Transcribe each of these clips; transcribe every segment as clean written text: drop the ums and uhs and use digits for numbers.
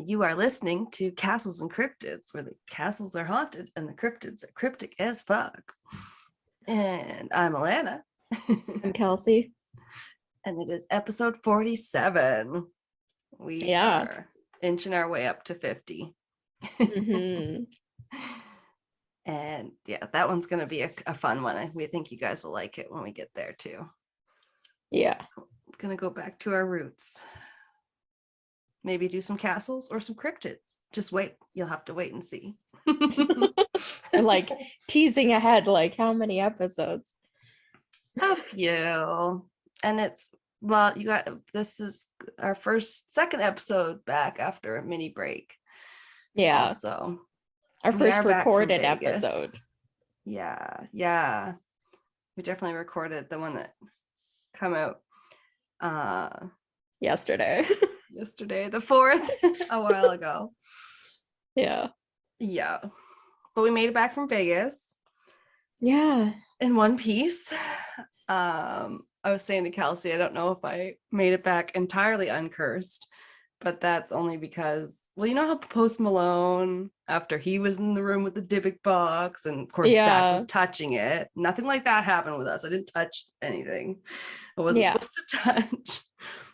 You are listening to Castles and Cryptids, where the castles are haunted and the cryptids are cryptic as fuck. And I'm Alanna. I'm Kelsey. And it is episode 47. We are inching our way up to 50. Mm-hmm. And yeah, that one's going to be a fun one. We think you guys will like it when we get there too. Yeah. We're going to go back to our roots. Maybe do some castles or some cryptids. Just wait. You'll have to wait and see. And like teasing ahead, like how many episodes? A few. And this is our second episode back after a mini break. Yeah. So our first recorded episode. Yeah. We definitely recorded the one that come out yesterday, the 4th, a while ago. Yeah. But we made it back from Vegas. Yeah. In one piece. I was saying to Kelsey, I don't know if I made it back entirely uncursed, but that's only because, well, you know how Post Malone, after he was in the room with the Dybbuk box, and of course Zach was touching it. Nothing like that happened with us. I didn't touch anything. I wasn't supposed to touch.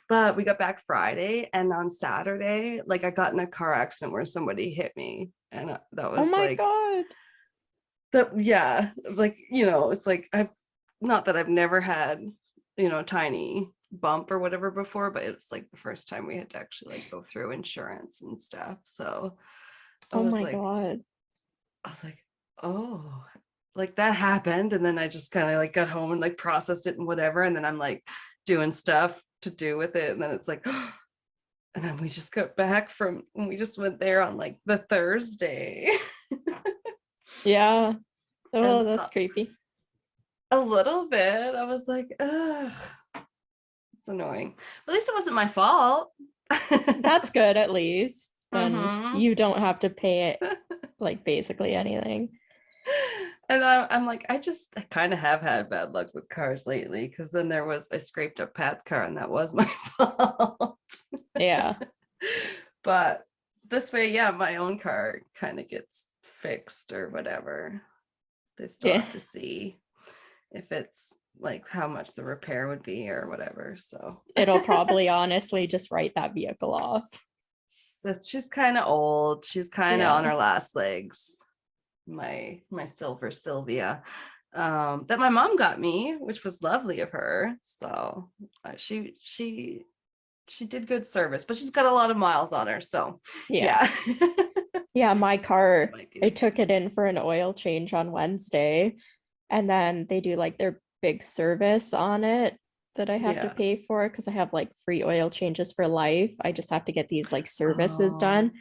But we got back Friday, and on Saturday, like I got in a car accident where somebody hit me, and that was God. Like, you know, it's like I've never had, you know, a tiny bump or whatever before, but it's like the first time we had to actually like go through insurance and stuff. So God. I was like, oh, like that happened. And then I just kind of like got home and like processed it and whatever. And then I'm like doing stuff to do with it. And then it's like, and then we just got back and we just went there on like the Thursday. Yeah. Oh, that's creepy. A little bit. I was like, ugh, it's annoying. At least it wasn't my fault. That's good, at least. Then you don't have to pay it, like basically anything. And I'm like, I kind of have had bad luck with cars lately, because then I scraped up Pat's car and that was my fault. Yeah. But this way, my own car kind of gets fixed or whatever. They still have to see if it's like how much the repair would be or whatever. So it'll probably honestly just write that vehicle off. She's kind of old. She's kind of on her last legs. My silver Sylvia that my mom got me, which was lovely of her. So she did good service, but she's got a lot of miles on her. So yeah. My car, I took it in for an oil change on Wednesday, and then they do like their big service on it that I have to pay for because I have like free oil changes for life. I just have to get these like services done.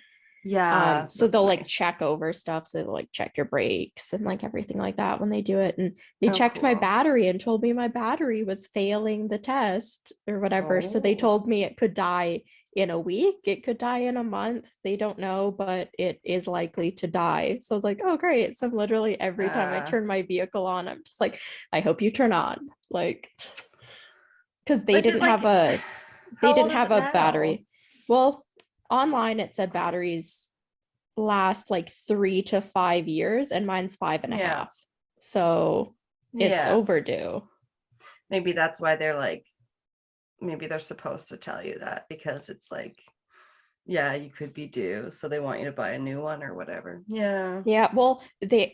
So they'll like check over stuff. So they'll like check your brakes and like everything like that when they do it. And they checked my battery and told me my battery was failing the test or whatever. So they told me it could die in a week. It could die in a month. They don't know, but it is likely to die. So I was like, oh, great. So literally every time I turn my vehicle on, I'm just like, I hope you turn on. Like, because they didn't have a battery. Well, online it said batteries last like 3 to 5 years, and mine's 5.5. So it's overdue. Maybe that's why maybe they're supposed to tell you that, because it's like, you could be due, so they want you to buy a new one or whatever. Well,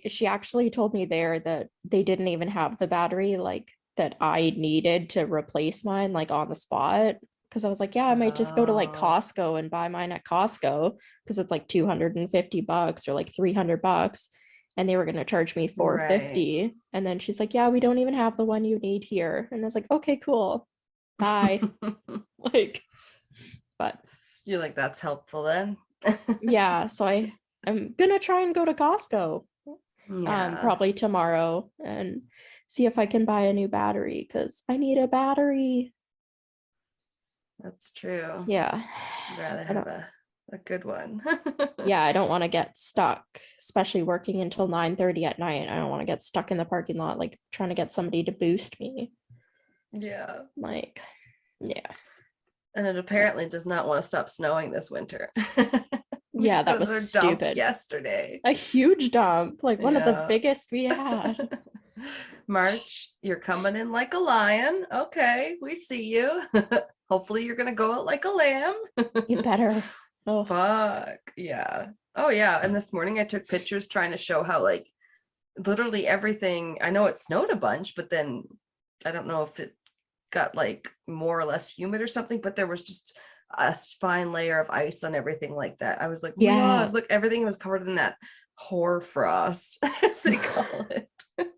she actually told me there that they didn't even have the battery like that I needed to replace mine like on the spot, because I was like, I might just go to like Costco and buy mine at Costco because it's like $250 or like $300, and they were going to charge me $450. And then she's like, we don't even have the one you need here. And I was like, okay, cool, bye. Like, but you're like, that's helpful then. So I'm gonna try and go to Costco probably tomorrow and see if I can buy a new battery, because I need a battery. That's true. I'd rather have a good one. I don't want to get stuck, especially working until 9:30 at night. I don't want to get stuck in the parking lot like trying to get somebody to boost me. And it apparently does not want to stop snowing this winter. We Yeah, just that got was another dump stupid. yesterday. A huge dump, like one of the Yeah. biggest we had. March, you're coming in like a lion. Okay, we see you. Hopefully you're gonna go out like a lamb. You better. Oh, Fuck. Yeah. Oh yeah. And this morning I took pictures trying to show how like literally everything. I know it snowed a bunch, but then I don't know if it got like more or less humid or something, but there was just a fine layer of ice on everything like that. I was like, oh my yeah. God, look, everything was covered in that hoar frost, as they call it.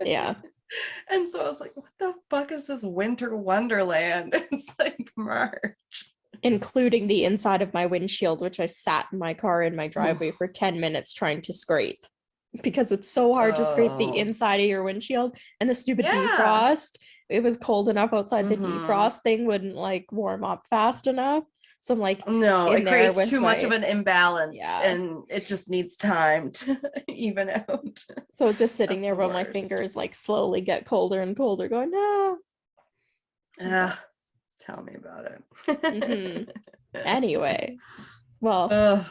Yeah. And so I was like, what the fuck is this winter wonderland? It's like March. Including the inside of my windshield, which I sat in my car in my driveway for 10 minutes trying to scrape because it's so hard to scrape the inside of your windshield. And the stupid defrost, it was cold enough outside, the defrost thing wouldn't like warm up fast enough. So I'm like, no, it creates too much of my an imbalance, and it just needs time to even out. So it's just sitting That's there the while my worst. fingers like slowly get colder and colder, going, no. Tell me about it. Mhm. Anyway, well,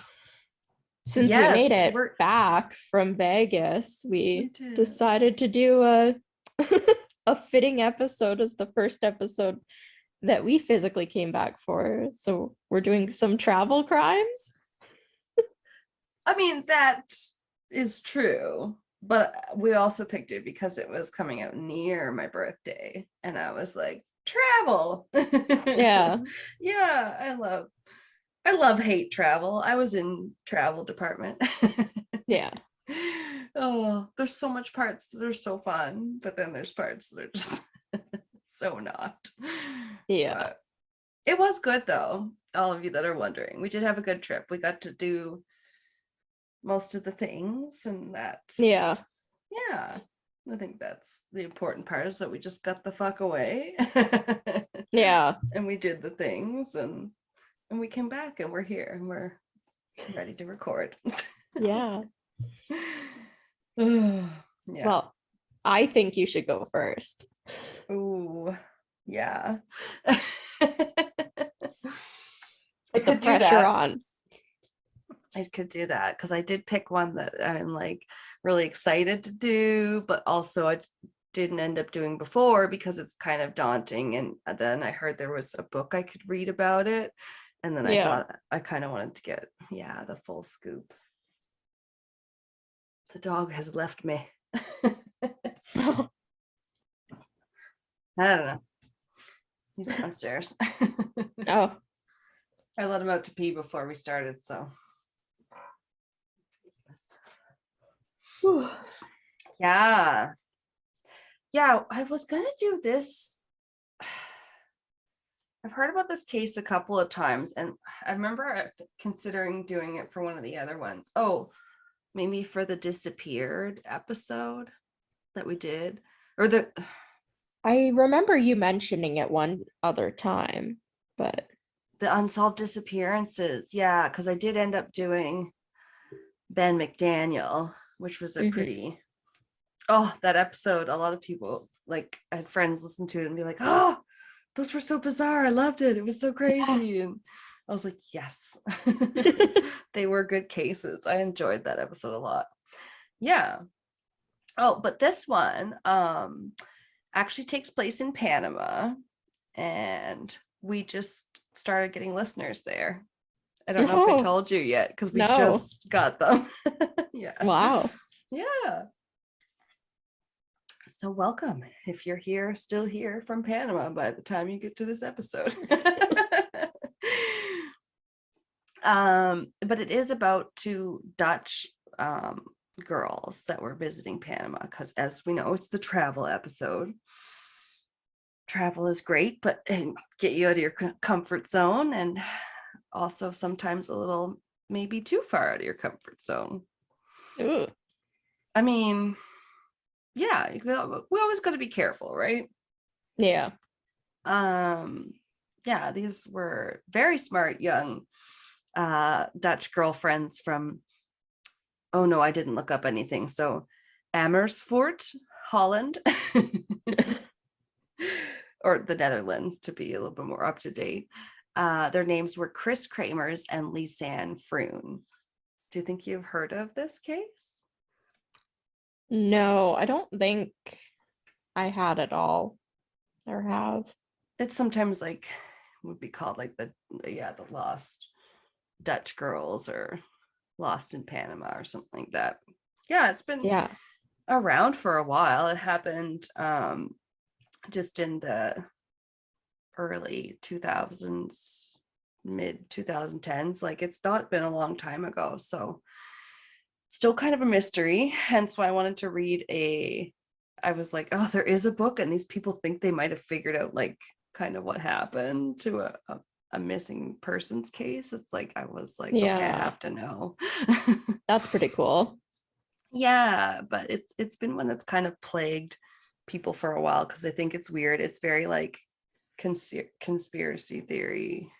since we made it back from Vegas, we decided to do a a fitting episode as the first episode that we physically came back for. So we're doing some travel crimes. I mean, that is true, but we also picked it because it was coming out near my birthday, and I was like, travel. Yeah. Yeah, I love hate travel. I was in travel department. Yeah. Oh, there's so much parts that are so fun, but then there's parts that are just so not. Yeah. But it was good though. All of you that are wondering, we did have a good trip. We got to do most of the things, and that's yeah. I think that's the important part, is that we just got the fuck away. Yeah. And we did the things, and we came back, and we're here, and we're ready to record. Yeah. Yeah. Well, I think you should go first. Ooh, yeah. Put the pressure on. I could do that because I did pick one that I'm like really excited to do, but also I didn't end up doing before because it's kind of daunting. And then I heard there was a book I could read about it. And then I thought I kind of wanted to get, the full scoop. The dog has left me. I don't know. He's downstairs. Oh. I let him out to pee before we started, so. Yeah. Yeah, I was gonna do this. I've heard about this case a couple of times, and I remember considering doing it for one of the other ones. Oh, maybe for the disappeared episode that we did, or I remember you mentioning it one other time, but the unsolved disappearances. Yeah, because I did end up doing Ben McDaniel, which was a pretty, that episode, a lot of people, like, I had friends listen to it and be like, oh, those were so bizarre. I loved it. It was so crazy. And I was like, yes, they were good cases. I enjoyed that episode a lot. Yeah. Oh, but this one actually takes place in Panama, and we just started getting listeners there. I don't know if I told you yet, because we just got them. Yeah. Wow. Yeah. So welcome if you're here, still here from Panama by the time you get to this episode. But it is about two Dutch girls that were visiting Panama, because as we know, it's the travel episode. Travel is great, but get you out of your comfort zone, and also sometimes a little maybe too far out of your comfort zone. Ooh. I mean, yeah, we always got to be careful, right? Yeah. Yeah, these were very smart young Dutch girlfriends from, oh no, I didn't look up anything. So Amersfoort, Holland, or the Netherlands, to be a little bit more up to date. Their names were Kris Kremers and Lisanne Froon. Do you think you've heard of this case? No, I don't think I had it all or have. It's sometimes like would be called like the lost Dutch girls or lost in Panama or something like that. Yeah, it's been around for a while. It happened just in the early 2000s, mid 2010s. Like it's not been a long time ago, so still kind of a mystery, hence why I wanted to read I was like, oh, there is a book and these people think they might have figured out like kind of what happened to a missing persons case. It's like I was like, okay, I have to know. That's pretty cool. Yeah, but it's been one that's kind of plagued people for a while because I think it's weird. It's very like conspiracy theory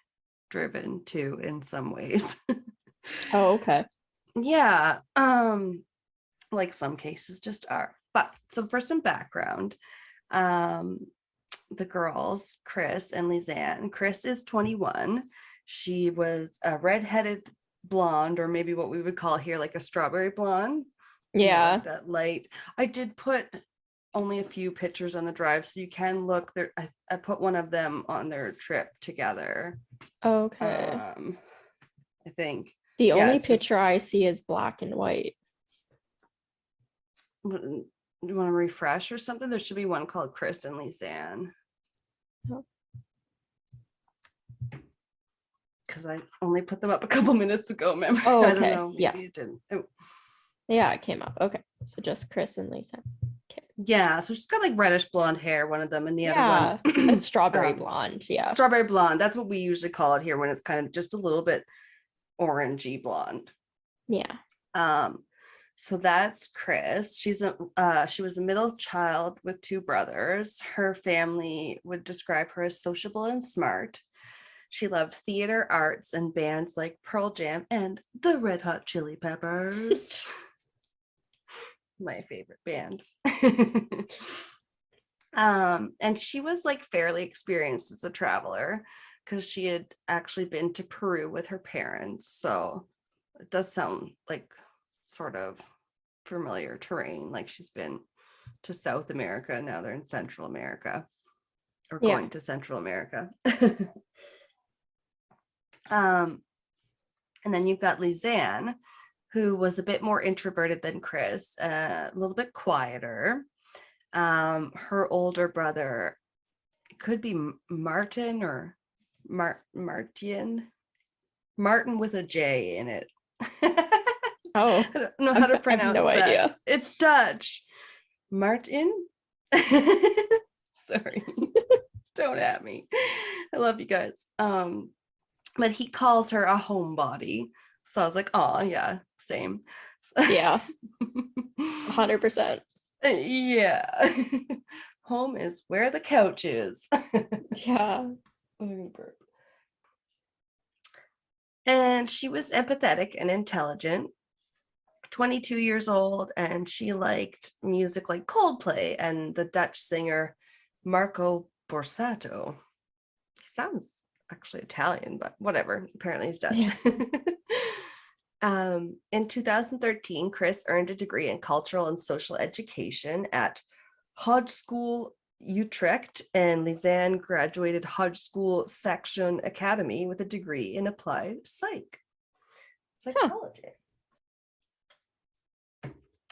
driven too in some ways. Oh, okay. Yeah, like some cases just are. But so for some background, the girls, Kris and Lisanne. Kris is 21. She was a redheaded blonde, or maybe what we would call here like a strawberry blonde. Yeah. Like that light. I did put only a few pictures on the drive, so you can look there. I put one of them on their trip together. Okay. I think the only picture I see is black and white. You want to refresh or something? There should be one called Kris and Lisanne. Because I only put them up a couple minutes ago, remember? Oh, okay. I don't know, maybe it didn't. Oh. Yeah, it came up. Okay, so just Kris and Lisanne. Okay. Yeah, so she's got like reddish blonde hair, one of them, and the other one it's strawberry blonde. Yeah, strawberry blonde. That's what we usually call it here when it's kind of just a little bit orangey blonde. Yeah. So that's Kris. She was a middle child with two brothers. Her family would describe her as sociable and smart. She loved theater, arts, and bands like Pearl Jam and the Red Hot Chili Peppers. My favorite band. And she was like fairly experienced as a traveler because she had actually been to Peru with her parents. So it does sound like sort of familiar terrain. Like she's been to South America, and now they're in Central America, or going to Central America. And then you've got Lisanne, who was a bit more introverted than Kris, a little bit quieter. Her older brother, it could be Martin or Martin with a J in it. Oh, I don't know how to pronounce that. Idea. It's Dutch. Martin? Sorry. Don't at me. I love you guys. But he calls her a homebody. So I was like, oh yeah, same. Yeah. 100%. Yeah. Home is where the couch is. Yeah. And she was empathetic and intelligent. 22 years old, and she liked music like Coldplay and the Dutch singer Marco Borsato. He sounds actually Italian, but whatever. Apparently he's Dutch. Yeah. In 2013, Kris earned a degree in cultural and social education at Hogeschool Utrecht, and Lisanne graduated Hogeschool Section Academy with a degree in applied psychology.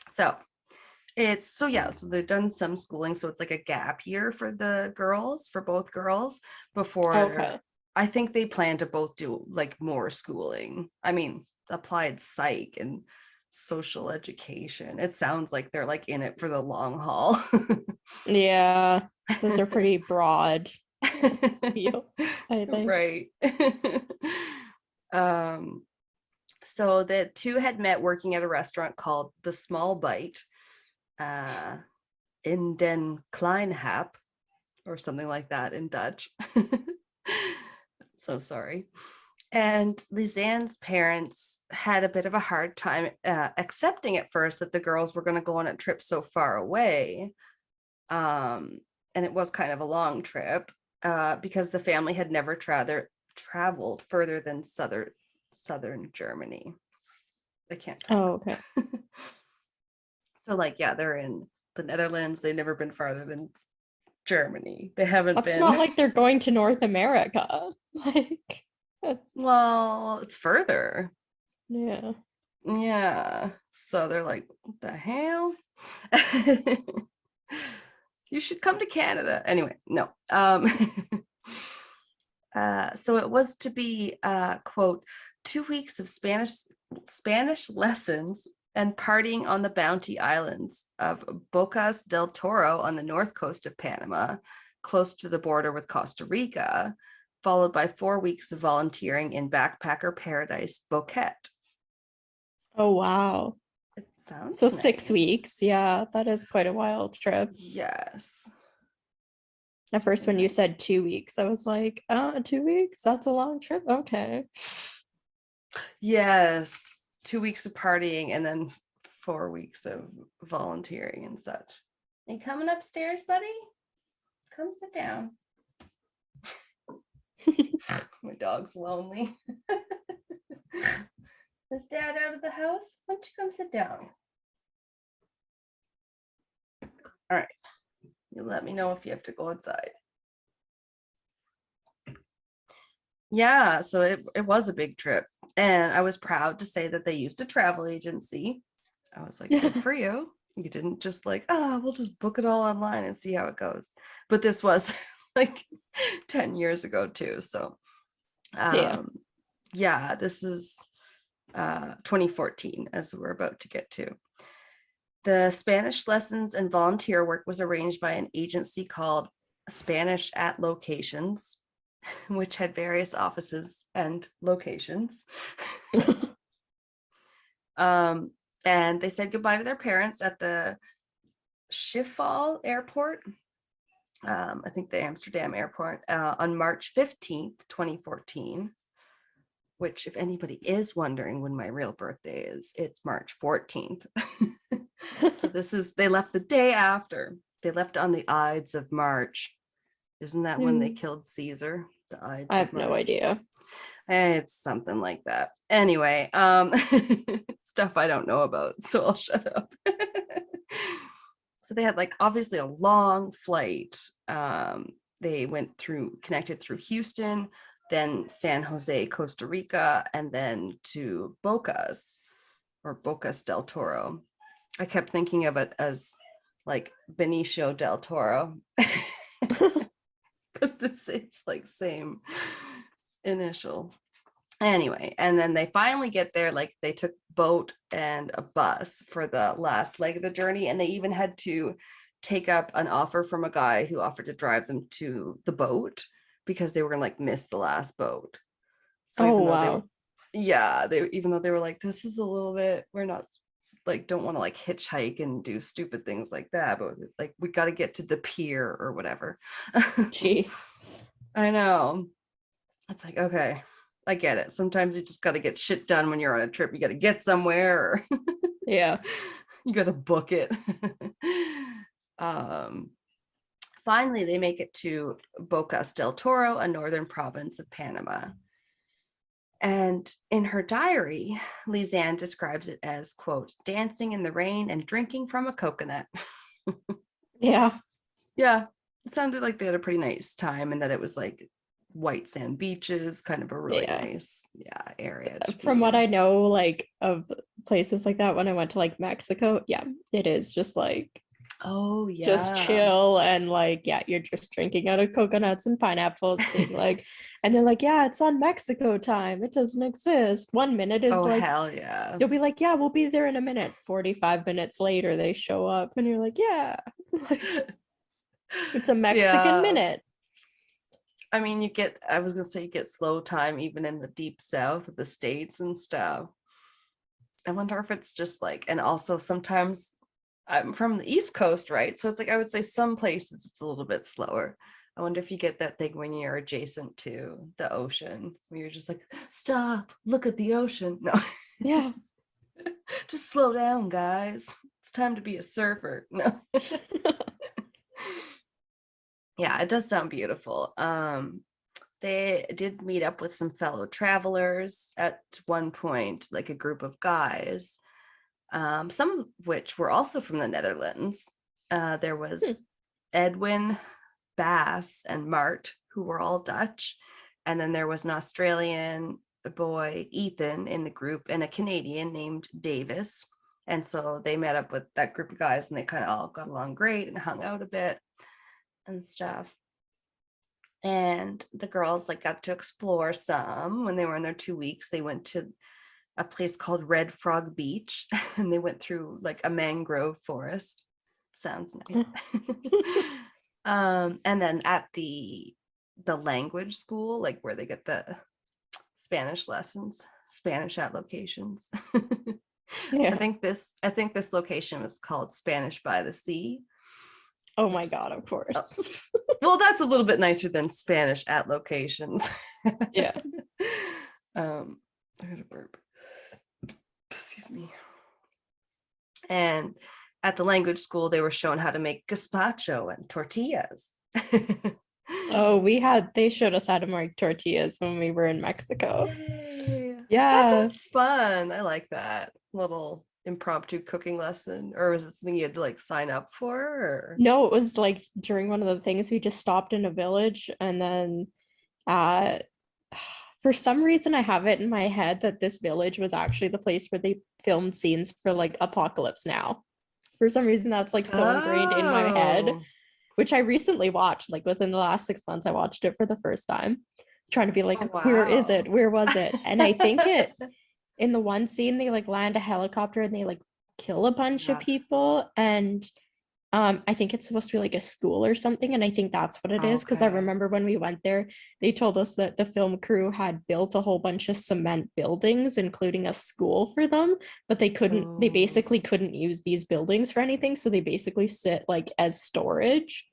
So they've done some schooling. So it's like a gap year for both girls before. I think they plan to both do like more schooling. I mean, applied psych and social education. It sounds like they're like in it for the long haul. Yeah, those are pretty broad fields, I think. Right. So the two had met working at a restaurant called The Small Bite in Den Kleinhap, or something like that in Dutch. So sorry. And Lisanne's parents had a bit of a hard time accepting at first that the girls were going to go on a trip so far away. And it was kind of a long trip because the family had never traveled further than southern Germany. They can't talk. Oh, okay. So like, yeah, they're in the Netherlands. They've never been farther than Germany. They haven't That's been. not like they're going to North America. Like, Well, it's further. yeah. Yeah. So they're like, what the hell? You should come to Canada. Anyway, no. So it was to be quote 2 weeks of Spanish lessons and partying on the Bounty Islands of Bocas del Toro on the north coast of Panama, close to the border with Costa Rica, followed by 4 weeks of volunteering in backpacker paradise Boquete. Oh, wow. It sounds So nice. 6 weeks. Yeah, that is quite a wild trip. Yes. At first, when you said 2 weeks, I was like, 2 weeks? That's a long trip. Okay. Yes. 2 weeks of partying and then 4 weeks of volunteering and such. Are you coming upstairs, buddy? Come sit down. My dog's lonely. Is Dad out of the house? Why don't you come sit down? All right. You let me know if you have to go outside. Yeah, so it was a big trip. And I was proud to say that they used a travel agency. I was like, good for you. You didn't just like, we'll just book it all online and see how it goes. But this was like 10 years ago too. So yeah, this is 2014 as we're about to get to. The Spanish lessons and volunteer work was arranged by an agency called Spanish at Locations, which had various offices and locations. And they said goodbye to their parents at the Schiphol airport. I think the Amsterdam airport on March 15th, 2014, which if anybody is wondering when my real birthday is, it's March 14th. So they left the day after. They left on the Ides of March. Isn't that when they killed Caesar? The Ides I have no idea. It's something like that. Anyway, stuff I don't know about, so I'll shut up. So they had like obviously a long flight. They connected through Houston, then San Jose, Costa Rica, and then to Bocas del Toro. I kept thinking of it as like Benicio del Toro. Because it's like same initial. Anyway, and then they finally get there. Like they took boat and a bus for the last leg of the journey, and they even had to take up an offer from a guy who offered to drive them to the boat because they were gonna like miss the last boat. So wow. Even though they were like, this is a little bit, we're not like don't want to like hitchhike and do stupid things like that, but like we got to get to the pier or whatever. Jeez. I know. It's like, okay, I get it. Sometimes you just got to get shit done when you're on a trip. You got to get somewhere, or yeah, you got to book it. Finally, they make it to Bocas del Toro, a northern province of Panama. And in her diary, Lisanne describes it as, quote, dancing in the rain and drinking from a coconut. Yeah. It sounded like they had a pretty nice time, and that it was like white sand beaches, kind of a really nice area. From what I know, like of places like that, when I went to like Mexico, it is just like just chill, and like you're just drinking out of coconuts and pineapples, being like, and they're like, it's on Mexico time, it doesn't exist. 1 minute is like, hell yeah, you'll be like, we'll be there in a minute. 45 minutes later they show up and you're like, it's a Mexican minute. I mean, I was gonna say you get slow time even in the deep south of the States and stuff. I wonder if it's just like, and also sometimes I'm from the East Coast, right? So it's like, I would say some places it's a little bit slower. I wonder if you get that thing when you're adjacent to the ocean, where you're just like, stop, look at the ocean. No. Yeah. Just slow down, guys. It's time to be a surfer. No. Yeah, it does sound beautiful. they did meet up with some fellow travelers at one point, like a group of guys, some of which were also from the Netherlands. There was Edwin, Bass, and Mart, who were all Dutch. And then there was an Australian boy, Ethan, in the group, and a Canadian named Davis. And so they met up with that group of guys, and they kind of all got along great and hung out a bit and stuff. And the girls like got to explore some. When they were in their 2 weeks, they went to a place called Red Frog Beach, and they went through like a mangrove forest. Sounds nice. And then at the language school, like where they get the Spanish lessons, Spanish at locations. Yeah. I think this location was called Spanish by the Sea. Oh my God, of course. Well, that's a little bit nicer than Spanish at locations. Yeah. I got a burp. Excuse me. And at the language school, they were shown how to make gazpacho and tortillas. Oh, they showed us how to make tortillas when we were in Mexico. Yay. Yeah. That sounds fun. I like that little impromptu cooking lesson. Or was it something you had to like sign up for? Or? No, it was like during one of the things we just stopped in a village, and then for some reason I have it in my head that this village was actually the place where they filmed scenes for like Apocalypse Now. For some reason that's like so ingrained in my head, which I recently watched, like within the last 6 months I watched it for the first time, trying to be like, wow. Where is it? Where was it? And I think it in the one scene they like land a helicopter and they like kill a bunch of people, and I think it's supposed to be like a school or something, and I think that's what it is, because I remember when we went there they told us that the film crew had built a whole bunch of cement buildings including a school for them, but they basically couldn't use these buildings for anything, so they basically sit like as storage,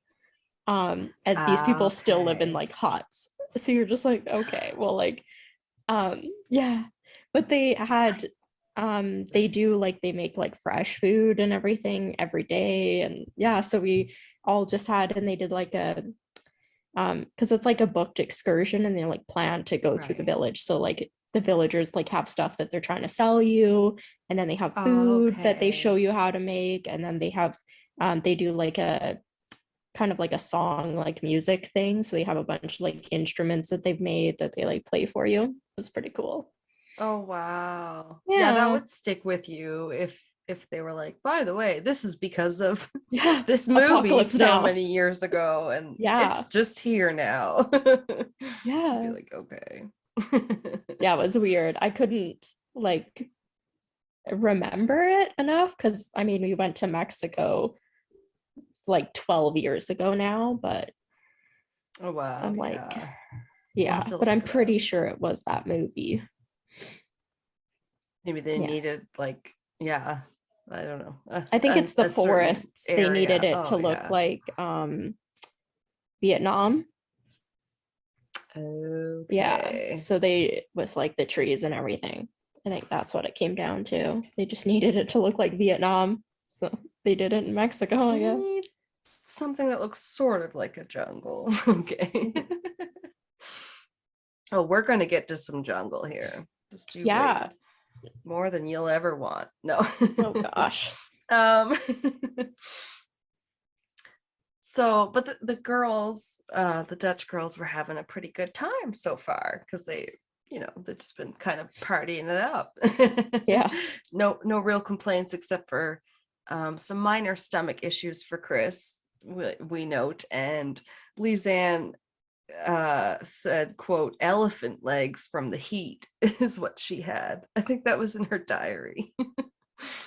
as these people still live in like huts. So you're just like, okay, well, like yeah. But they had they do like they make like fresh food and everything every day, and yeah, so we all just had, and they did like a because it's like a booked excursion and they like plan to go through the village, so like the villagers like have stuff that they're trying to sell you, and then they have food that they show you how to make, and then they have they do like a kind of like a song like music thing, so they have a bunch of like instruments that they've made that they like play for you. It was pretty cool. Oh wow. Yeah, that would stick with you if they were like, by the way, this is because of this movie Apocalypse so Now. Many years ago, and it's just here now. Yeah. I'd be like, okay. Yeah, it was weird. I couldn't like remember it enough because I mean we went to Mexico like 12 years ago now, but oh wow. I'm like but I'm pretty sure it was that movie. Maybe they needed like I don't know. I think it's the forests. They needed it to look like Vietnam. Okay. Yeah. So they with like the trees and everything. I think that's what it came down to. They just needed it to look like Vietnam. So they did it in Mexico, I guess. Something that looks sort of like a jungle. Okay. Oh, we're gonna get to some jungle here. Just you wait. More than you'll ever want. No. Oh gosh. So, but the girls, the Dutch girls were having a pretty good time so far because they've just been kind of partying it up. Yeah. No real complaints except for some minor stomach issues for Kris, we note, and Lisanne said, quote, elephant legs from the heat is what she had. I think that was in her diary.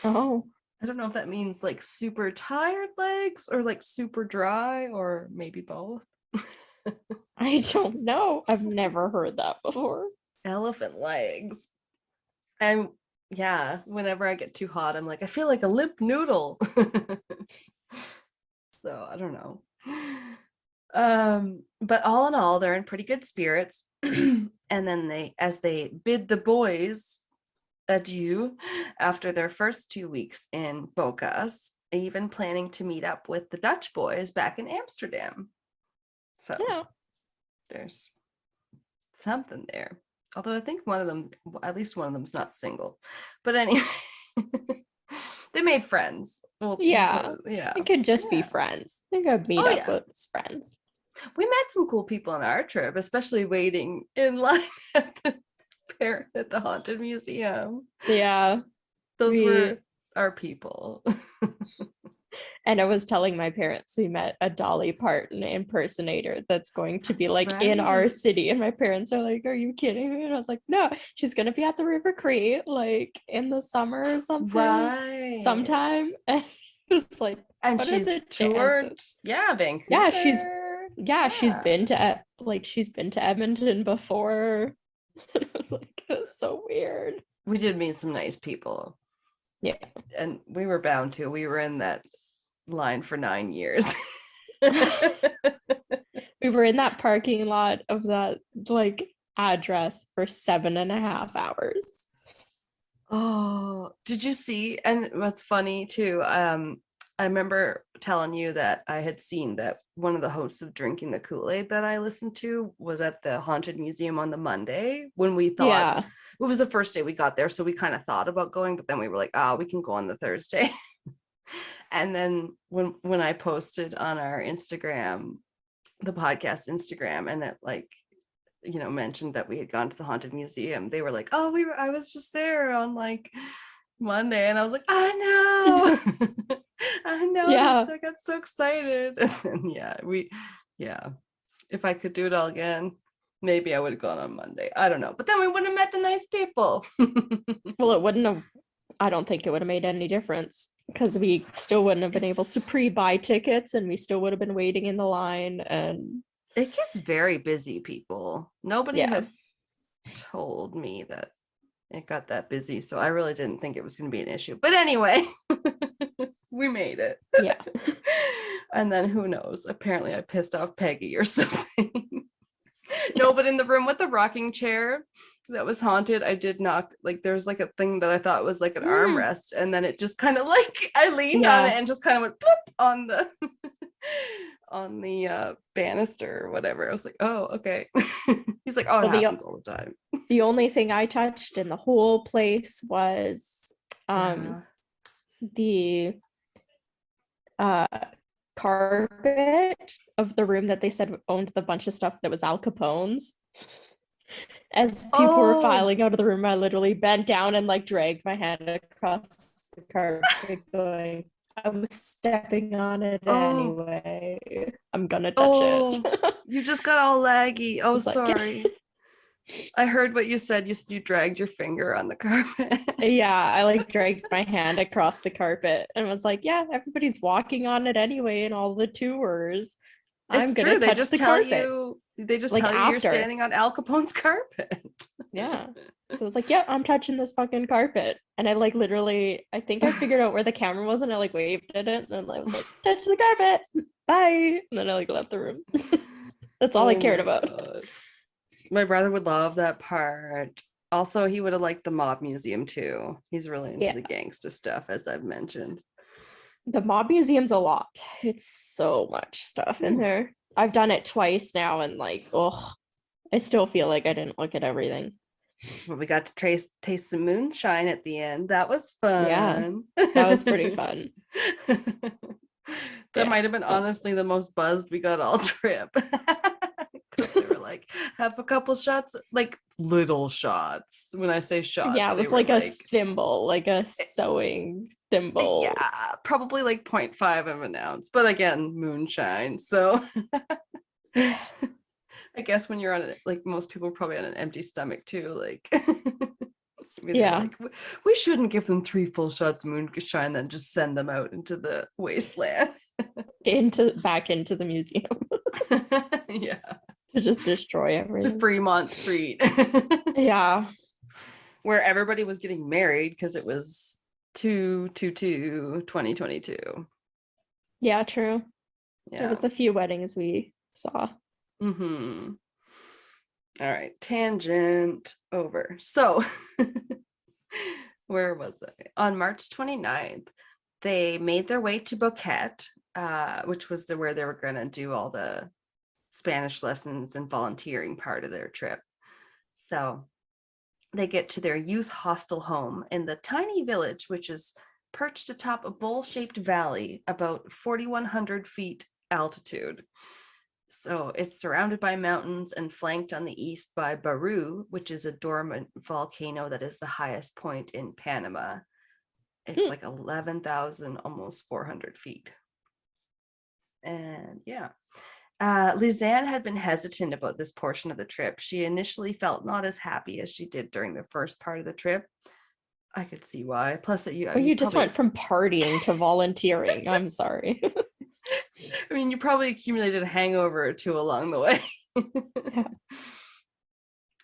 Oh. I don't know if that means like super tired legs or like super dry or maybe both. I don't know. I've never heard that before. Elephant legs. And yeah, whenever I get too hot, I'm like, I feel like a limp noodle. So I don't know. But all in all, they're in pretty good spirits. And then as they bid the boys adieu after their first 2 weeks in Bocas, even planning to meet up with the Dutch boys back in Amsterdam. So there's something there. Although I think one of them, at least one of them's not single. But anyway, they made friends. Well, Yeah. yeah. It could just be friends. They could meet up with friends. We met some cool people on our trip, especially waiting in line at the haunted museum. Yeah. Those were our people. And I was telling my parents we met a Dolly Parton impersonator that's going to be like in our city. And my parents are like, are you kidding me? And I was like, no, she's going to be at the River Cree like in the summer or something. Right. Sometime. And it was like, and she's toured. Yeah, Vancouver. She's been to Edmonton before. It was like, it was so weird. We did meet some nice people. Yeah. And we were bound to. We were in that line for 9 years. We were in that parking lot of that like address for 7.5 hours. Oh, did you see? And what's funny too, I remember telling you that I had seen that one of the hosts of Drinking the Kool-Aid that I listened to was at the Haunted Museum on the Monday when we thought it was the first day we got there. So we kind of thought about going, but then we were like, we can go on the Thursday. And then when I posted on our Instagram, the podcast Instagram, and that like, mentioned that we had gone to the Haunted Museum, they were like, I was just there on like Monday. And I was like, I know. I know. Yeah. I got so excited. And if I could do it all again, maybe I would have gone on Monday. I don't know. But then we wouldn't have met the nice people. Well, I don't think it would have made any difference because we still wouldn't have been able to pre-buy tickets and we still would have been waiting in the line. And it gets very busy, people. Nobody had told me that it got that busy. So I really didn't think it was going to be an issue. But anyway, we made it. Yeah. And then who knows? Apparently I pissed off Peggy or something. No, but in the room with the rocking chair that was haunted, I did knock, like there's like a thing that I thought was like an armrest, and then it just kind of like I leaned on it and just kind of went bloop on the on the banister or whatever. I was like, oh, okay. He's like, oh, it happens all the time. The only thing I touched in the whole place was the carpet of the room that they said owned the bunch of stuff that was Al Capone's. As people were filing out of the room, I literally bent down and like dragged my hand across the carpet going, I was stepping on it anyway. I'm gonna touch it. You just got all laggy. Oh, sorry. I heard what you said. You dragged your finger on the carpet. Yeah, I like dragged my hand across the carpet and was like, yeah, everybody's walking on it anyway in all the tours. It's true. They just tell you you're standing on Al Capone's carpet. Yeah. So I was like, yeah, I'm touching this fucking carpet. And I like literally, I think I figured out where the camera was and I like waved at it and then I was like, touch the carpet. Bye. And then I like left the room. That's all I cared about. God. My brother would love that part. Also, he would have liked the Mob Museum too. He's really into the gangsta stuff, as I've mentioned. The Mob Museum's a lot. It's so much stuff in there. I've done it twice now and like, I still feel like I didn't look at everything. Well, we got to taste some moonshine at the end. That was fun. Yeah, that was pretty fun. That might have been honestly the most buzzed we got all trip. They were like, have a couple shots, like little shots. When I say shots, it was like a thimble, like a sewing thimble. Yeah, probably like 0.5 of an ounce, but again, moonshine. So I guess when you're on it, like most people are probably on an empty stomach too, like like, we shouldn't give them 3 full shots of moonshine, then just send them out into the wasteland. back into the museum. Yeah. To just destroy everything. To Fremont Street. Yeah. Where everybody was getting married because it was 2/22/2022. Yeah, true. Yeah. There was a few weddings we saw. Mm-hmm. All right. Tangent over. So where was I? On March 29th, they made their way to Boquete, which was where they were going to do all the Spanish lessons and volunteering part of their trip. So they get to their youth hostel home in the tiny village, which is perched atop a bowl-shaped valley about 4,100 feet altitude. So it's surrounded by mountains and flanked on the east by Baru, which is a dormant volcano that is the highest point in Panama. It's like 11,000, almost 400 feet. And yeah. Lisanne had been hesitant about this portion of the trip. She initially felt not as happy as she did during the first part of the trip. I could see why. Plus, you just went from partying to volunteering. I'm sorry. I mean, you probably accumulated a hangover or two along the way. Yeah.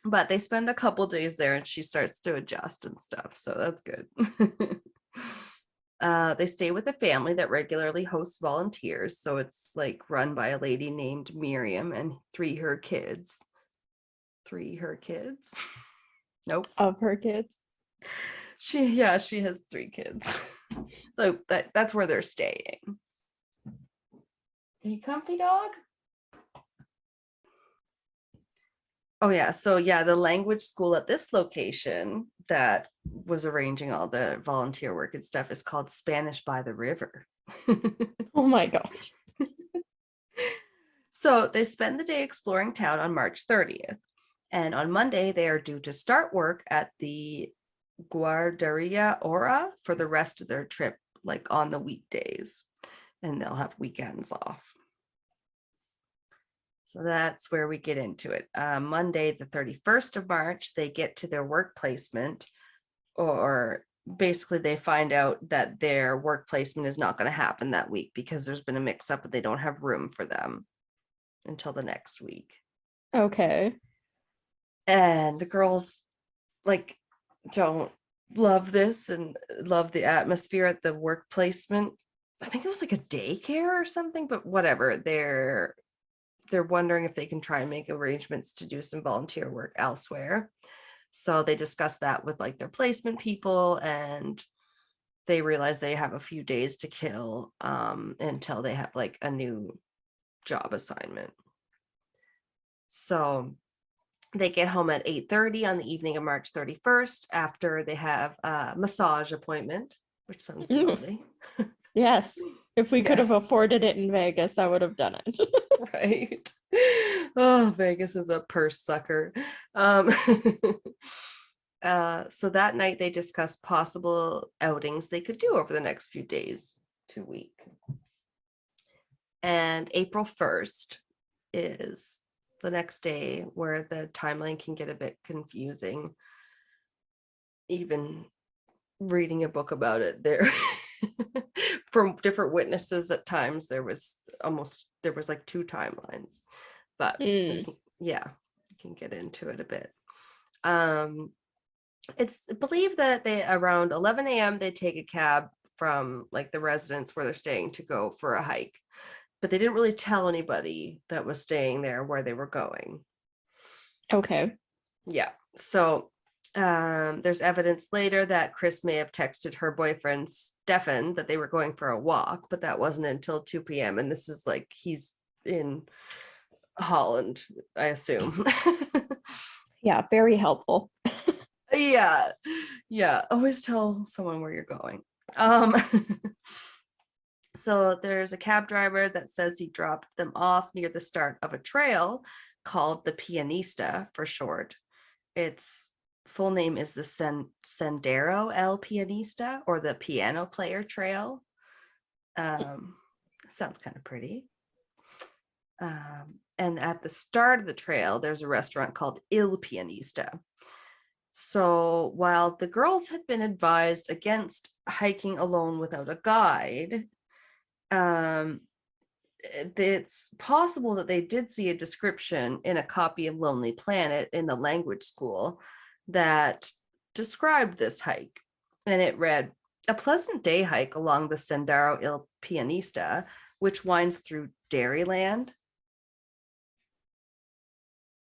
But they spend a couple days there and she starts to adjust and stuff. So that's good. They stay with a family that regularly hosts volunteers. So it's like run by a lady named Miriam and three her kids. Nope. Of her kids. She has 3 kids. So that's where they're staying. Are you comfy, dog? Oh yeah, so yeah, the language school at this location that was arranging all the volunteer work and stuff is called Spanish by the River. Oh my gosh. So they spend the day exploring town on March 30th. And on Monday, they are due to start work at the Guarderia Ora for the rest of their trip, like on the weekdays. And they'll have weekends off. So that's where we get into it. Monday, the 31st of March, they get to their work placement, or basically they find out that their work placement is not going to happen that week because there's been a mix up and they don't have room for them until the next week. Okay. And the girls like don't love this and love the atmosphere at the work placement. I think it was like a daycare or something, but whatever. They're wondering if they can try and make arrangements to do some volunteer work elsewhere. So they discuss that with like their placement people, and they realize they have a few days to kill until they have like a new job assignment. So they get home at 8:30 on the evening of March 31st after they have a massage appointment, which sounds lovely. Yes. If we could have afforded it in Vegas, I would have done it. Right. Oh, Vegas is a purse sucker. So that night they discussed possible outings they could do over the next few days to week. And April 1st is the next day where the timeline can get a bit confusing. Even reading a book about it there. From different witnesses at times there was like 2 timelines, but yeah, you can get into it a bit. It's believed that they around 11 a.m. they take a cab from like the residence where they're staying to go for a hike, but they didn't really tell anybody that was staying there where they were going. Okay. Yeah, so there's evidence later that Kris may have texted her boyfriend Stefan that they were going for a walk, but that wasn't until 2 p.m. And this is like he's in Holland, I assume. Yeah, very helpful. Yeah. Always tell someone where you're going. So there's a cab driver that says he dropped them off near the start of a trail called the Pianista for short. Its full name is the Sendero El Pianista, or the Piano Player Trail. Sounds kind of pretty. And at the start of the trail, there's a restaurant called Il Pianista. So while the girls had been advised against hiking alone without a guide, it's possible that they did see a description in a copy of Lonely Planet in the language school that described this hike. And it read, "A pleasant day hike along the Sendero Il Pianista, which winds through Dairyland."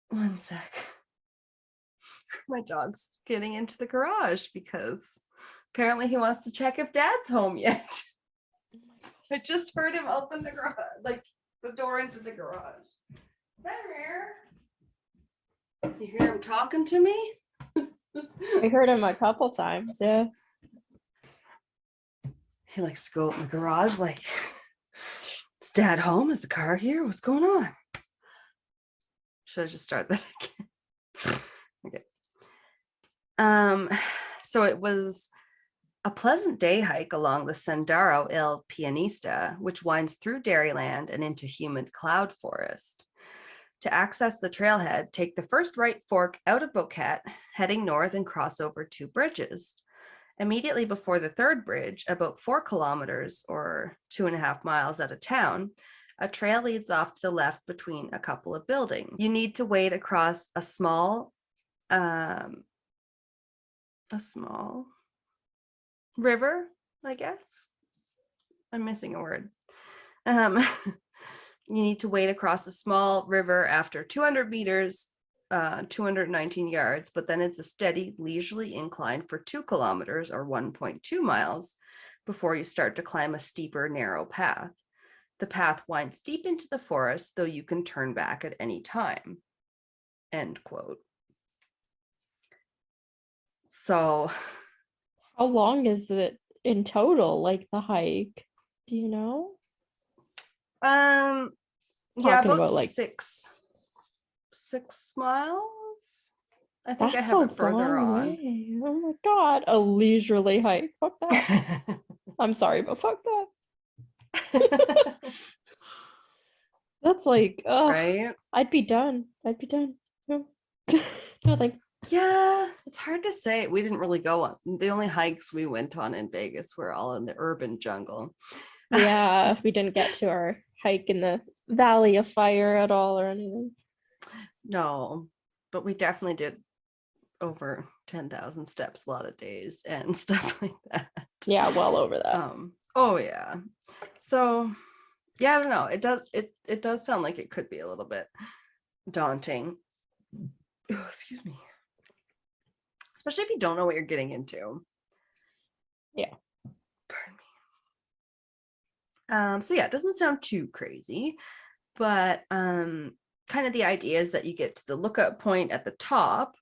One sec. My dog's getting into the garage because apparently he wants to check if Dad's home yet. I just heard him open the garage, like the door into the garage. Come here. You hear him talking to me? I heard him a couple times. Yeah. He likes to go out in the garage like, is Dad home? Is the car here? What's going on? Should I just start that again? Okay. So it was a pleasant day hike along the Sendero El Pianista, which winds through Dairyland and into humid cloud forest. To access the trailhead, take the first right fork out of Bouquet, heading north and cross over 2 bridges. Immediately before the third bridge, about 4 kilometers or 2.5 miles out of town, a trail leads off to the left between a couple of buildings. You need to wade across a small river, I guess. I'm missing a word. You need to wade across a small river after 200 meters, 219 yards, but then it's a steady, leisurely incline for 2 kilometers or 1.2 miles before you start to climb a steeper, narrow path. The path winds deep into the forest, though you can turn back at any time. End quote. So, how long is it in total, like the hike? Do you know? Yeah, about like 6 miles. I think that's I have a it further long on. way. Oh my god, a leisurely hike. Fuck that. I'm sorry, but fuck that. That's like, right? I'd be done. No, no thanks. Yeah, it's hard to say. We didn't really go on. The only hikes we went on in Vegas were all in the urban jungle. Yeah, we didn't get to our hike in the Valley of Fire at all or anything. No, but we definitely did over 10,000 steps a lot of days and stuff like that. Yeah, well over that. Oh yeah. So yeah, I don't know. It does sound like it could be a little bit daunting. Oh, excuse me. Especially if you don't know what you're getting into. Yeah. Pardon me. So yeah, it doesn't sound too crazy, but kind of the idea is that you get to the lookout point at the top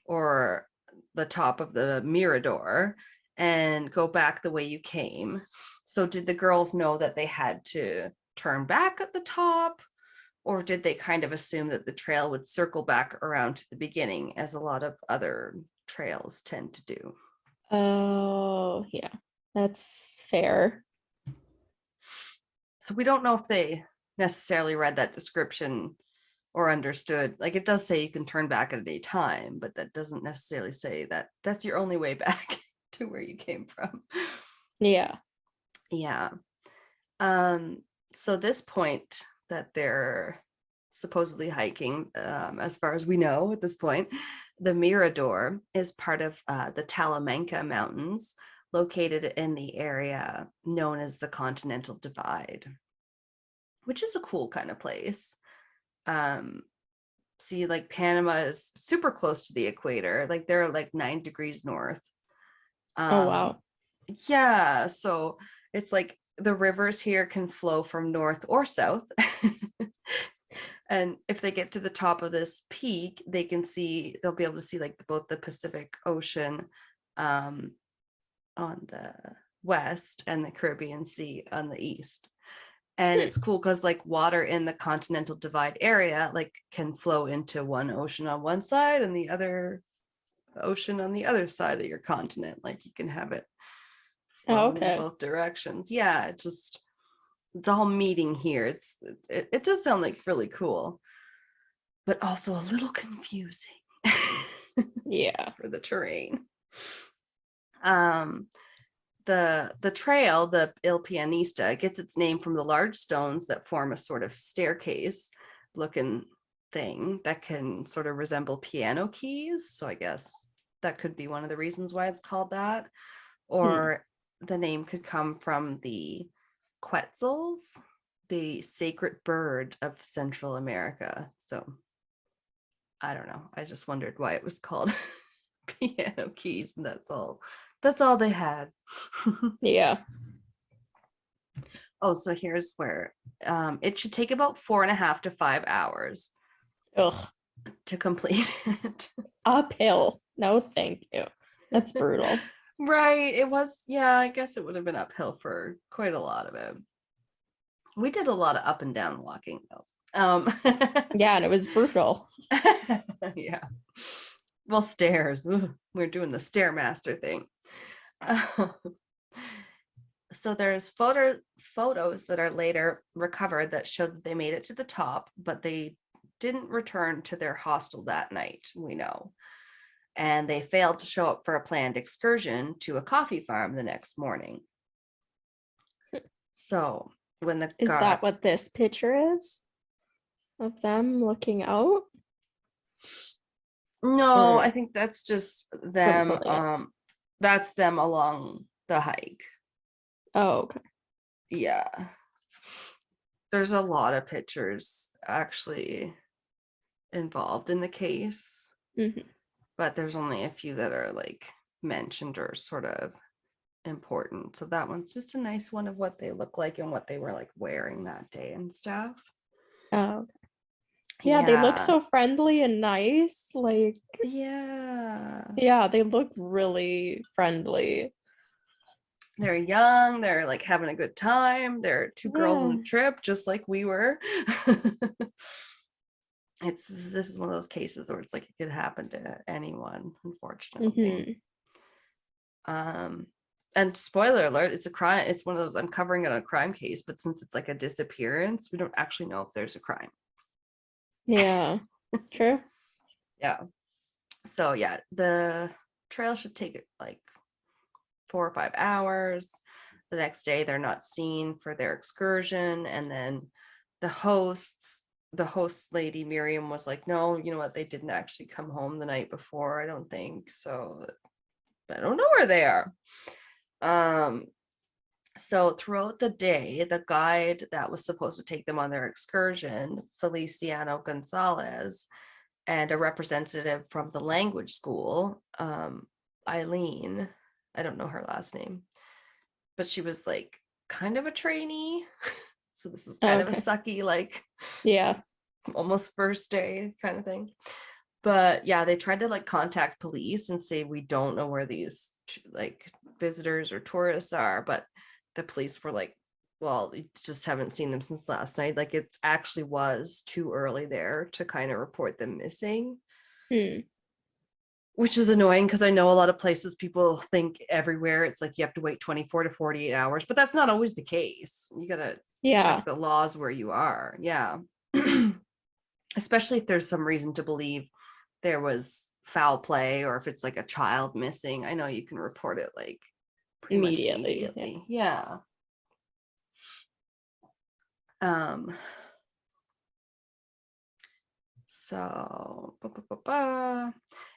or the top of the mirador and go back the way you came. So did the girls know that they had to turn back at the top, or did they kind of assume that the trail would circle back around to the beginning, as a lot of other trails tend to do? Oh, yeah, that's fair. So we don't know if they necessarily read that description or understood. Like, it does say you can turn back at any time, but that doesn't necessarily say that that's your only way back to where you came from. Yeah. Yeah. So this point that they're supposedly hiking, as far as we know at this point, the Mirador is part of the Talamanca Mountains, located in the area known as the Continental Divide, which is a cool kind of place. See, like, Panama is super close to the equator. Like, they're like 9 degrees north. Oh, wow. Yeah, so it's like the rivers here can flow from north or south. And if they get to the top of this peak, they'll be able to see like both the Pacific Ocean on the west and the Caribbean Sea on the east. And it's cool because like water in the Continental Divide area like can flow into one ocean on one side and the other ocean on the other side of your continent. Like, you can have it flowing in both directions. Yeah, it's all meeting here. It does sound like really cool, but also a little confusing. Yeah. For the terrain. The trail, the Il Pianista, gets its name from the large stones that form a sort of staircase looking thing that can sort of resemble piano keys. So I guess that could be one of the reasons why it's called that. Or the name could come from the Quetzals, the sacred bird of Central America. So I don't know. I just wondered why it was called piano keys, and that's all they had. Yeah. Oh, so here's where it should take about 4.5 to 5 hours. Ugh. to complete it. Uphill. No, thank you. That's brutal. Right. It was, yeah, I guess it would have been uphill for quite a lot of it. We did a lot of up and down walking though. Yeah, and it was brutal. Yeah. Well, stairs. Ugh, we're doing the stairmaster thing. So there's photos that are later recovered that show that they made it to the top, but they didn't return to their hostel that night, we know. And they failed to show up for a planned excursion to a coffee farm the next morning. So when the Is that what this picture is of them looking out? No, I think that's just them. Else? That's them along the hike. Oh, okay. Yeah. There's a lot of pictures actually involved in the case, but there's only a few that are like mentioned or sort of important. So that one's just a nice one of what they look like and what they were like wearing that day and stuff. Oh, okay. Yeah, they look so friendly and nice. Like, yeah, they look really friendly. They're young, they're like having a good time. They're two girls on a trip, just like we were. This is one of those cases where it's like it could happen to anyone, unfortunately. And spoiler alert, it's a crime. It's one of those, I'm covering it on a crime case, but since it's like a disappearance, we don't actually know if there's a crime. Yeah, true. Yeah. So yeah, the trail should take it like 4 or 5 hours. The next day they're not seen for their excursion, and then the host lady Miriam was like, no, you know what, they didn't actually come home the night before, I don't think so. I don't know where they are. So throughout the day, the guide that was supposed to take them on their excursion, Feliciano Gonzalez, and a representative from the language school, Eileen, I don't know her last name, but she was like kind of a trainee. So this is kind of a sucky, like, yeah, almost first day kind of thing. But yeah, they tried to like contact police and say, we don't know where these like visitors or tourists are. But the police were like, well, you just haven't seen them since last night. Like it actually was too early there to kind of report them missing. Which is annoying because I know a lot of places people think everywhere it's like you have to wait 24 to 48 hours, but that's not always the case. You gotta check the laws where you are. Yeah. Especially if there's some reason to believe there was foul play, or if it's like a child missing. I know you can report it like pretty much immediately. Yeah. So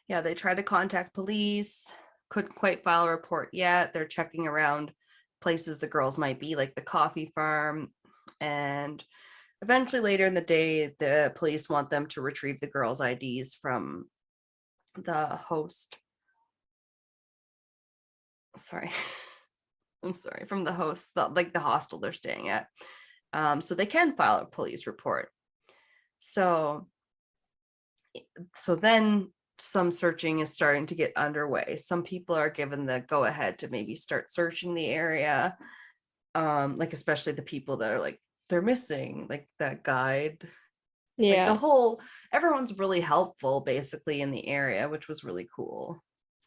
yeah, they tried to contact police, couldn't quite file a report yet. They're checking around places the girls might be, like the coffee farm. And eventually later in the day, the police want them to retrieve the girls' IDs from the host. Sorry. I'm sorry, from the host, like the hostel they're staying at. So they can file a police report. So then some searching is starting to get underway. Some people are given the go ahead to maybe start searching the area. Like especially the people that are like, they're missing, like that guide. Yeah. Like everyone's really helpful basically in the area, which was really cool,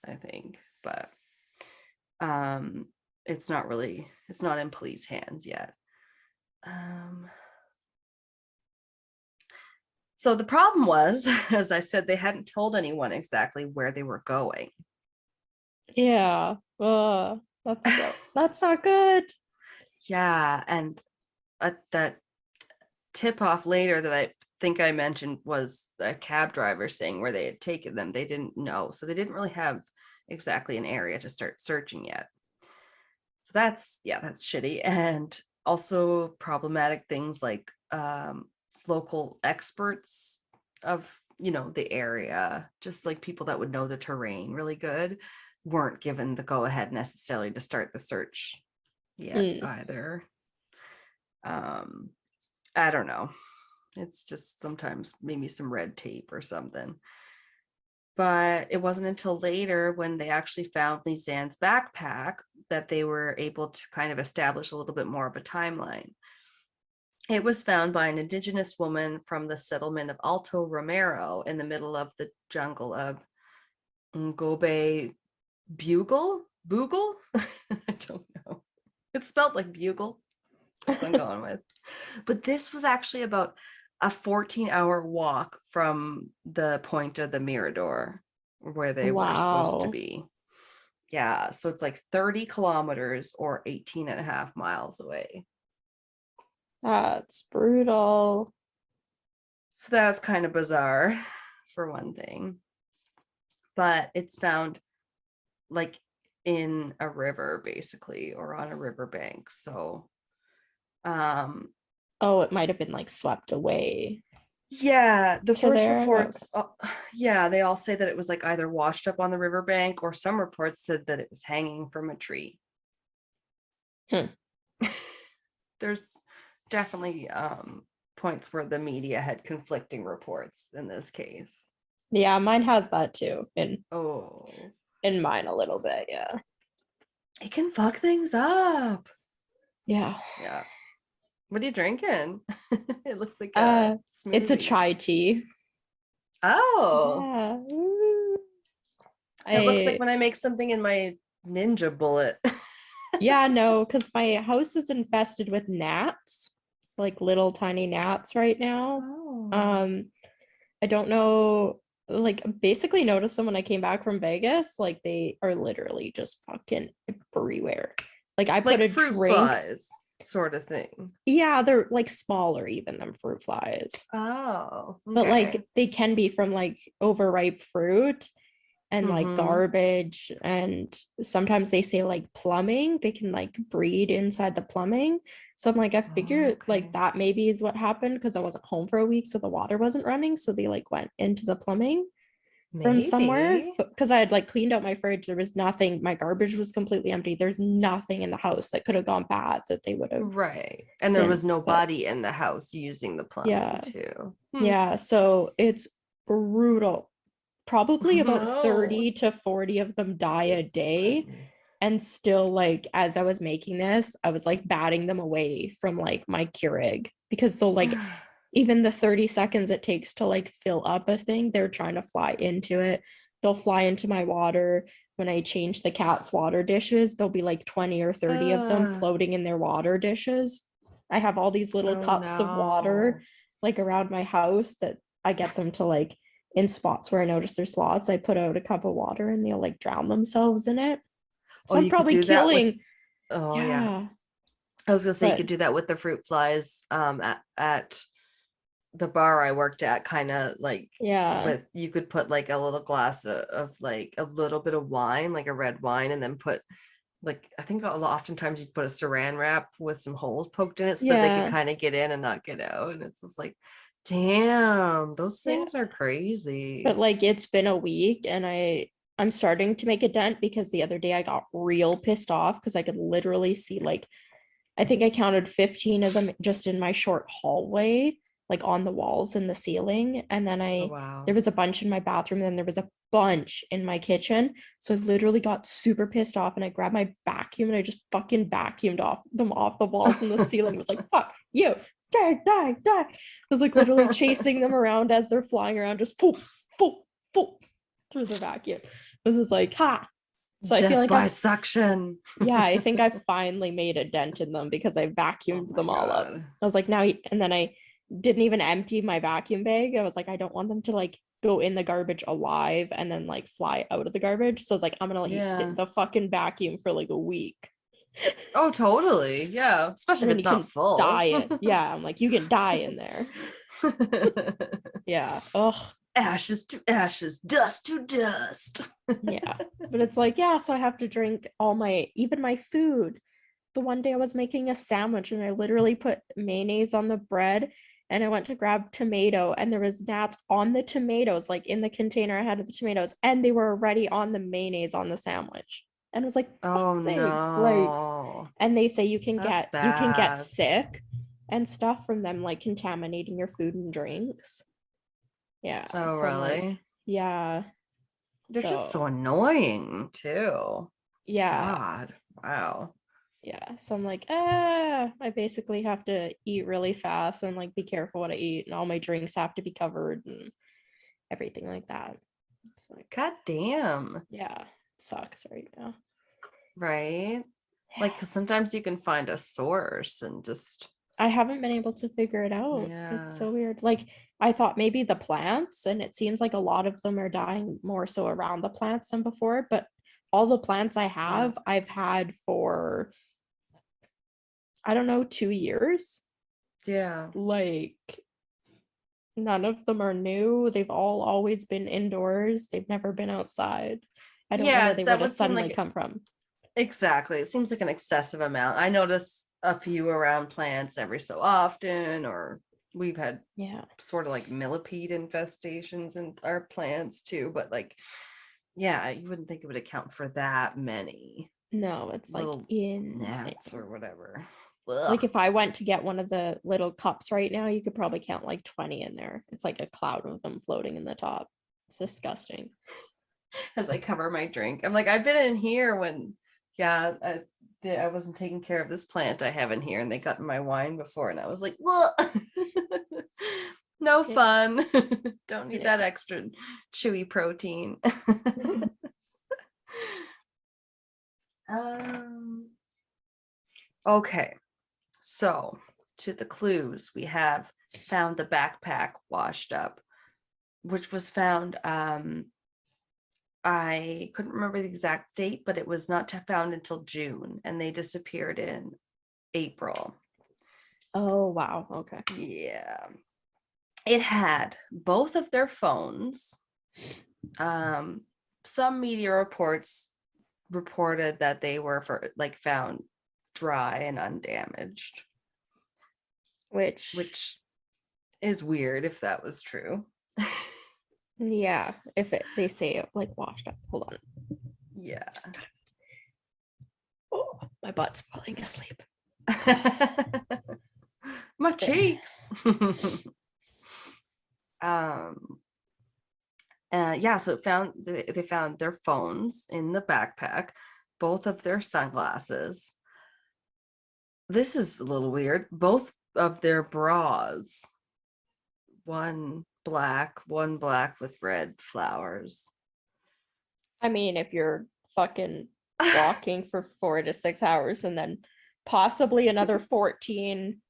I think. But it's not in police hands yet. So the problem was, as I said, they hadn't told anyone exactly where they were going. Yeah. That's not good. Yeah. And that tip off later that I think I mentioned was a cab driver saying where they had taken them. They didn't know. So they didn't really have exactly an area to start searching yet. So that's shitty. And also problematic things like local experts of the area, just like people that would know the terrain really good, weren't given the go ahead necessarily to start the search yet either. I don't know. It's just sometimes maybe some red tape or something. But it wasn't until later when they actually found Lisanne's backpack that they were able to kind of establish a little bit more of a timeline. It was found by an indigenous woman from the settlement of Alto Romero in the middle of the jungle of Ngobe Boogle? I don't know. It's spelled like bugle. That's what I'm going with. But this was actually about a 14-hour walk from the point of the Mirador where they were supposed to be. Yeah, so it's like 30 kilometers or 18 and a half miles away. That's brutal. So that's kind of bizarre for one thing. But it's found like in a river basically, or on a riverbank. So it might have been like swept away. Yeah, the first reports, yeah, they all say that it was like either washed up on the riverbank, or some reports said that it was hanging from a tree. There's definitely points where the media had conflicting reports in this case. Yeah, mine has that too. In mine a little bit, yeah. It can fuck things up. Yeah. What are you drinking? It looks like it's a chai tea. Oh. Yeah. It looks like when I make something in my Ninja bullet. Yeah, no, because my house is infested with gnats, like little tiny gnats right now. Oh. I don't know, like basically noticed them when I came back from Vegas. Like they are literally just fucking everywhere. Like I put a fruit drink flies sort of thing. Yeah, they're like smaller even than fruit flies. Oh, okay. But like they can be from like overripe fruit and like garbage, and sometimes they say like plumbing, they can like breed inside the plumbing. So I'm like, I figured like that maybe is what happened because I wasn't home for a week, so the water wasn't running, so they like went into the plumbing from somewhere. Because I had like cleaned out my fridge, there was nothing, my garbage was completely empty, there's nothing in the house that could have gone bad that they would have. Right. And there was nobody in the house using the plumbing too. Yeah, so it's brutal. Probably about 30 to 40 of them die a day. And still, like, as I was making this, I was like batting them away from like my Keurig, because they'll like even the 30 seconds it takes to like fill up a thing, they're trying to fly into it. They'll fly into my water. When I change the cat's water dishes, there'll be like 20 or 30 of them floating in their water dishes. I have all these little cups of water like around my house that I get them to like, in spots where I notice there's slots, I put out a cup of water and they'll like drown themselves in it. So I'm probably killing. Yeah. I was gonna say you could do that with the fruit flies at the bar I worked at, kind of like, but you could put like a little glass of like a little bit of wine, like a red wine, and then put like, I think oftentimes you'd put a saran wrap with some holes poked in it so that they could kind of get in and not get out. And it's just like, damn, those things are crazy. But like it's been a week and I'm starting to make a dent, because the other day I got real pissed off because I could literally see like, I think I counted 15 of them just in my short hallway, like on the walls and the ceiling. And then there was a bunch in my bathroom, and then there was a bunch in my kitchen. So I literally got super pissed off and I grabbed my vacuum and I just fucking vacuumed off the walls and the ceiling. It was like, fuck you, die. I was like literally chasing them around as they're flying around, just poof, poof, poof, through the vacuum. It was just like, ha. So I feel like by suction. Yeah, I think I finally made a dent in them because I vacuumed them all up. I was like, now, and then I didn't even empty my vacuum bag. I was like, I don't want them to like go in the garbage alive and then like fly out of the garbage. So I was like, I'm gonna let you sit in the fucking vacuum for like a week. Oh, totally. Yeah. Especially if it's not full. Die. Yeah. I'm like, you can die in there. Yeah. Ugh. Ashes to ashes, dust to dust. Yeah. But it's like, yeah, so I have to drink even my food. The one day I was making a sandwich and I literally put mayonnaise on the bread, and I went to grab tomato and there was gnats on the tomatoes, like in the container I had of the tomatoes, and they were already on the mayonnaise on the sandwich. And I was like, oh no. Like, and they say you can get sick and stuff from them like contaminating your food and drinks. Yeah. Oh, So I'm like, really? yeah. They're just so So annoying too. yeah. God. Wow. Yeah. So I'm like, I basically have to eat really fast and like be careful what I eat, and all my drinks have to be covered and everything like that. It's like, God damn. yeah, it sucks right now. Right? Like, because sometimes you can find a source and just, I haven't been able to figure it out. It's yeah. so weird. Like, I thought maybe the plants, and it seems like a lot of them are dying more so around the plants than before, but all the plants I have, I've had for, I don't know, 2 years. Yeah. Like, none of them are new. They've all always been indoors. They've never been outside. I don't know where Yeah, they that would have would seem suddenly like come from. exactly. It seems like an excessive amount. I notice a few around plants every so often, or we've had Yeah. sort of like millipede infestations in our plants too, but like, yeah, you wouldn't think it would account for that many No, it's like little insane. gnats or whatever. Like Ugh. if I went to get one of the little cups right now, you could probably count like 20 in there. It's like a cloud of them floating in the top. It's disgusting. As I cover my drink, I'm like, I've been in here when, yeah, I wasn't taking care of this plant I have in here, and they got in my wine before, and I was like, well, no Yeah. fun. Don't need Yeah. that extra chewy protein. Okay, so to the clues, we have found the backpack washed up, which was found, I couldn't remember the exact date, but it was not found until June, and they disappeared in April. Oh, wow. Okay. Yeah. It had both of their phones. Some media reports reported that they were found dry and undamaged, which is weird if that was true. Yeah, if they say it like washed up. Hold on. Yeah. Oh, my butt's falling asleep. My cheeks. Yeah, so they found their phones in the backpack, both of their sunglasses. This is a little weird. Both of their bras, one black with red flowers. I mean, if you're fucking walking for 4 to 6 hours and then possibly another 14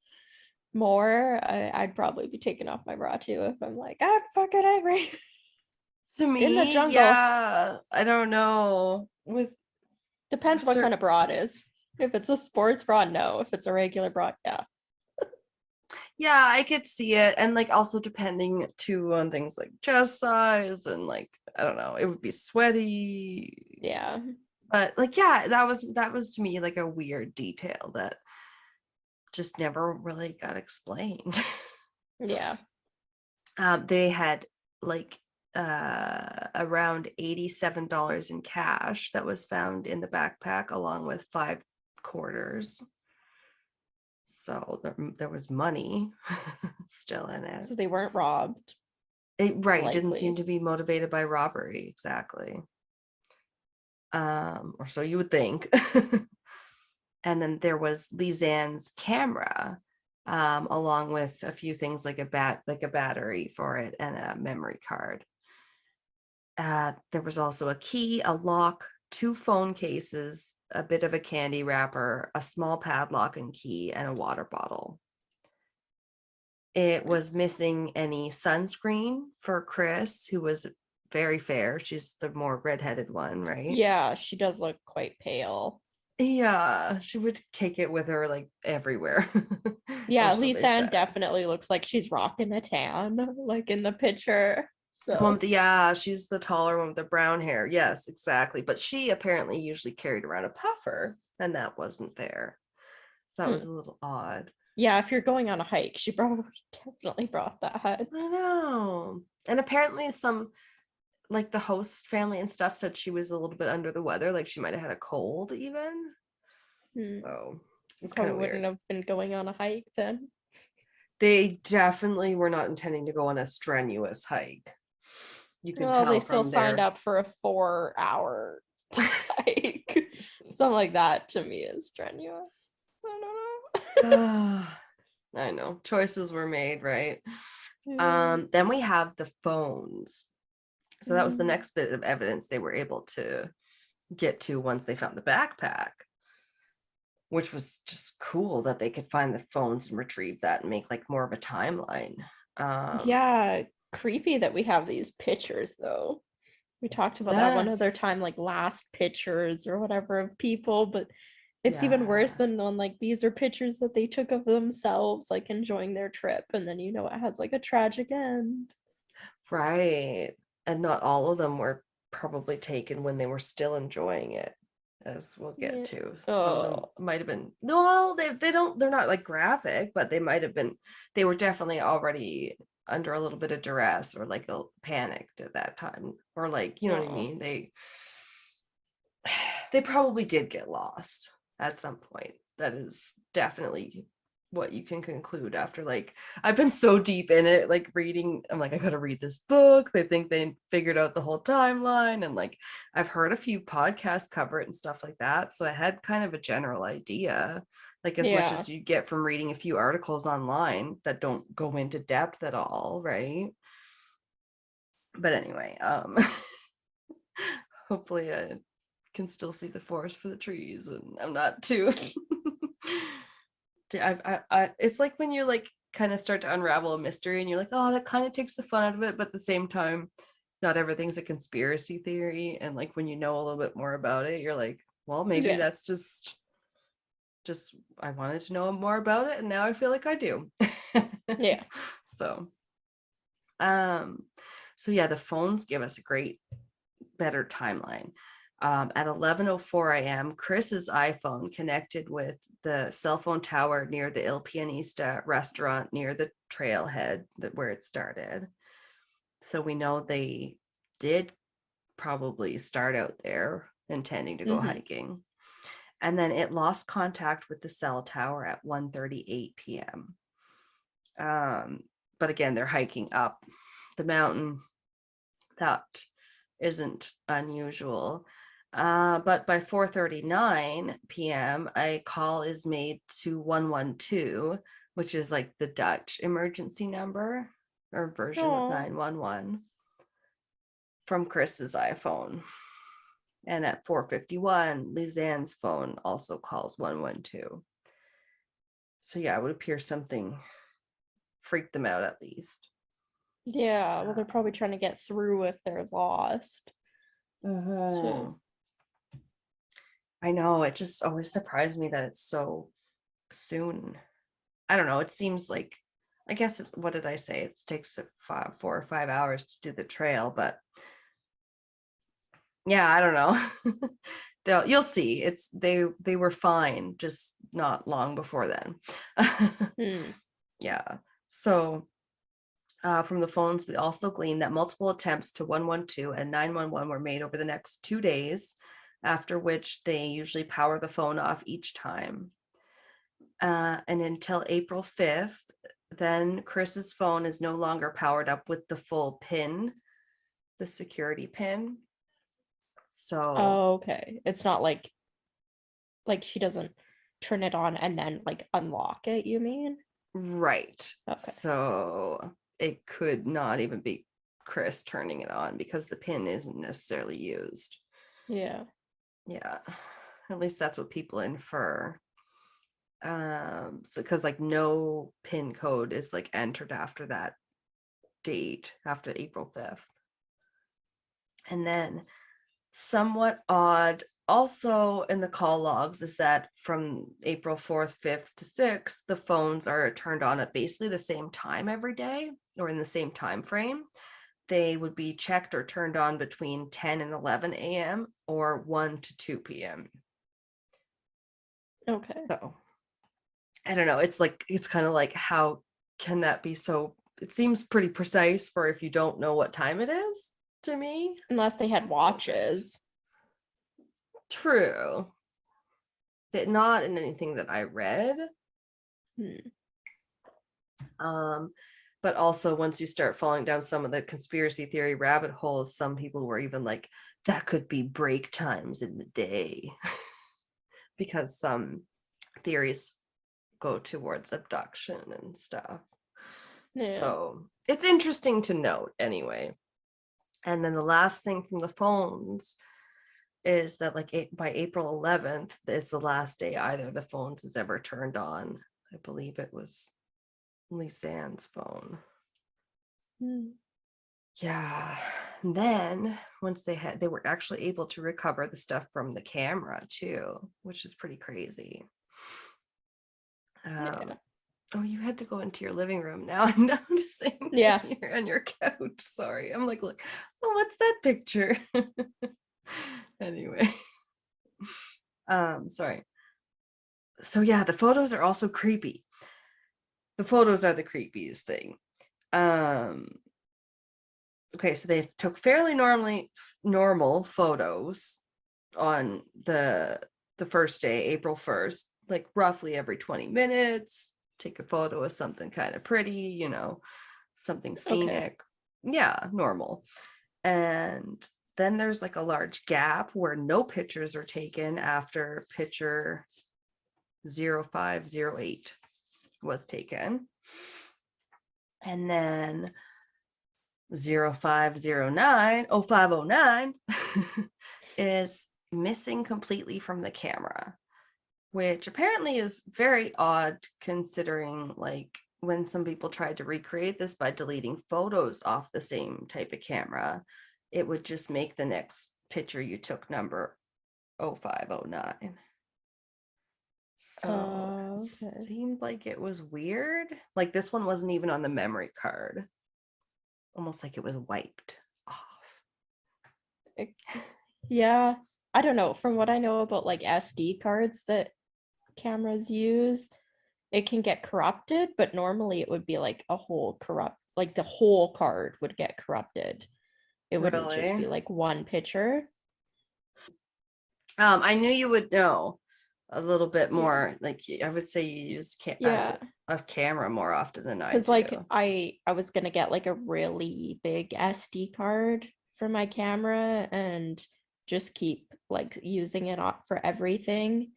more, I'd probably be taking off my bra too if I'm like, I'm fucking angry. To In the me, jungle. yeah, I don't know. Depends what kind of bra it is. If it's a sports bra, no. If it's a regular bra, yeah. Yeah, I could see it. And like also depending too on things like chest size and like, I don't know, it would be sweaty. Yeah. But like, yeah, that was to me like a weird detail that just never really got explained. Yeah. They had like around $87 in cash that was found in the backpack, along with 5 quarters. So there was money still in it. So they weren't robbed. Right, didn't Likely. seem to be motivated by robbery, exactly. Or so you would think. And then there was Lisanne's camera, along with a few things like a battery for it and a memory card. There was also a key, a lock, 2 phone cases, a bit of a candy wrapper, a small padlock and key, and a water bottle. It was missing any sunscreen for Kris, who was very fair. She's the more redheaded one, right? Yeah, she does look quite pale. Yeah, she would take it with her like everywhere. Yeah, so Lisanne definitely looks like she's rocking a tan, like in the picture. So yeah, she's the taller one with the brown hair. Yes, exactly. But she apparently usually carried around a puffer, and that wasn't there. So that was a little odd. Yeah, if you're going on a hike, she probably definitely brought that. I know. And apparently some like the host family and stuff said she was a little bit under the weather, like she might have had a cold even. So it's kind of weird. Wouldn't have been going on a hike then. They definitely were not intending to go on a strenuous hike. You can Well, they tell still from signed their up for a 4-hour hike. Something like that to me is strenuous. I don't know. I know. Choices were made, right? Yeah. Then we have the phones. So that was the Mm. next bit of evidence they were able to get to once they found the backpack, which was just cool that they could find the phones and retrieve that and make like more of a timeline. Yeah, creepy that we have these pictures though. We talked about that one other Yes. time, like last pictures or whatever of people, but it's even worse Yeah. than when like these are pictures that they took of themselves, like enjoying their trip, and then it has like a tragic end. Right. And not all of them were probably taken when they were still enjoying it, as we'll get Yeah. to. Some of them Oh, might have been, no, they're not like graphic, but they might have been, they were definitely already under a little bit of duress or like panicked at that time. Or like, you know what I oh. mean? They probably did get lost at some point. That is definitely what you can conclude after, like, I've been so deep in it, like reading, I'm like, I gotta read this book. They think they figured out the whole timeline, and like I've heard a few podcasts cover it and stuff like that, so I had kind of a general idea, like as much Yeah. as you get from reading a few articles online that don't go into depth at all, right? But anyway, hopefully I can still see the forest for the trees and I'm not too it's like when you like kind of start to unravel a mystery and you're like, oh, that kind of takes the fun out of it, but at the same time not everything's a conspiracy theory, and like when you know a little bit more about it, you're like, well, maybe Yeah. that's just I wanted to know more about it and now I feel like I do. Yeah. So so yeah, the phones give us a better timeline. At 11:04 a.m., Kris's iPhone connected with the cell phone tower near the Il Pianista restaurant near the trailhead where it started. So we know they did probably start out there intending to go Mm-hmm. hiking. And then it lost contact with the cell tower at 1:38 p.m. But again, they're hiking up the mountain. That isn't unusual. But by 4:39 p.m., a call is made to 112, which is like the Dutch emergency number or version of Oh. 911 from Kris's iPhone. And at 4:51, Lisanne's phone also calls 112. So yeah, it would appear something freaked them out at least. Yeah. Well, they're probably trying to get through if they're lost. Mm-hmm. I know, it just always surprised me that it's so soon. I don't know. It seems like, I guess, what did I say? It takes 4 or 5 hours to do the trail, but yeah, I don't know. You'll see. They were fine, just not long before then. Hmm. Yeah. So from the phones, we also gleaned that multiple attempts to 112 and 911 were made over the next 2 days, after which they usually power the phone off each time. And until April 5th, then Kris's phone is no longer powered up with the full pin, the security pin. So, Oh, okay. It's not like she doesn't turn it on and then like unlock it, you mean? right. Okay. So it could not even be Kris turning it on because the pin isn't necessarily used. Yeah. Yeah. At least that's what people infer. So because like no pin code is like entered after that date, after April 5th. And then somewhat odd also in the call logs is that from April 4th, 5th to 6th, the phones are turned on at basically the same time every day or in the same time frame. They would be checked or turned on between 10 and 11 a.m. or 1 to 2 p.m. Okay. So I don't know. It's kind of like, how can that be so? It seems pretty precise for if you don't know what time it is to me. Unless they had watches. True. That not in anything that I read. Hmm. But also once you start falling down some of the conspiracy theory rabbit holes, some people were even like, that could be break times in the day. Because some theories go towards abduction and stuff. Yeah. So it's interesting to note anyway. And then the last thing from the phones is that like by April 11th, it's the last day either of the phones is ever turned on. I believe it was Lisanne's phone. Yeah. And then once they were actually able to recover the stuff from the camera too, which is pretty crazy. Oh, you had to go into your living room now. I'm noticing. Yeah. You're on your couch. Sorry. I'm like, look, oh, what's that picture? Anyway. Sorry. So yeah, the photos are also creepy. The photos are the creepiest thing. Okay, so they took fairly normal photos on the first day, April 1st, like roughly every 20 minutes, take a photo of something kind of pretty, something scenic. Okay. Yeah, normal. And then there's like a large gap where no pictures are taken after picture 0508 was taken. And then 0509 is missing completely from the camera, which apparently is very odd considering like when some people tried to recreate this by deleting photos off the same type of camera, it would just make the next picture you took number 0509. So it seemed like it was weird. Like this one wasn't even on the memory card. Almost like it was wiped off. Yeah, I don't know. From what I know about like SD cards that cameras use, it can get corrupted, but normally it would be like a whole like the whole card would get corrupted. It wouldn't just be like one picture. I knew you would know a little bit more. Like I would say you use a camera more often than I do. Because like I was gonna get like a really big SD card for my camera and just keep like using it for everything.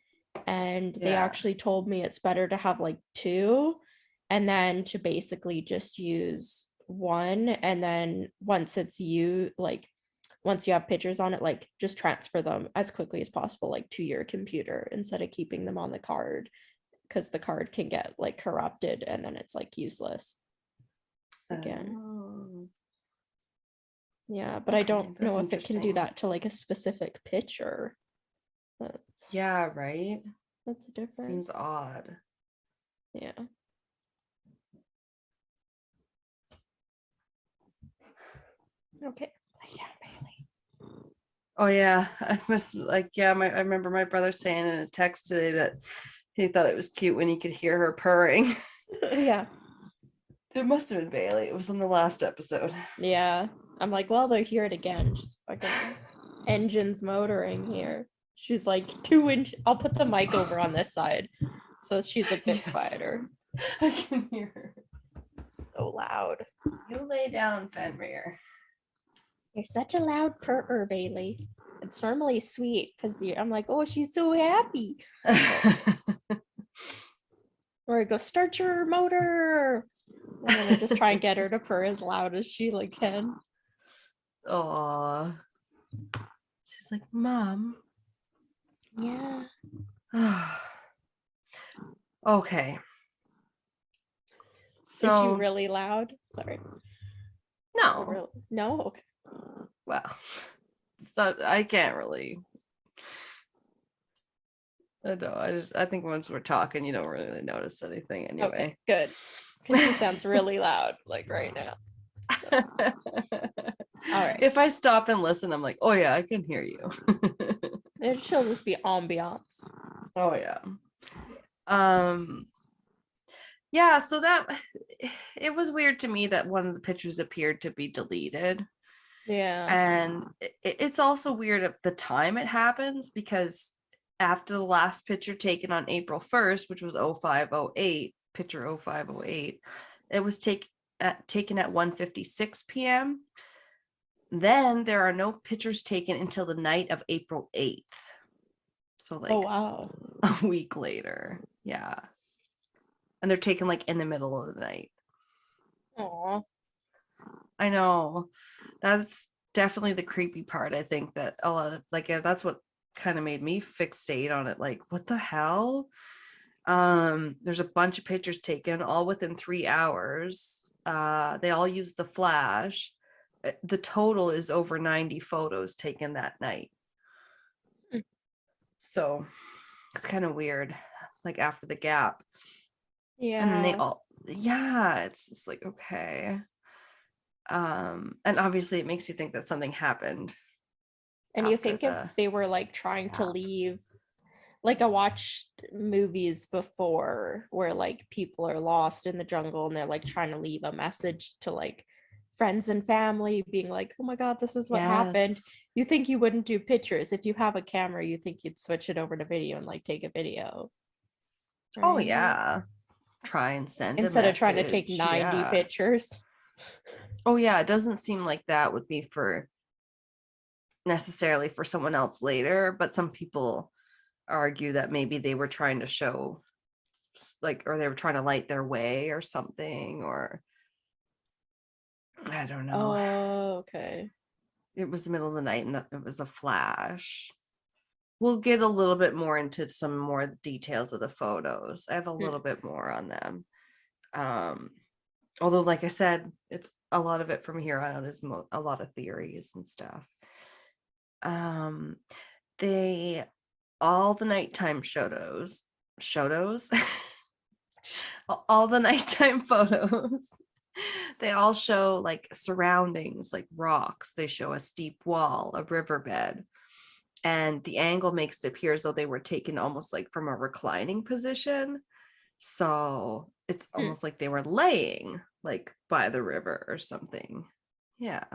And they actually told me it's better to have like two and then to basically just use one. And then once you have pictures on it, like just transfer them as quickly as possible, like to your computer instead of keeping them on the card, because the card can get like corrupted and then it's like useless again. Yeah, but I don't know if it can do that to like a specific picture. Yeah, right. That's different. Seems odd. Yeah. Okay. Lay down, Bailey. Oh yeah, I remember my brother saying in a text today that he thought it was cute when he could hear her purring. Yeah. It must have been Bailey. It was in the last episode. Yeah. I'm like, well, they'll hear it again. Just fucking engines motoring here. She's like 2 inch. I'll put the mic over on this side so she's a bit quieter. I can hear her. So loud. You lay down, Fenrir. You're such a loud purrer, Bailey. It's normally sweet because I'm like, oh, she's so happy. Or I go, start your motor. And then I just try and get her to purr as loud as she like can. Aww. She's like, Mom. Yeah. Okay. So is she really loud? Sorry. No. No? Okay. Well, so I can't really. I know. I think once we're talking, you don't really notice anything anyway. Okay, good. Because she sounds really loud, like right now. So. All right. If I stop and listen, I'm like, oh yeah, I can hear you. She'll just be ambiance. Oh yeah. Yeah, so it was weird to me that one of the pictures appeared to be deleted. Yeah. And it's also weird at the time it happens, because after the last picture taken on April 1st, which was 0508, picture 0508, It was taken at 1:56 p.m. Then there are no pictures taken until the night of April 8th. So like oh wow, a week later. Yeah. And they're taken like in the middle of the night. oh I know. That's definitely the creepy part. I think that a lot of like that's what kind of made me fixate on it. Like, what the hell? There's a bunch of pictures taken all within 3 hours. They all use the flash. The total is over 90 photos taken that night. So it's kind of weird, like after the gap. yeah. And then they all, yeah, it's just like, okay. And obviously it makes you think that something happened. And you think if they were like trying to leave, like I watched movies before where like people are lost in the jungle and they're like trying to leave a message to like friends and family being like, oh my God, this is what happened. You think you wouldn't do pictures. If you have a camera, you think you'd switch it over to video and like take a video. Right? Oh yeah. Try and send instead of trying to take 90 pictures. Oh yeah, it doesn't seem like that would be for necessarily for someone else later, but some people argue that maybe they were trying to show like, or they were trying to light their way or something, or I don't know. Oh, okay. It was the middle of the night and it was a flash. We'll get a little bit more into some more details of the photos. I have a little bit more on them. Although, like I said, it's a lot of it from here on out is a lot of theories and stuff. They all the nighttime photos, all the nighttime photos. They all show like surroundings, like rocks. They show a steep wall, a riverbed, and the angle makes it appear as though they were taken almost like from a reclining position. So it's almost like they were laying like by the river or something. Yeah.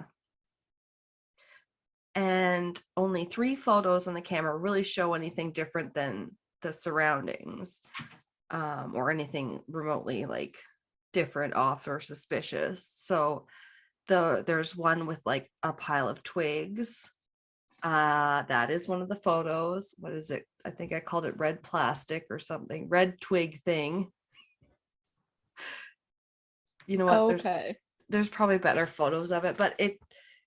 And only 3 photos on the camera really show anything different than the surroundings, or anything remotely like different, off, or suspicious. So there's one with like a pile of twigs. That is one of the photos. What is it? I think I called it red plastic or something. Red twig thing. You know what? Okay. There's probably better photos of it, but it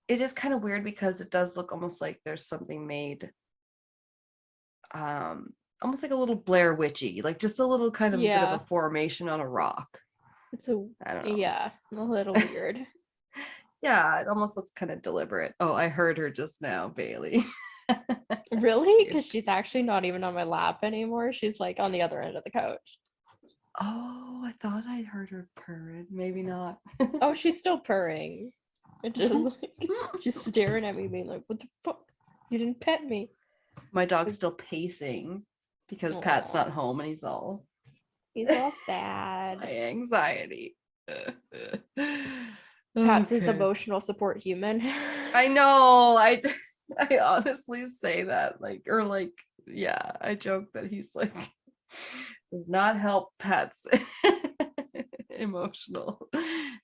is kind of weird because it does look almost like there's something made almost like a little Blair Witchy, like just a little kind of bit of a formation on a rock. It's I don't know. Yeah, a little weird. Yeah, it almost looks kind of deliberate. Oh, I heard her just now, Bailey. Really? Because she's actually not even on my lap anymore. She's like on the other end of the couch. Oh, I thought I heard her purring. Maybe not. Oh, she's still purring. It just like she's staring at me, being like, "What the fuck? You didn't pet me." My dog's still pacing because Pat's not home, and he's all sad. My anxiety. Pat's his emotional support human. I know. I honestly say that, like, or like, yeah, I joke that he's like does not help Pat's emotional.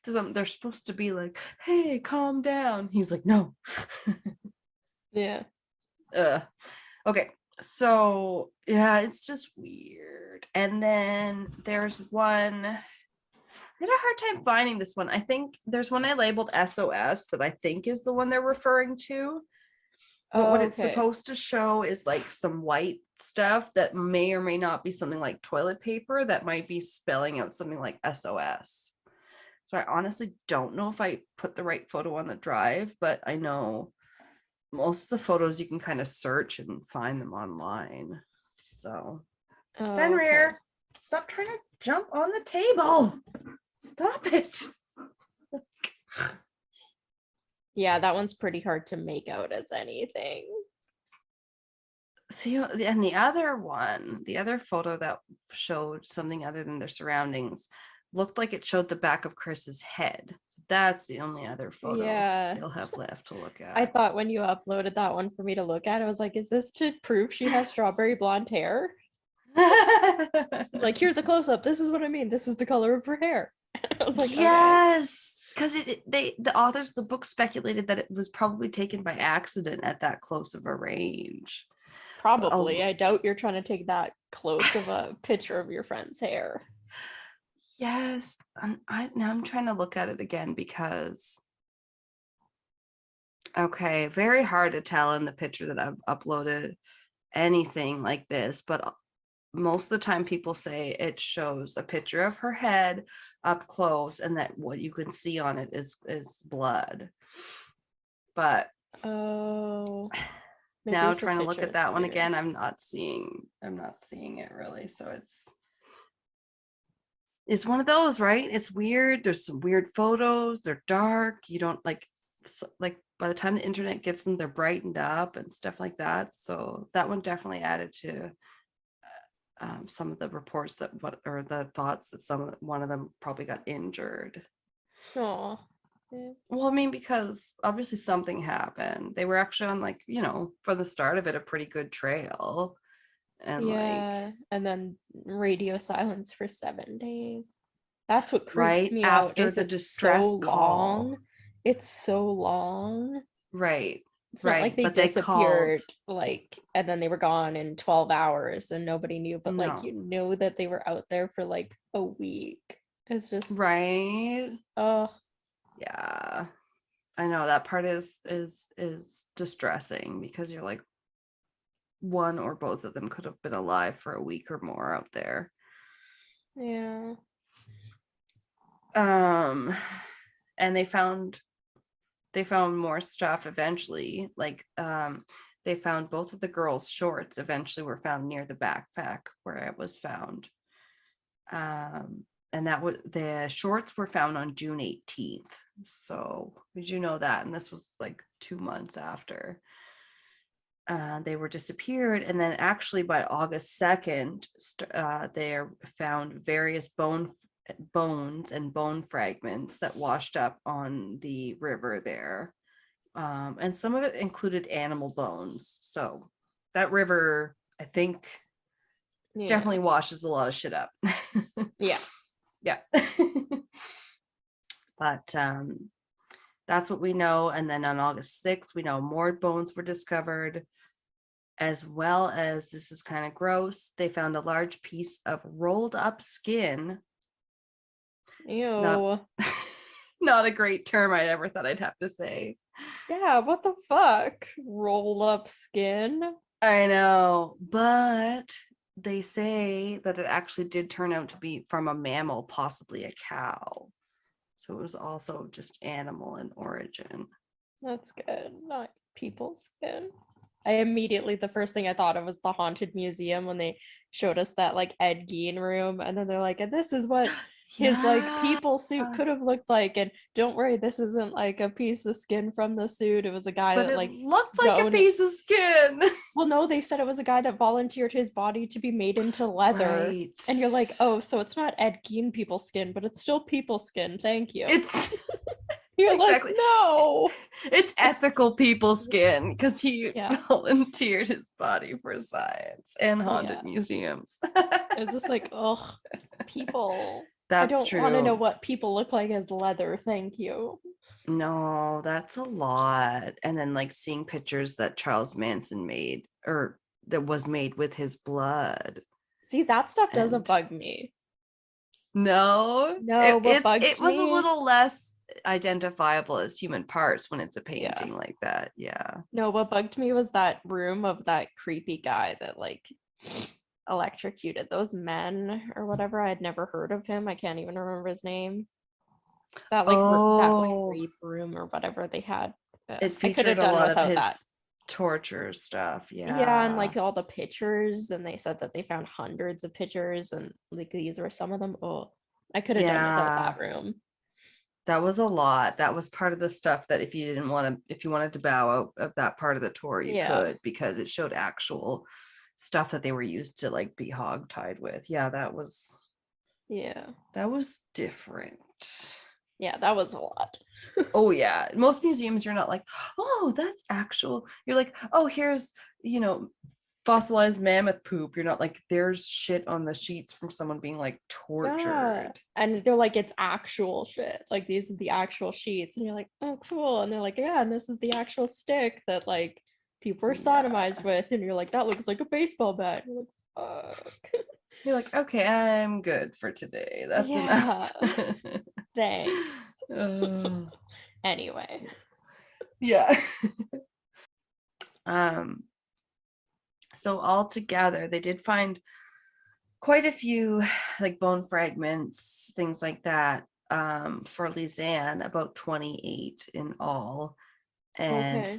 They're supposed to be like, hey, calm down. He's like, no. Yeah. Okay. So yeah, it's just weird. And then there's one. I had a hard time finding this one. I think there's one I labeled SOS that I think is the one they're referring to. But what it's supposed to show is like some white stuff that may or may not be something like toilet paper that might be spelling out something like SOS. So I honestly don't know if I put the right photo on the drive, but I know most of the photos you can kind of search and find them online. So Fenrir, stop trying to jump on the table. Stop it. Yeah, that one's pretty hard to make out as anything. See, and the other one, the other photo that showed something other than their surroundings, looked like it showed the back of Kris's head. So that's the only other photo you'll have left to look at. I thought when you uploaded that one for me to look at, I was like, is this to prove she has strawberry blonde hair? Like, here's a close-up. This is what I mean. This is the color of her hair. I was like, yes, because the authors of the book speculated that it was probably taken by accident at that close of a range. probably. I doubt you're trying to take that close of a picture of your friend's hair. Yes, now I'm trying to look at it again because okay, very hard to tell in the picture that I've uploaded anything like this, but most of the time people say it shows a picture of her head up close and that what you can see on it is blood. But oh, now trying to look at that one again, I'm not seeing it really. So it's one of those, right? It's weird. There's some weird photos. They're dark. You don't like by the time the internet gets them, they're brightened up and stuff like that. So that one definitely added to some of the reports the thoughts that one of them probably got injured. Oh. Yeah. Well, I mean, because obviously something happened. They were actually on from the start of it, a pretty good trail. And and then radio silence for 7 days. That's what creeps right me after out. the distress so call. Long. It's so long. Right. It's not like they disappeared and then they were gone in 12 hours and nobody knew, but no. That they were out there for like a week. It's just right. Oh yeah, I know that part is distressing because you're like, one or both of them could have been alive for a week or more out there. Yeah. And they found more stuff eventually. They found both of the girls' shorts eventually were found near the backpack where it was found. And that was the shorts were found on June 18th. So did you know that? And this was like 2 months after they were disappeared. And then actually by August 2nd, they found various bones and bone fragments that washed up on the river there. And some of it included animal bones. So that river, I think, definitely washes a lot of shit up. Yeah. But that's what we know. And then on August 6th, we know more bones were discovered, as well as, this is kind of gross, they found a large piece of rolled up skin. Ew. Not a great term I ever thought I'd have to say. Yeah, what the fuck? Roll up skin? I know, but they say that it actually did turn out to be from a mammal, possibly a cow. So it was also just animal in origin. That's good. Not people skin. The first thing I thought of was the Haunted Museum when they showed us that like Ed Gein room, and then they're like, and this is what his like people suit could have looked like, and don't worry, this isn't like a piece of skin from the suit. It was a guy that like looked like a piece of skin. Well, no, they said it was a guy that volunteered his body to be made into leather. Right. And you're like, oh, so it's not Ed Gein people skin, but it's still people skin. Thank you. It's you're exactly. Like, no, it's ethical people skin because he volunteered his body for science and haunted museums. It's just like, oh, people. That's I don't true. want to know what people look like as leather. Thank you. No, that's a lot. And then like seeing pictures that Charles Manson made, or that was made with his blood. See, that stuff doesn't bug me. No, it was a little less identifiable as human parts when it's a painting like that. Yeah. No, what bugged me was that room of that creepy guy that like electrocuted those men or whatever. I had never heard of him. I can't even remember his name. That rape room or whatever they had. It featured a lot of his torture stuff. Yeah, and like all the pictures, and they said that they found hundreds of pictures, and like these were some of them. Oh, I could have done without that room. That was a lot. That was part of the stuff that if you wanted to bow out of that part of the tour, you could, because it showed actual stuff that they were used to like be hogtied with. Yeah, that was different. Yeah, that was a lot. Oh yeah, most museums you're not like, oh, that's actual. You're like, oh, here's fossilized mammoth poop. You're not like, there's shit on the sheets from someone being like tortured. Yeah. And they're like, it's actual shit. Like, these are the actual sheets. And you're like, oh, cool. And they're like, yeah, and this is the actual stick that like people were sodomized with. And you're like, that looks like a baseball bat. You're like, fuck. You're like, okay, I'm good for today. That's enough. Thanks. Anyway. Yeah. So altogether, they did find quite a few like bone fragments, things like that, for Lisanne, about 28 in all. And okay.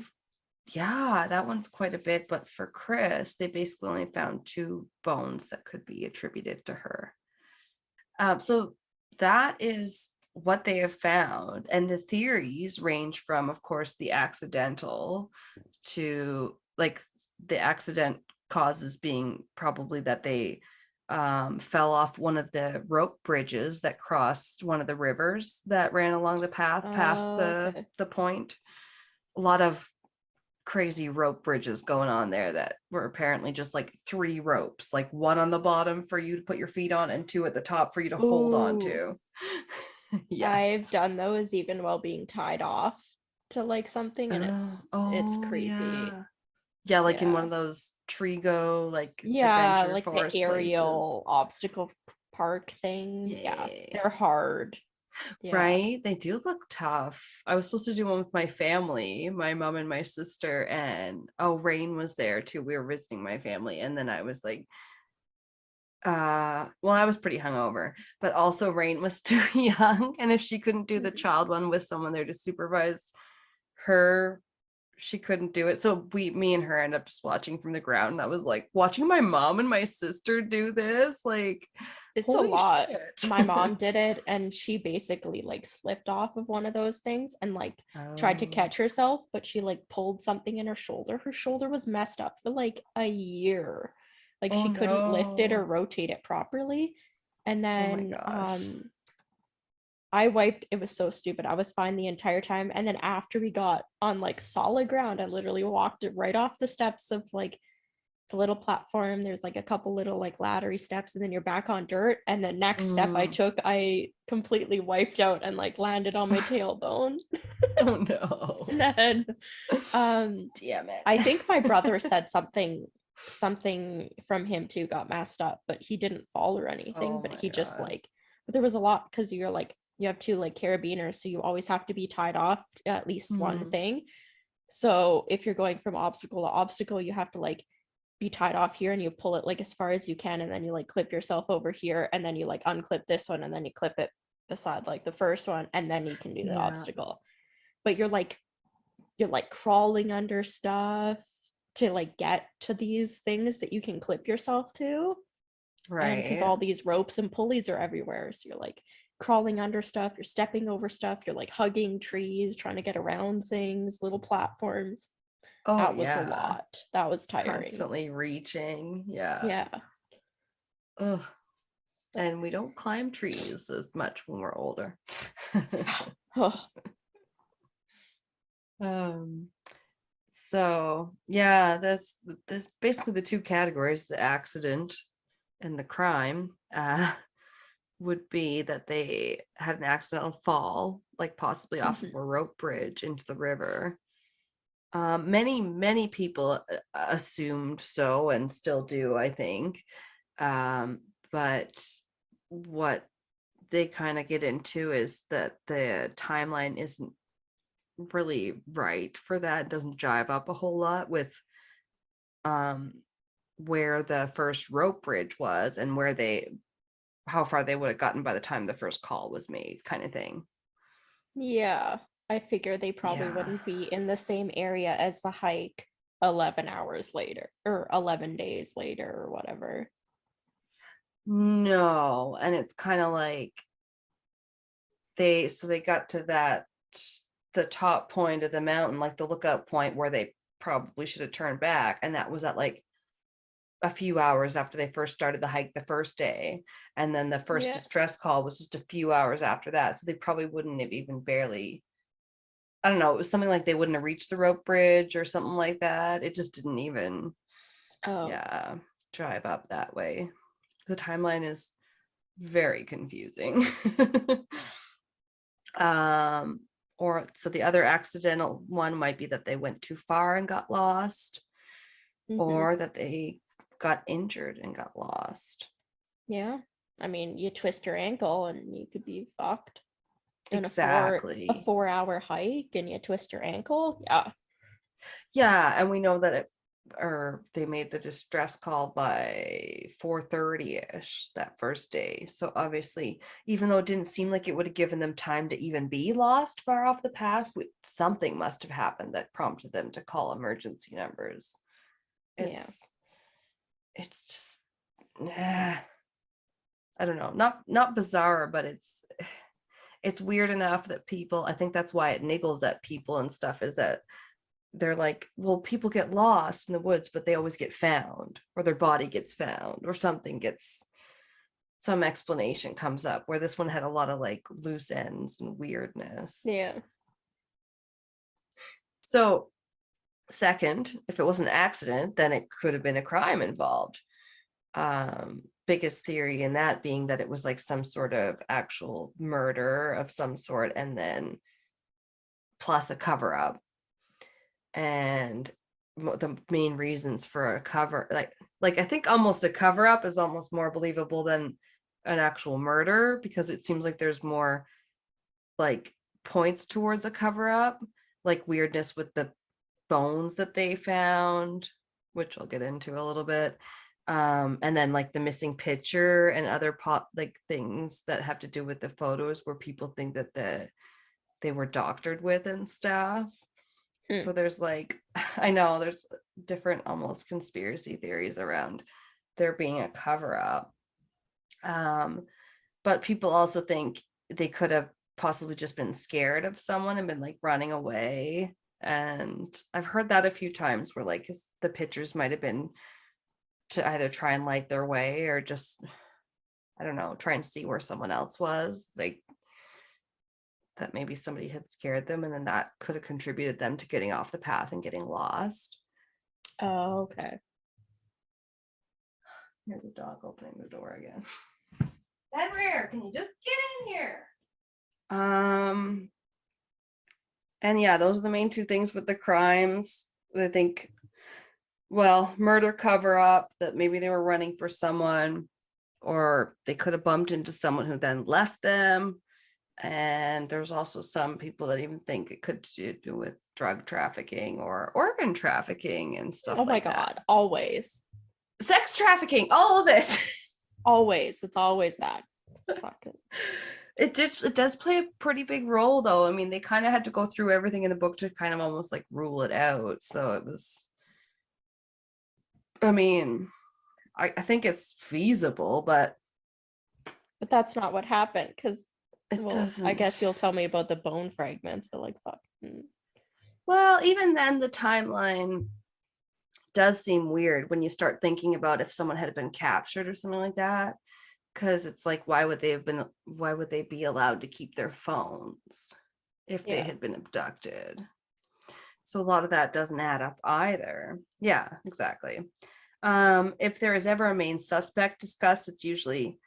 Yeah, that one's quite a bit. But for Kris, they basically only found 2 bones that could be attributed to her. So that is what they have found. And the theories range from, of course, the accidental to like the accident causes being probably that they fell off one of the rope bridges that crossed one of the rivers that ran along the path past the point. A lot of crazy rope bridges going on there that were apparently just like 3 ropes, like 1 on the bottom for you to put your feet on and 2 at the top for you to hold on to. Yes. I've done those even while being tied off to like something, and it's creepy. Yeah, like in one of those Trigo like adventure like forest the aerial places. Obstacle park thing. Yeah, they're hard. Right, they do look tough. I was supposed to do one with my family, my mom and my sister, and Rain was there too. We were visiting my family, and then I was like, I was pretty hungover, but also Rain was too young, and if she couldn't do the child one with someone there to supervise her, she couldn't do it. So me and her ended up just watching from the ground, and I was like watching my mom and my sister do this, like it's a lot. My mom did it, and she basically like slipped off of one of those things and like tried to catch herself, but she like pulled something in her shoulder. Her shoulder was messed up for like a year. Like she couldn't lift it or rotate it properly. And then I wiped. It was so stupid. I was fine the entire time. And then after we got on like solid ground, I literally walked it right off the steps of like the little platform. There's like a couple little like laddery steps, and then you're back on dirt. And the next step I took, I completely wiped out and like landed on my tailbone. Oh no. And then damn it. I think my brother said something from him too got messed up, but he didn't fall or anything. But he just like, but there was a lot because you're like, you have 2 like carabiners, so you always have to be tied off at least one thing. So if you're going from obstacle to obstacle, you have to like be tied off here, and you pull it like as far as you can, and then you like clip yourself over here, and then you like unclip this one, and then you clip it beside like the first one, and then you can do the obstacle. But you're like crawling under stuff to like get to these things that you can clip yourself to, right? Because all these ropes and pulleys are everywhere, so you're like crawling under stuff, you're stepping over stuff, you're like hugging trees, trying to get around things, little platforms. That was a lot. That was tiring. Constantly reaching. Yeah. Ugh. And we don't climb trees as much when we're older. So yeah, that's basically the 2 categories, the accident and the crime, would be that they had an accidental fall, like possibly off of a rope bridge into the river. Many people assumed so, and still do, I think. But what they kind of get into is that the timeline isn't really right for that. It doesn't jive up a whole lot with where the first rope bridge was and how far they would have gotten by the time the first call was made, kind of thing. Yeah, I figure they probably wouldn't be in the same area as the hike 11 hours later or 11 days later or whatever. No, and it's kind of like they got to the top point of the mountain, like the lookout point where they probably should have turned back, and that was at like a few hours after they first started the hike the first day, and then the first distress call was just a few hours after that, so they probably wouldn't have even barely, I don't know, it was something like they wouldn't have reached the rope bridge or something like that. It just didn't even Oh. Yeah, drive up that way. The timeline is very confusing. um or so the other accidental one might be that they went too far and got lost, or that they got injured and got lost. Yeah. I mean, you twist your ankle and you could be fucked. In Exactly. a 4-hour hike and you twist your ankle. Yeah. Yeah, and we know that they made the distress call by 4:30ish that first day. So obviously, even though it didn't seem like it would have given them time to even be lost far off the path, something must have happened that prompted them to call emergency numbers. It's just I don't know, not bizarre, but it's weird enough that people, I think that's why it niggles at people and stuff, is that they're like, well, people get lost in the woods, but they always get found, or their body gets found, or some explanation comes up, where this one had a lot of like loose ends and weirdness. Yeah. So second, if it was an accident, then it could have been a crime involved. Biggest theory in that being that it was like some sort of actual murder of some sort, and then plus a cover-up. And the main reasons for a cover, like I think almost a cover-up is almost more believable than an actual murder, because it seems like there's more like points towards a cover-up, like weirdness with the bones that they found, which I'll get into a little bit. And then like the missing picture and other like things that have to do with the photos where people think that they were doctored with and stuff. So there's like, I know there's different almost conspiracy theories around there being a cover-up. But people also think they could have possibly just been scared of someone and been like running away. And I've heard that a few times, where like the pictures might have been to either try and light their way, or just, I don't know, try and see where someone else was, like that maybe somebody had scared them, and then that could have contributed them to getting off the path and getting lost. Oh, okay. Here's a dog opening the door again. Fenrir, can you just get in here? And yeah, those are the main two things with the crimes. I think, well, murder cover-up, that maybe they were running for someone, or they could have bumped into someone who then left them. And there's also some people that even think it could do with drug trafficking or organ trafficking and stuff. Oh my like God, that. always. Sex trafficking, all of it. Always. It's always that. Fuck it. It does play a pretty big role, though. I mean, they kind of had to go through everything in the book to kind of almost like rule it out. So it was, I mean, I think it's feasible, but that's not what happened, because it doesn't. I guess you'll tell me about the bone fragments, but like, fuck. Well, even then, the timeline does seem weird when you start thinking about if someone had been captured or something like that, because it's like, why would they be allowed to keep their phones if they had been abducted? So a lot of that doesn't add up either. Yeah, exactly. If there is ever a main suspect discussed, it's usually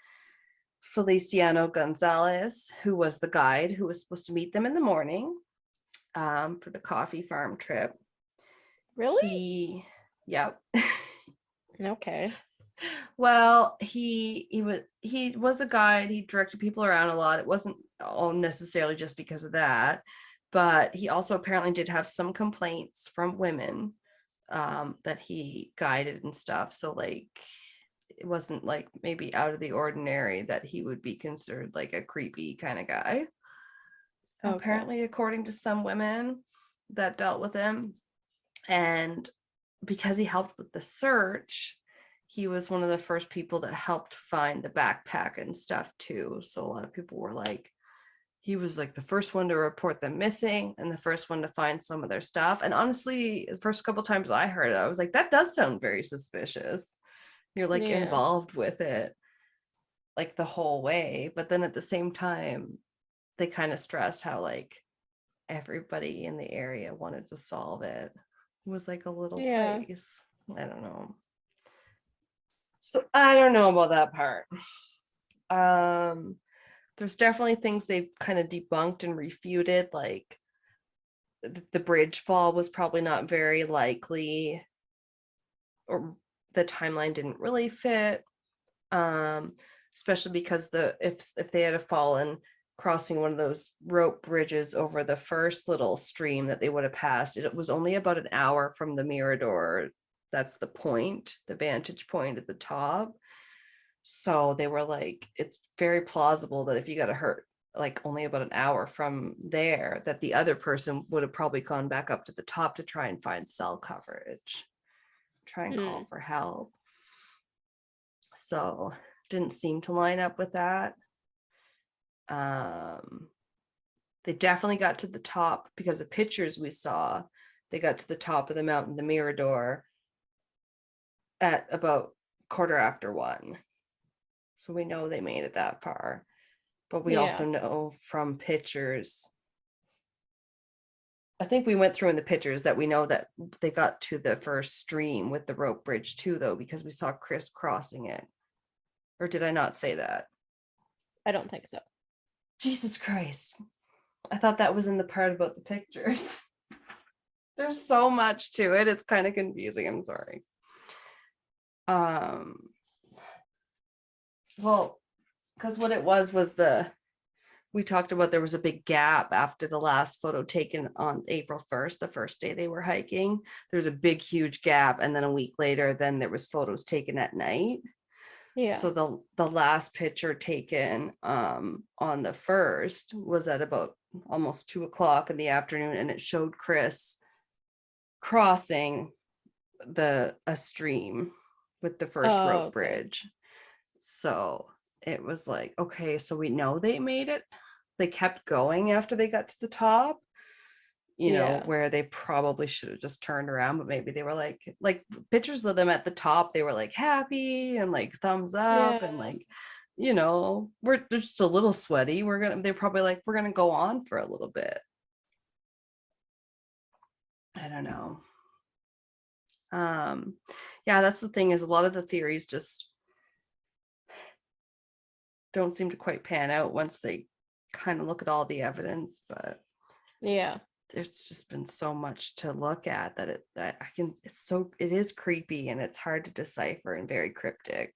Feliciano Gonzalez, who was the guide who was supposed to meet them in the morning for the coffee farm trip. Really? Yep. Okay. Well, he was a guide. He directed people around a lot. It wasn't all necessarily just because of that, but he also apparently did have some complaints from women that he guided and stuff. So like, it wasn't like maybe out of the ordinary that he would be considered like a creepy kind of guy. Okay. Apparently, according to some women that dealt with him. And because he helped with the search, he was one of the first people that helped find the backpack and stuff too. So a lot of people were like, he was like the first one to report them missing and the first one to find some of their stuff. And honestly, the first couple times I heard it, I was like, that does sound very suspicious. You're like involved with it like the whole way. But then at the same time, they kind of stressed how like everybody in the area wanted to solve it. It was like a little place. I don't know. So I don't know about that part. There's definitely things they've kind of debunked and refuted, like the bridge fall was probably not very likely, or the timeline didn't really fit. Especially because if they had fallen crossing one of those rope bridges over the first little stream that they would have passed, it was only about an hour from the Mirador. That's the point, the vantage point at the top. So they were like, it's very plausible that if you got hurt like only about an hour from there, that the other person would have probably gone back up to the top to try and find cell coverage, try and call for help. So didn't seem to line up with that. They definitely got to the top because the pictures we saw, they got to the top of the mountain, the Mirador, at about 1:15. So we know they made it that far. But we also know from pictures, I think we went through in the pictures that we know that they got to the first stream with the rope bridge too, though, because we saw Kris crossing it. Or did I not say that? I don't think so. Jesus Christ. I thought that was in the part about the pictures. There's so much to it. It's kind of confusing. I'm sorry. Well, because what it was we talked about there was a big gap after the last photo taken on April 1st, the first day they were hiking. There's a big, huge gap. And then a week later, then there was photos taken at night. Yeah. So the last picture taken on the 1st was at about almost 2:00 in the afternoon, and it showed Kris crossing a stream with the first rope bridge. So it was like, okay, so we know they made it. They kept going after they got to the top, where they probably should have just turned around, but maybe they were like pictures of them at the top, they were like happy and like thumbs up and like, they're just a little sweaty. They're probably like, we're gonna go on for a little bit. I don't know. Yeah, that's the thing, is a lot of the theories just don't seem to quite pan out once they kind of look at all the evidence, but there's just been so much to look at that it is creepy and it's hard to decipher and very cryptic.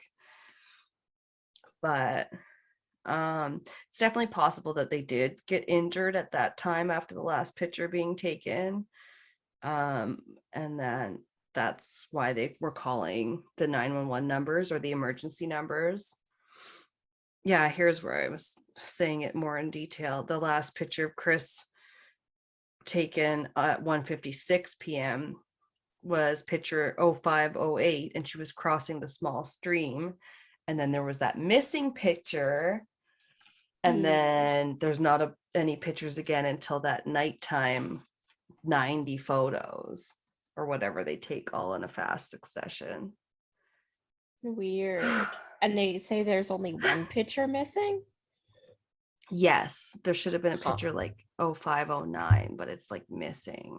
But it's definitely possible that they did get injured at that time after the last picture being taken. And then that's why they were calling the 911 numbers or the emergency numbers. Yeah, here's where I was saying it more in detail. The last picture of Kris taken at 1:56 p.m. was picture 0508, and she was crossing the small stream. And then there was that missing picture. And then there's not any pictures again until that nighttime 90 photos or whatever they take all in a fast succession. Weird. And they say there's only one picture missing? Yes, there should have been a picture like 0509, but it's like missing.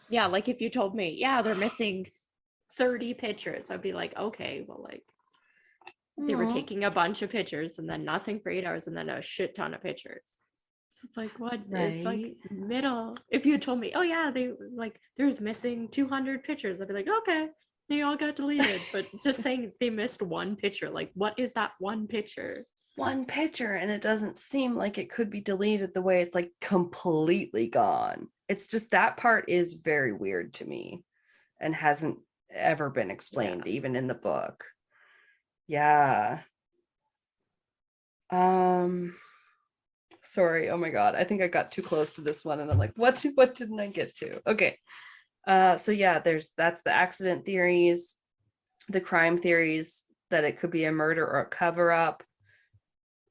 Yeah, like if you told me, yeah, they're missing 30 pictures, I'd be like, okay, well, like they were taking a bunch of pictures and then nothing for 8 hours and then a shit ton of pictures. So it's like, what? Right. It's like middle. If you had told me, oh yeah, they like there's missing 200 pictures, I'd be like, okay, they all got deleted. But just saying they missed one picture, like what is that one picture? One picture, and it doesn't seem like it could be deleted the way it's like completely gone. It's just that part is very weird to me and hasn't ever been explained, even in the book. Yeah. Sorry, oh my god, I think I got too close to this one and I'm like, what didn't I get to? Okay. So yeah, that's the accident theories, the crime theories, that it could be a murder or a cover-up.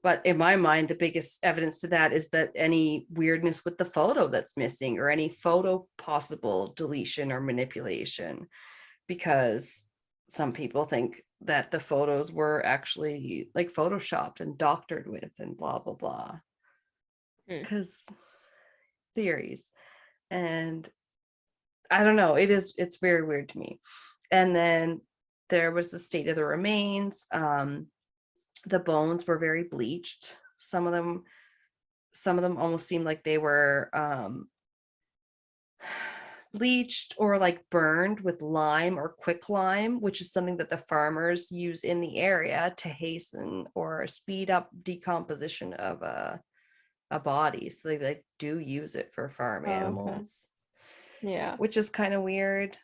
But in my mind, the biggest evidence to that is that any weirdness with the photo that's missing or any photo possible deletion or manipulation, because some people think that the photos were actually like photoshopped and doctored with and blah, blah, blah. Because theories. And I don't know, it's very weird to me. And then there was the state of the remains. The bones were very bleached. Some of them almost seemed like they were bleached or like burned with lime or quicklime, which is something that the farmers use in the area to hasten or speed up decomposition of a body. So they like do use it for farm animals. Yeah, which is kind of weird.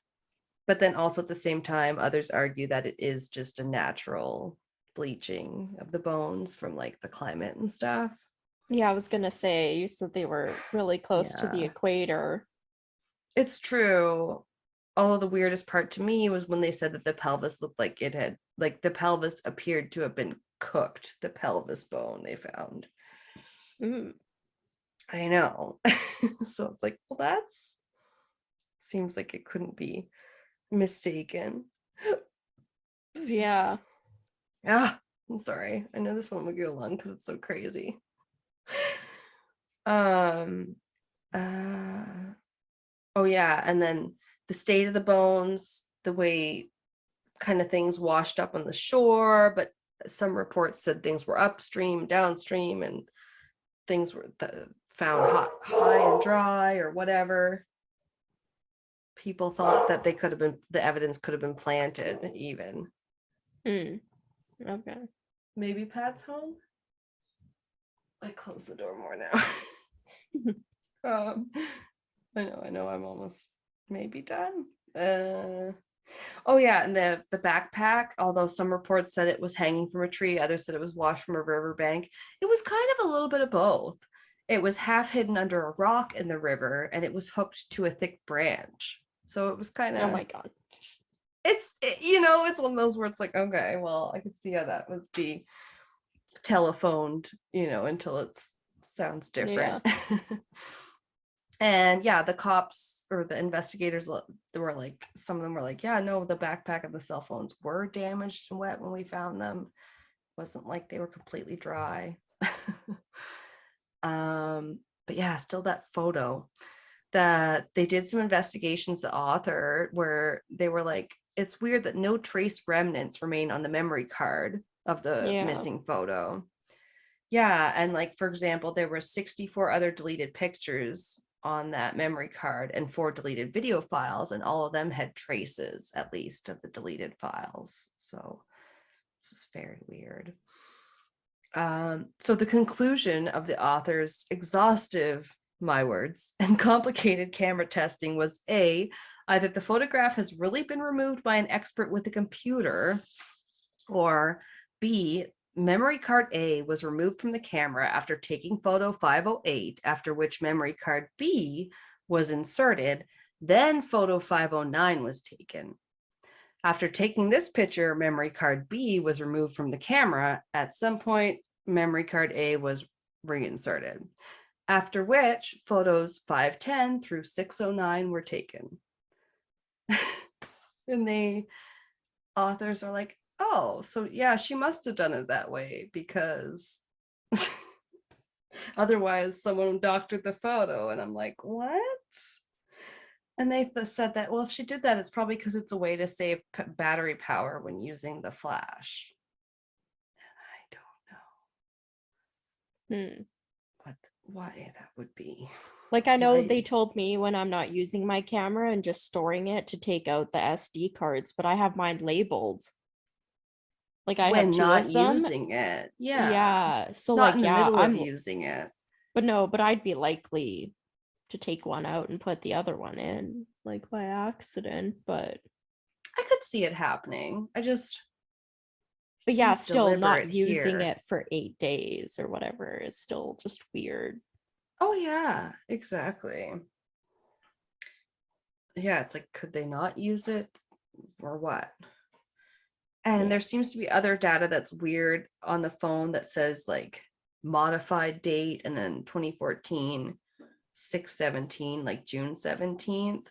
But then also at the same time, others argue that it is just a natural bleaching of the bones from like the climate and stuff. I was gonna say, you said they were really close to the equator. It's true. Although the weirdest part to me was when they said that the pelvis looked like it had, like the pelvis appeared to have been cooked, the pelvis bone they found. I know. So it's like, well, that's seems like it couldn't be mistaken. Yeah. I'm sorry. I know this one would go long because it's so crazy. Oh yeah, and then the state of the bones, the way kind of things washed up on the shore, but some reports said things were upstream, downstream, and things were found high and dry or whatever. People thought that the evidence could have been planted even. Okay. Maybe Pat's home. I close the door more now. I know I'm almost maybe done. Oh yeah, and the backpack, although some reports said it was hanging from a tree, others said it was washed from a riverbank. It was kind of a little bit of both. It was half hidden under a rock in the river, and it was hooked to a thick branch. So it was kind of, oh my god, it's one of those where it's like, okay, well, I could see how that would be telephoned, until it sounds different. Yeah. And yeah, the cops or the investigators, they were like, some of them were like, yeah, no, the backpack and the cell phones were damaged and wet when we found them. It wasn't like they were completely dry. But yeah, still that photo that they did some investigations, the author, where they were like, it's weird that no trace remnants remain on the memory card of the missing photo. Yeah, and like, for example, there were 64 other deleted pictures on that memory card and 4 deleted video files, and all of them had traces, at least, of the deleted files. So this is very weird. So the conclusion of the author's exhaustive, my words, and complicated camera testing was A, either the photograph has really been removed by an expert with a computer, or B, memory card A was removed from the camera after taking photo 508, after which memory card B was inserted, then photo 509 was taken. After taking this picture, memory card B was removed from the camera. At some point, memory card A was reinserted, after which photos 510 through 609 were taken. And the authors are like, oh, so yeah, she must have done it that way, because otherwise someone doctored the photo. And I'm like, what? And they said that, well, if she did that, it's probably because it's a way to save battery power when using the flash. And I don't know why that would be. Like, I know they told me when I'm not using my camera and just storing it to take out the SD cards, but I have mine labeled. Like, I have 2 of them. Using it. Yeah. So not like, in the middle of using it. But I'd be likely to take one out and put the other one in, like, by accident. But I could see it happening. but yeah, still not using it for 8 days or whatever is still just weird. Oh yeah, exactly. Yeah, it's like, could they not use it or what? And there seems to be other data that's weird on the phone that says like modified date and then 2014 6/17, like June 17th.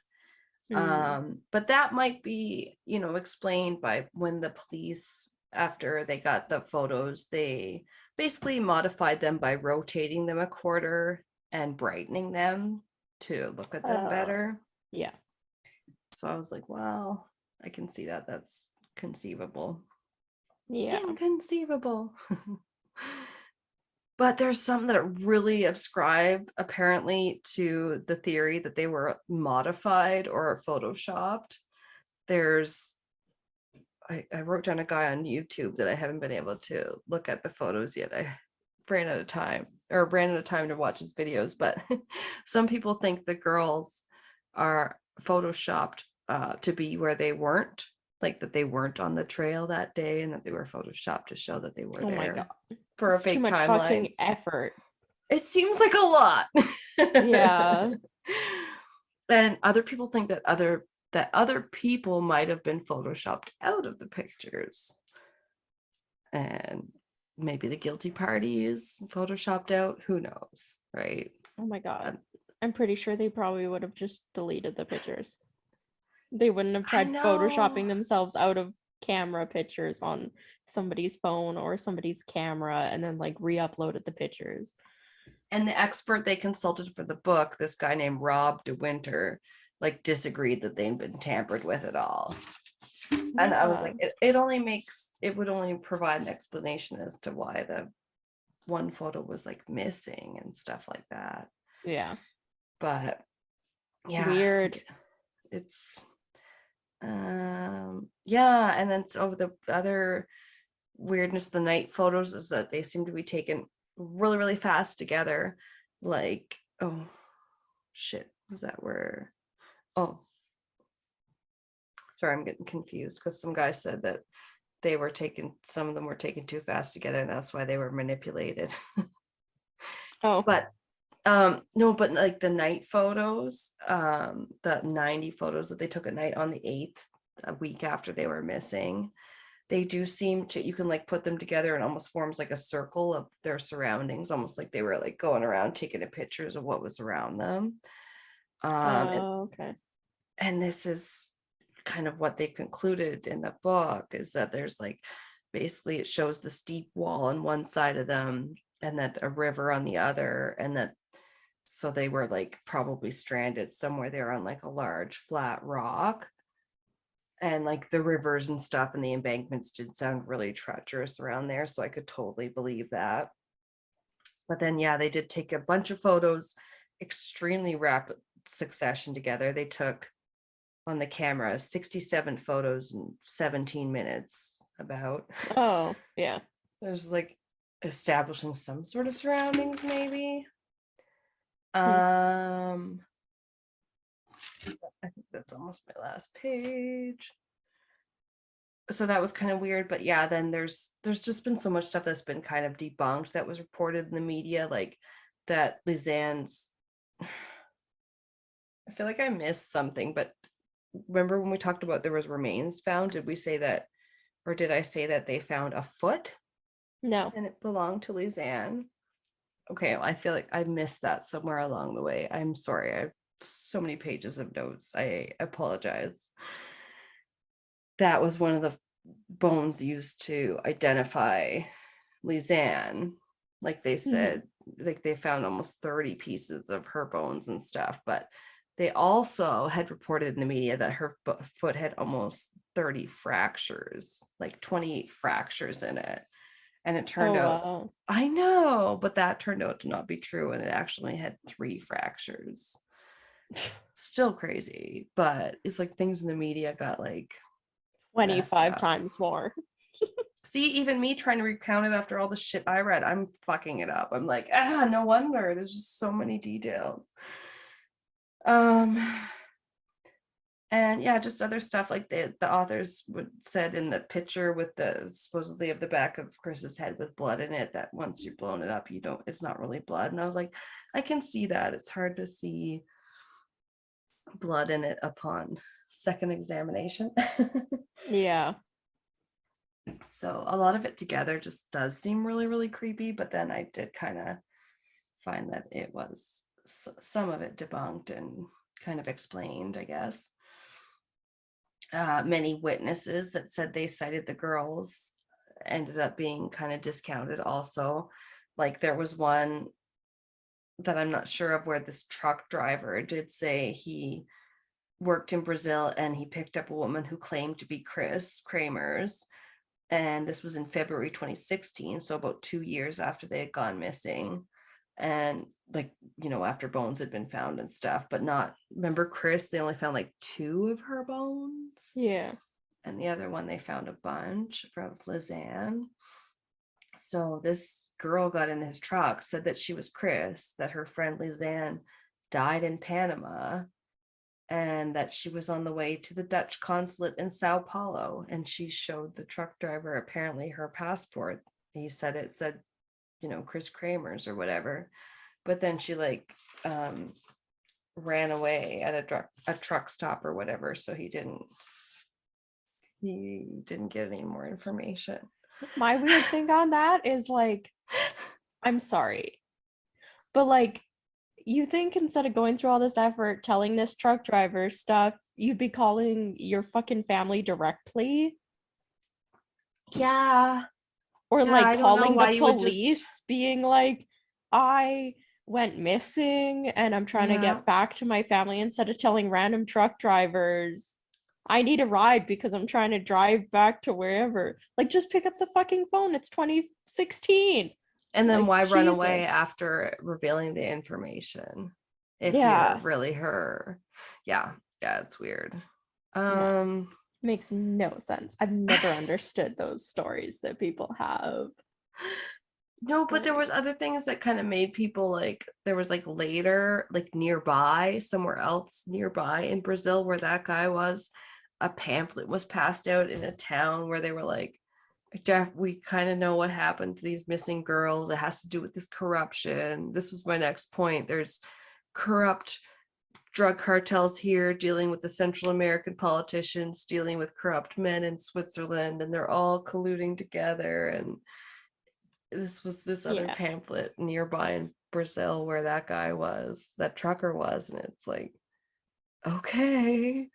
But that might be, explained by when the police, after they got the photos, they basically modified them by rotating them a quarter and brightening them to look at them better. Yeah. So I was like, well, I can see that that's conceivable. Yeah. Inconceivable. But there's some that really ascribe apparently to the theory that they were modified or photoshopped. I wrote down a guy on YouTube that I haven't been able to look at the photos yet. I ran out of time to watch his videos, but some people think the girls are photoshopped to be where they weren't, like that they weren't on the trail that day and that they were photoshopped to show that they were Oh my there God. for It's a fake too much timeline. fucking effort. It seems like a lot. Yeah. And other people think that other people might have been photoshopped out of the pictures. And maybe the guilty party is photoshopped out. Who knows, right? Oh my God. I'm pretty sure they probably would have just deleted the pictures. They wouldn't have tried photoshopping themselves out of camera pictures on somebody's phone or somebody's camera and then like re-uploaded the pictures. And the expert they consulted for the book, this guy named Rob DeWinter, like disagreed that they'd been tampered with at all. Yeah. And I was like, it would only provide an explanation as to why the one photo was like missing and stuff like that. Yeah. But yeah, weird. It's yeah. And then so the other weirdness of the night photos is that they seem to be taken really, really fast together. Like, oh shit, was that where? Oh, sorry, I'm getting confused because some guy said that some of them were taken too fast together and that's why they were manipulated. Oh, but no, but like the night photos, the 90 photos that they took at night on the 8th, a week after they were missing, they do seem to, you can like put them together and almost forms like a circle of their surroundings, almost like they were like going around taking pictures of what was around them. okay. And this is kind of what they concluded in the book, is that there's like, basically it shows the steep wall on one side of them and that a river on the other, and that so they were like probably stranded somewhere there on like a large flat rock. And like the rivers and stuff and the embankments did sound really treacherous around there, so I could totally believe that. But then yeah, they did take a bunch of photos, extremely rapid succession together. They took on the camera 67 photos in 17 minutes about. Oh, yeah. There's like establishing some sort of surroundings maybe. I think that's almost my last page. So that was kind of weird, but yeah, then there's just been so much stuff that's been kind of debunked that was reported in the media, like that Lisanne's, I feel like I missed something, but remember when we talked about there was remains found, did we say that, or did I say that they found a foot? No. And it belonged to Lisanne. Okay, well, I feel like I missed that somewhere along the way. I'm sorry. I have so many pages of notes. I apologize. That was one of the bones used to identify Lisanne. Like they said, like they found almost 30 pieces of her bones and stuff, but they also had reported in the media that her foot had almost 30 fractures, like 28 fractures in it. And it turned out, wow. I know, but that turned out to not be true. And it actually had 3 fractures. Still crazy, but it's like things in the media got like 25 times more. See, even me trying to recount it after all the shit I read, I'm fucking it up. I'm like, no wonder. There's just so many details. And yeah, just other stuff like the authors said in the picture with the supposedly of the back of Kris's head with blood in it, that once you've blown it up, it's not really blood. And I was like, I can see that. It's hard to see blood in it upon second examination. Yeah. So a lot of it together just does seem really, really creepy. But then I did kind of find that it was some of it debunked and kind of explained, I guess. Many witnesses that said they cited the girls ended up being kind of discounted also. Like there was one that I'm not sure of where this truck driver did say he worked in Brazil, and he picked up a woman who claimed to be Kris Kremers. And this was in February 2016, so about 2 years after they had gone missing. And like, after bones had been found and stuff, but not, remember Kris, they only found like 2 of her bones. Yeah. And the other one they found a bunch from Lisanne. So this girl got in his truck, said that she was Kris, that her friend Lisanne died in Panama, and that she was on the way to the Dutch consulate in Sao Paulo. And she showed the truck driver apparently her passport. He said it said, Kris Kremers or whatever. But then she ran away at a truck stop or whatever. So he didn't get any more information. My weird thing on that is like, I'm sorry, but like, you think instead of going through all this effort telling this truck driver stuff, you'd be calling your fucking family directly? Yeah. Or like calling the police, being like, I went missing and I'm trying to get back to my family, instead of telling random truck drivers, I need a ride because I'm trying to drive back to wherever. Like, just pick up the fucking phone. It's 2016. And then why run away after revealing the information if you're really her? Yeah, it's weird. Makes no sense. I've never understood those stories that people have. No, but there was other things that kind of made people like, there was like later, like nearby, somewhere else nearby in Brazil where that guy was, a pamphlet was passed out in a town where they were like, we kind of know what happened to these missing girls. It has to do with this corruption. This was my next point. There's corrupt drug cartels here dealing with the Central American politicians, dealing with corrupt men in Switzerland, and they're all colluding together. And this was this other pamphlet nearby in Brazil where that guy was, that trucker was. And it's like, okay.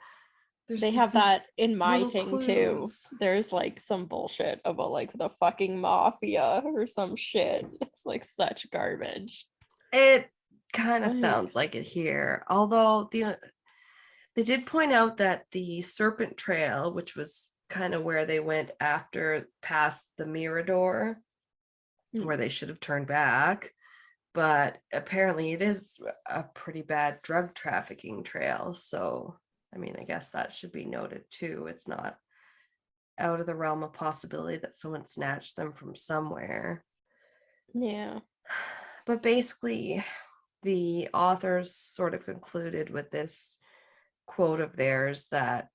They have that in my thing too. There's like some bullshit about like the fucking mafia or some shit. It's like such garbage. It kind of sounds like it here, although they did point out that the Serpent Trail, which was kind of where they went after past the Mirador, where they should have turned back, but apparently it is a pretty bad drug trafficking trail. So I mean, I guess that should be noted too. It's not out of the realm of possibility that someone snatched them from somewhere. Yeah. But basically, the authors sort of concluded with this quote of theirs that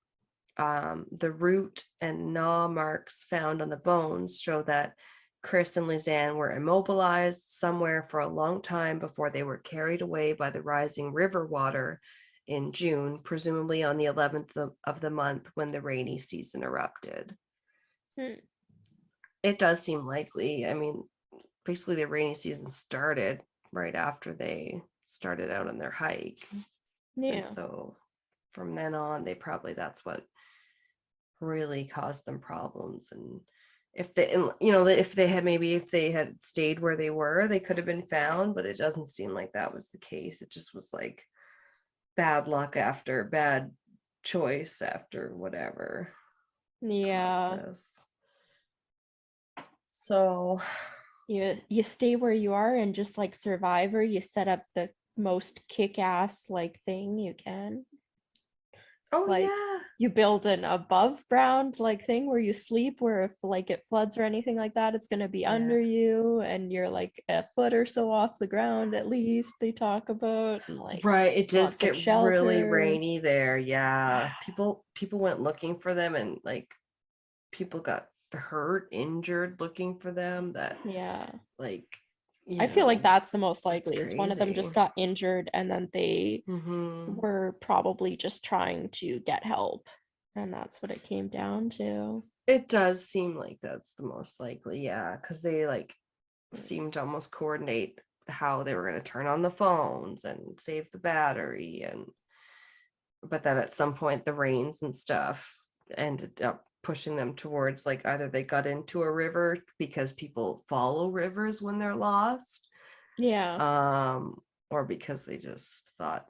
the root and gnaw marks found on the bones show that Kris and Lisanne were immobilized somewhere for a long time before they were carried away by the rising river water in June, presumably on the 11th of the month when the rainy season erupted. It does seem likely. I mean, basically the rainy season started right after they started out on their hike. Yeah. And so from then on, that's what really caused them problems. And if they had stayed where they were, they could have been found, but it doesn't seem like that was the case. It just was like bad luck after bad choice after whatever. Yeah. So you stay where you are and just like survivor, you set up the most kick-ass like thing you can. Oh, like, yeah. You build an above ground like thing where you sleep, where if like it floods or anything like that, it's going to be under you, and you're like a foot or so off the ground at least, they talk about. And, like, right, it does get really rainy there. Yeah. People went looking for them, and like people got hurt, injured looking for them. That like I feel like that's the most likely, is one of them just got injured and then they were probably just trying to get help, and that's what it came down to. It does seem like that's the most likely, yeah, because they like seemed to almost coordinate how they were going to turn on the phones and save the battery, but then at some point the rains and stuff ended up pushing them towards, like, either they got into a river because people follow rivers when they're lost, or because they just thought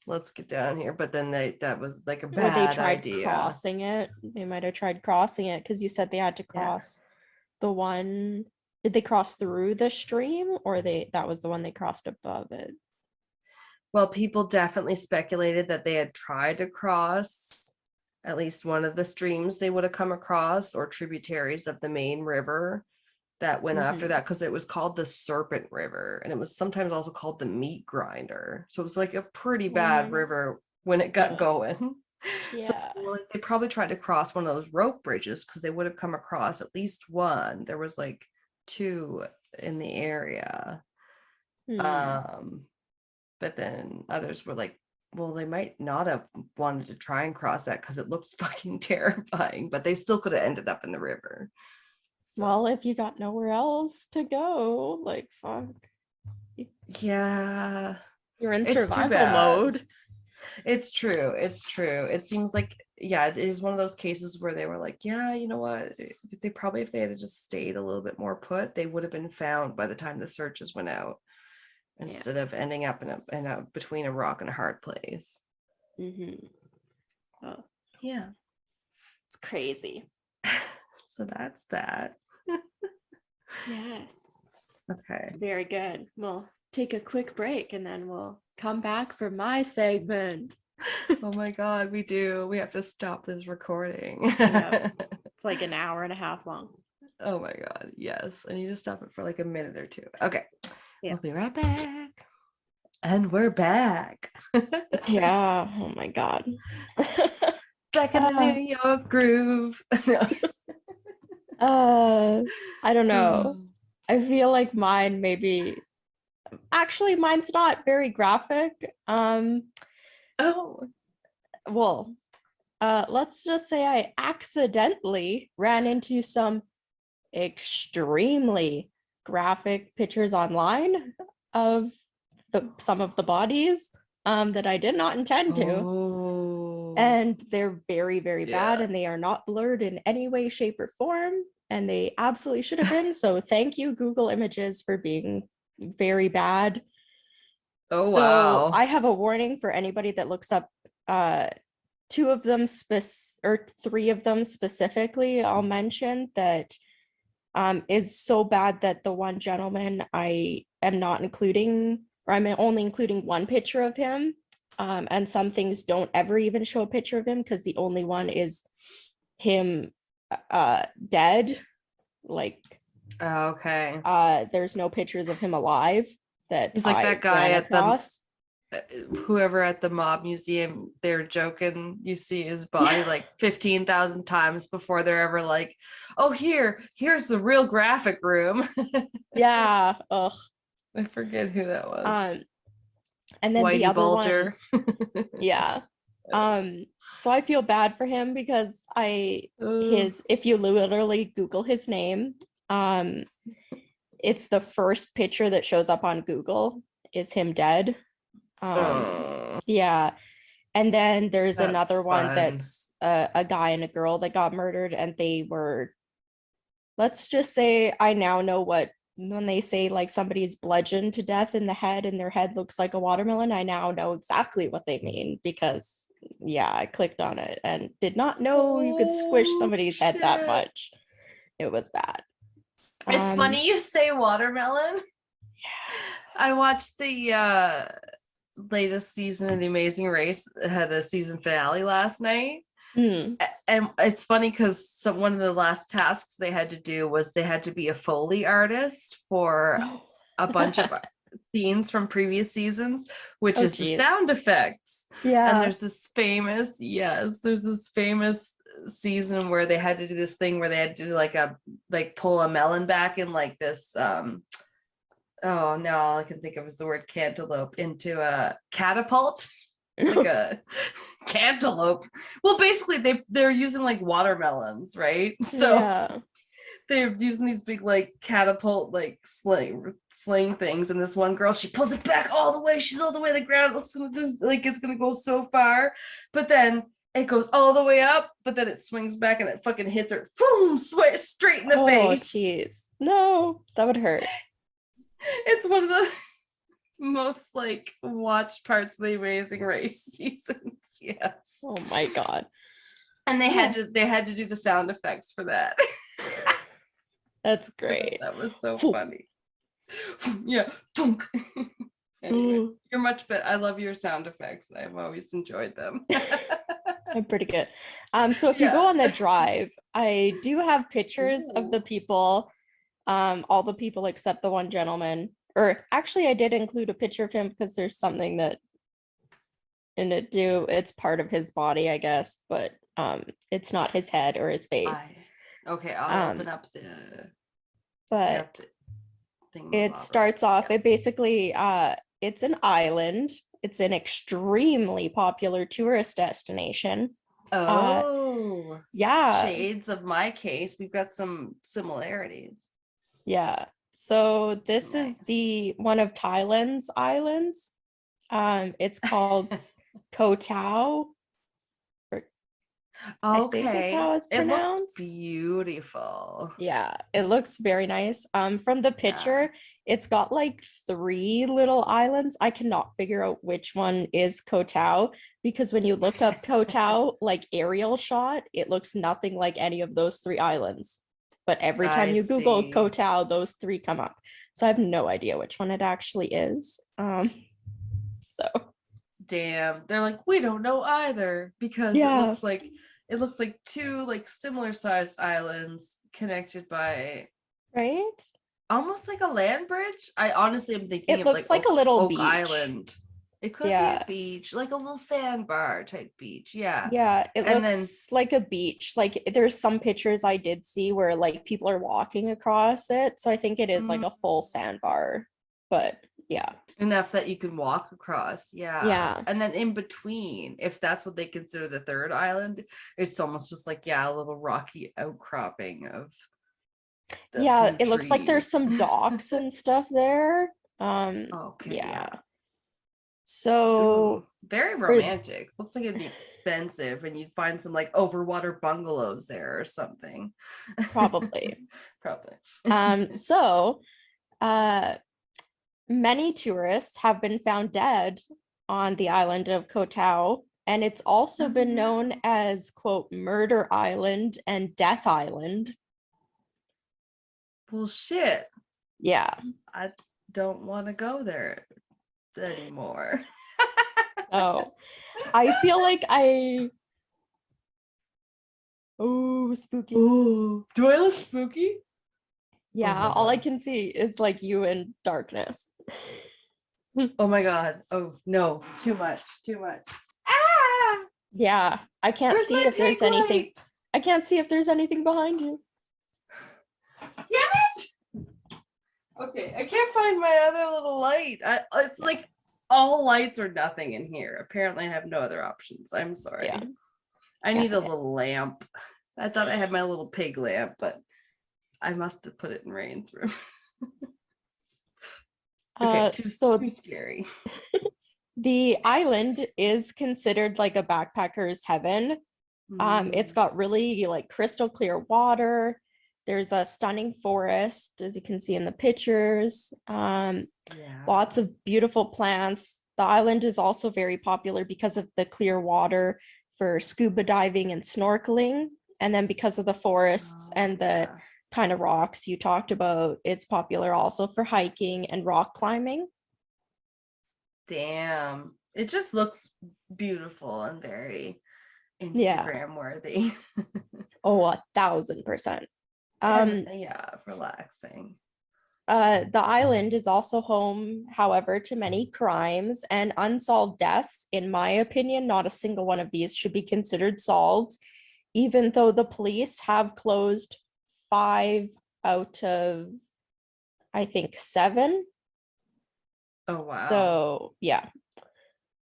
let's get down here. But then that was like a Or bad they tried idea. crossing it. They might have tried crossing it because you said they had to cross the one. Did they cross through the stream, or that was the one they crossed above it? Well, people definitely speculated that they had tried to cross at least one of the streams they would have come across, or tributaries of the main river that went after that, because it was called the Serpent River, and it was sometimes also called the Meat Grinder. So it was like a pretty bad river when it got going. Yeah. So they probably tried to cross one of those rope bridges, because they would have come across at least one. There was like 2 in the area. But then others were like, well, they might not have wanted to try and cross that because it looks fucking terrifying, but they still could have ended up in the river. So. Well, if you got nowhere else to go, like, fuck. Yeah. You're in survival mode. It's true. It seems like, it is one of those cases where they were like, yeah, you know what? If they had just stayed a little bit more put, they would have been found by the time the searches went out, instead of ending up in a between a rock and a hard place. Oh. Yeah. It's crazy. So that's that. Yes. Okay. Very good. We'll take a quick break and then we'll come back for my segment. Oh my God, we do. We have to stop this recording. It's like an hour and a half long. Oh my God, yes. I need to stop it for like a minute or 2. Okay. Yeah. We'll be right back. And we're back. Yeah. Oh my God. Back in the New York groove. I don't know. I feel like mine maybe actually mine's not very graphic. Well, let's just say I accidentally ran into some extremely graphic pictures online of some of the bodies that I did not intend to. And they're very, very bad, and they are not blurred in any way, shape, or form, and they absolutely should have been. So thank you, Google Images, for being very bad. Wow. I have a warning for anybody that looks up 2 of them or 3 of them specifically. I'll mention that is so bad that the one gentleman I am not including, or I'm only including one picture of him. And some things don't ever even show a picture of him because the only one is him dead. Like, okay. There's no pictures of him alive. He's like that guy at whoever at the mob museum, they're joking, you see his body like 15,000 times before they're ever like, oh, here's the real graphic room. Yeah. Ugh. I forget who that was. And then Whitey the other Bulger. One, yeah. So I feel bad for him because if you literally Google his name, it's the first picture that shows up on Google is him dead. Yeah. And then there's another one that's a guy and a girl that got murdered, and they were, let's just say, I now know when they say like somebody's bludgeoned to death in the head and their head looks like a watermelon, I now know exactly what they mean because I clicked on it and did not know you could squish somebody's head that much. It was bad. It's funny you say watermelon. I watched the latest season of The Amazing Race. It had a season finale last night. And it's funny because one of the last tasks they had to do was they had to be a Foley artist for a bunch of scenes from previous seasons, which is the sound effects. And there's this famous season where they had to do this thing where they had to do pull a melon back in like this oh no, all I can think of is the word cantaloupe into a catapult. Like a cantaloupe. Well, basically they're using like watermelons, right? So they're using these big like catapult like sling things, and this one girl, she pulls it back all the way. She's all the way to the ground. It looks like it's gonna go so far, but then it goes all the way up, but then it swings back and it fucking hits her, boom, straight in the face. Oh, jeez. No, that would hurt. It's one of the most like watched parts of the Amazing Race seasons. Yes. Oh my God. And they had to do the sound effects for that. That's great. That was so funny. Yeah. Anyway, you're much better. I love your sound effects. I've always enjoyed them. I'm pretty good. So if you go on the drive, I do have pictures of the people, all the people except the one gentleman. Or actually, I did include a picture of him because there's something that it's part of his body, I guess, but it's not his head or his face. I'll open up the but it starts off, it basically it's an island. It's an extremely popular tourist destination. Oh, yeah. Shades of my case. We've got some similarities. Yeah. So this is one of Thailand's islands. It's called Koh Tao. I think is how it's pronounced. It looks beautiful. Yeah, it looks very nice. From the picture, it's got like 3 little islands. I cannot figure out which one is Koh Tao because when you look up Koh Tao, like aerial shot, it looks nothing like any of those 3 islands. But every time you Google Koh Tao, those 3 come up. So I have no idea which one it actually is. So damn, they're like, we don't know either because it looks like 2 like similar sized islands connected by almost like a land bridge. I honestly am thinking it looks like a little Oak beach Island. It could be a beach, like a little sandbar type beach. Yeah, it looks like a beach. Like there's some pictures I did see where like people are walking across it, so I think it is like a full sandbar, but enough that you can walk across. And then in between, if that's what they consider the 3rd island, it's almost just like a little rocky outcropping of it looks like there's some docks and stuff there. So very romantic. Looks like it'd be expensive and you'd find some like overwater bungalows there or something. Probably. So many tourists have been found dead on the island of Koh Tao, and it's also been known as, quote, Murder Island and Death Island. Bullshit. Yeah. I don't want to go there anymore. Oh, I feel like spooky. Ooh. Do I look spooky? Yeah, all I can see is like you in darkness. Oh my God. Oh no, too much. Yeah, I can't see if there's anything. I can't see if there's anything behind you. Damn it! Okay, I can't find my other little light. It's like all lights or nothing in here. Apparently I have no other options. I'm sorry. I need a little lamp. I thought I had my little pig lamp, but I must have put it in Rain's room. Okay, too scary. The island is considered like a backpacker's heaven. It's got really like crystal clear water. There's a stunning forest, as you can see in the pictures. Lots of beautiful plants. The island is also very popular because of the clear water for scuba diving and snorkeling. And then because of the forests and the kind of rocks you talked about, it's popular also for hiking and rock climbing. Damn, it just looks beautiful and very Instagram worthy. 1,000%. Relaxing. The island is also home, however, to many crimes and unsolved deaths. In my opinion, not a single one of these should be considered solved, even though the police have closed 5 out of, I think, 7. Oh, wow. So, yeah.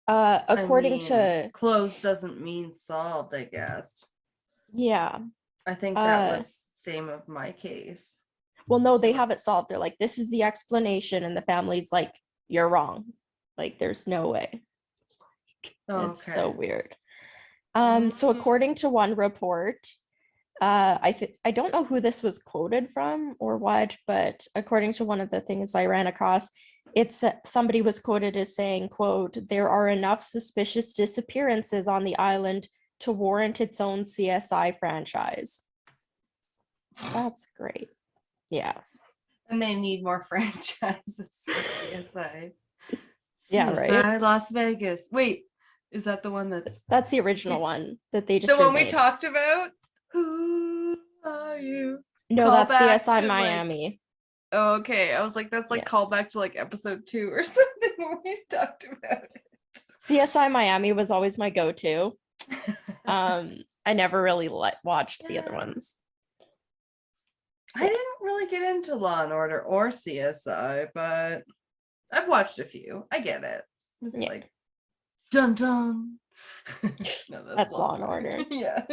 According to... Closed doesn't mean solved, I guess. Yeah. I think that was same of my case. Well, no, they have it solved. They're like, this is the explanation. And the family's like, you're wrong. Like, there's no way. It's so weird. So according to one report, I don't know who this was quoted from or what, but according to one of the things I ran across, it's somebody was quoted as saying, quote, "There are enough suspicious disappearances on the island to warrant its own CSI franchise." That's great. Yeah. And they need more franchises for CSI. Yeah, CSI right. Las Vegas. Wait, is that the one that's the original one that they just the one remade? We talked about? Who are you? No, Call that's back CSI to, Miami. Okay, I was like, that's like call back to like episode 2 or something when we talked about it. CSI Miami was always my go-to. I never really watched the other ones. I didn't really get into Law and Order or CSI, but I've watched a few. I get it. It's like dun dun. No, that's Law and Order. Yeah.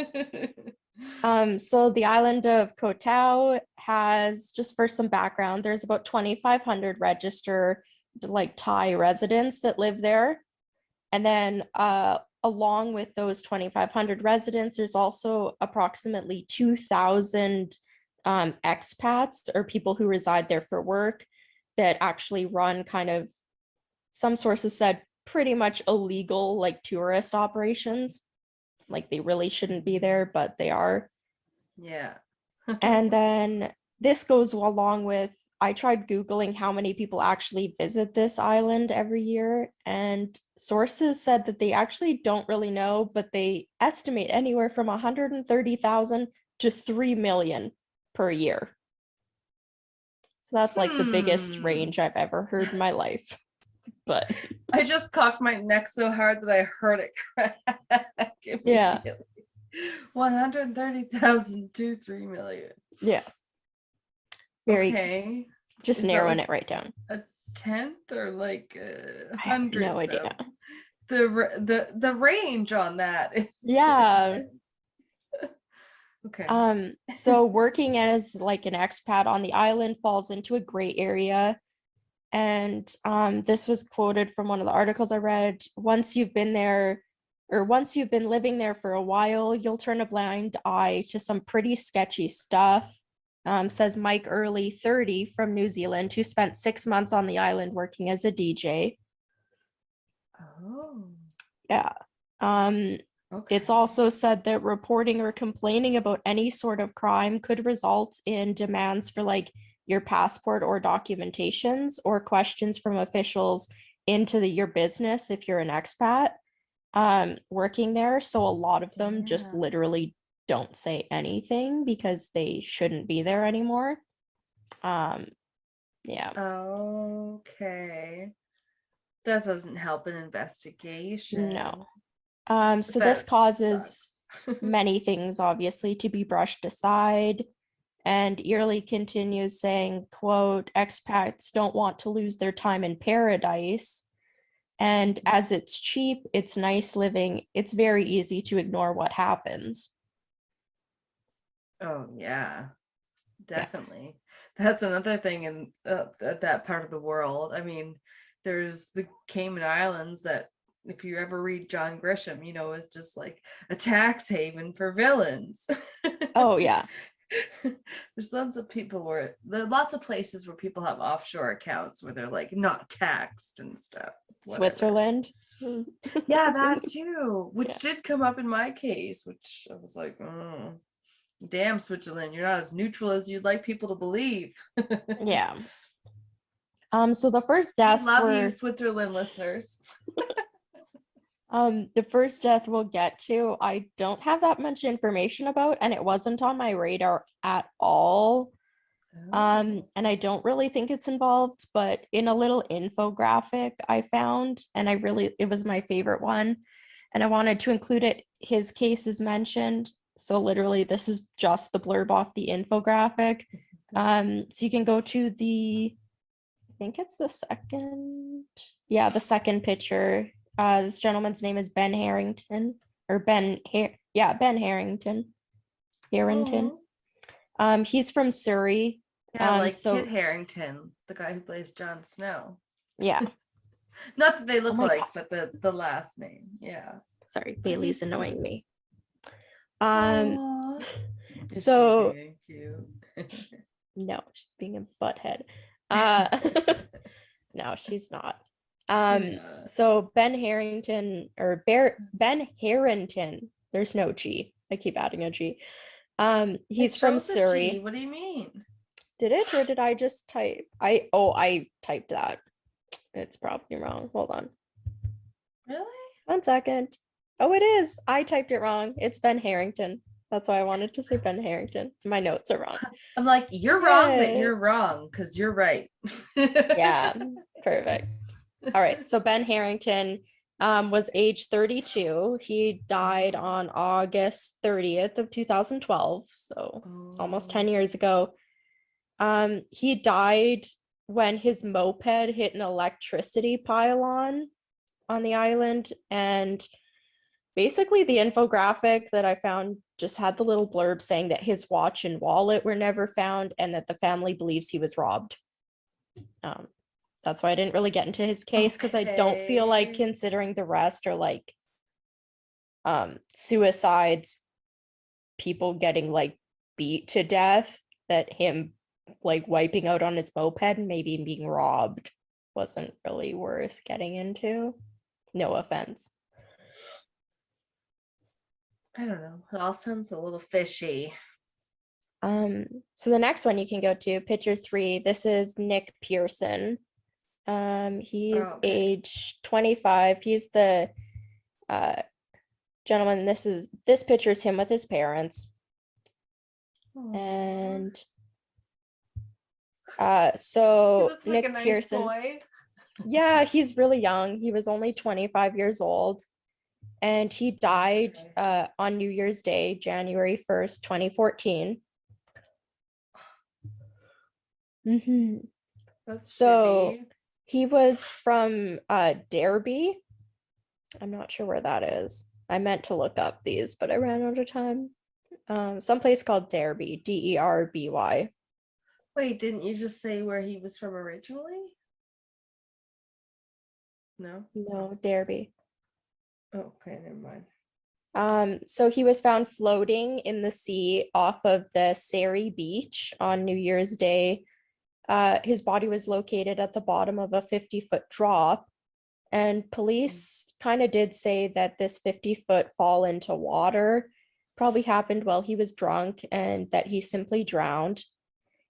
So the island of Koh Tao has, just for some background, there's about 2,500 registered like Thai residents that live there. And then along with those 2,500 residents, there's also approximately 2,000 expats or people who reside there for work that actually run kind of, some sources said, pretty much illegal like tourist operations. Like they really shouldn't be there, but they are. Yeah. And then this goes along with, I tried Googling how many people actually visit this island every year, and sources said that they actually don't really know, but they estimate anywhere from 130,000 to 3 million per year. So that's like the biggest range I've ever heard in my life. But I just cocked my neck so hard that I heard it crack. Yeah. 130,000 to 3 million. Yeah. Very okay. Just narrowing it right down. A tenth or like a hundredth? No idea. The range on that is okay. So working as like an expat on the island falls into a gray area. And this was quoted from one of the articles I read. Once you've been there, or once you've been living there for a while, you'll turn a blind eye to some pretty sketchy stuff. Says Mike Early, 30, from New Zealand, who spent 6 months on the island working as a DJ. Oh. Yeah. It's also said that reporting or complaining about any sort of crime could result in demands for like your passport or documentations, or questions from officials into your business if you're an expat working there. So a lot of them just literally don't say anything because they shouldn't be there anymore. Yeah. Okay. That doesn't help an investigation. No. So this causes many things, obviously, to be brushed aside. And Early continues saying, quote, "Expats don't want to lose their time in paradise. And as it's cheap, it's nice living, it's very easy to ignore what happens." Oh, yeah, definitely. Yeah. That's another thing in that part of the world. I mean, there's the Cayman Islands that, if you ever read John Grisham, you know, is just like a tax haven for villains. Oh, yeah. There's lots of places where people have offshore accounts where they're like not taxed and stuff. Whatever. Switzerland. Yeah, that too, which did come up in my case, which I was like, damn, Switzerland, you're not as neutral as you'd like people to believe. Yeah. So the first death, love you, Switzerland listeners. The first death we'll get to, I don't have that much information about, and it wasn't on my radar at all. And I don't really think it's involved, but in a little infographic I found, and it was my favorite one, and I wanted to include it. His case is mentioned. So literally this is just the blurb off the infographic. So you can go to I think it's the second picture. This gentleman's name is Ben Harrington, or Ben Harrington. He's from Surrey. Yeah, like Kit Harington, the guy who plays Jon Snow. Yeah. Not that they look alike, but the last name. Yeah. Sorry, Bailey's annoying me. So is she being cute? No, she's being a butthead. No, she's not. Yeah. So Ben Harrington Ben Harrington, there's no G. I keep adding a G. He's from Surrey. What do you mean? Did it, or did I just type? I typed that. It's probably wrong. Hold on. Really? 1 second. Oh, it is. I typed it wrong. It's Ben Harrington. That's why I wanted to say Ben Harrington. My notes are wrong. I'm like, you're wrong, but you're wrong because you're right. Yeah, perfect. All right. So Ben Harrington was age 32. He died on August 30th of 2012. So almost 10 years ago. He died when his moped hit an electricity pylon on the island, and basically the infographic that I found just had the little blurb saying that his watch and wallet were never found and that the family believes he was robbed. That's why I didn't really get into his case, because I don't feel like, considering the rest are like suicides, people getting like beat to death, that him like wiping out on his moped and maybe being robbed wasn't really worth getting into. No offense. I don't know. It all sounds a little fishy. So the next one you can go to, picture 3. This is Nick Pearson. He's age 25. He's the gentleman. This picture is him with his parents. Aww. And so Nick like Pearson, boy. Yeah, he's really young. He was only 25 years old, and he died on New Year's Day, January 1st, 2014. Mm-hmm. So shitty. He was from Derby. I'm not sure where that is. I meant to look up these, but I ran out of time. Someplace called Derby, Derby. Wait, didn't you just say where he was from originally? No, Derby. Oh, okay, never mind. So he was found floating in the sea off of the Surrey beach on New Year's Day. His body was located at the bottom of a 50-foot drop, and police kind of did say that this 50-foot fall into water probably happened while he was drunk and that he simply drowned.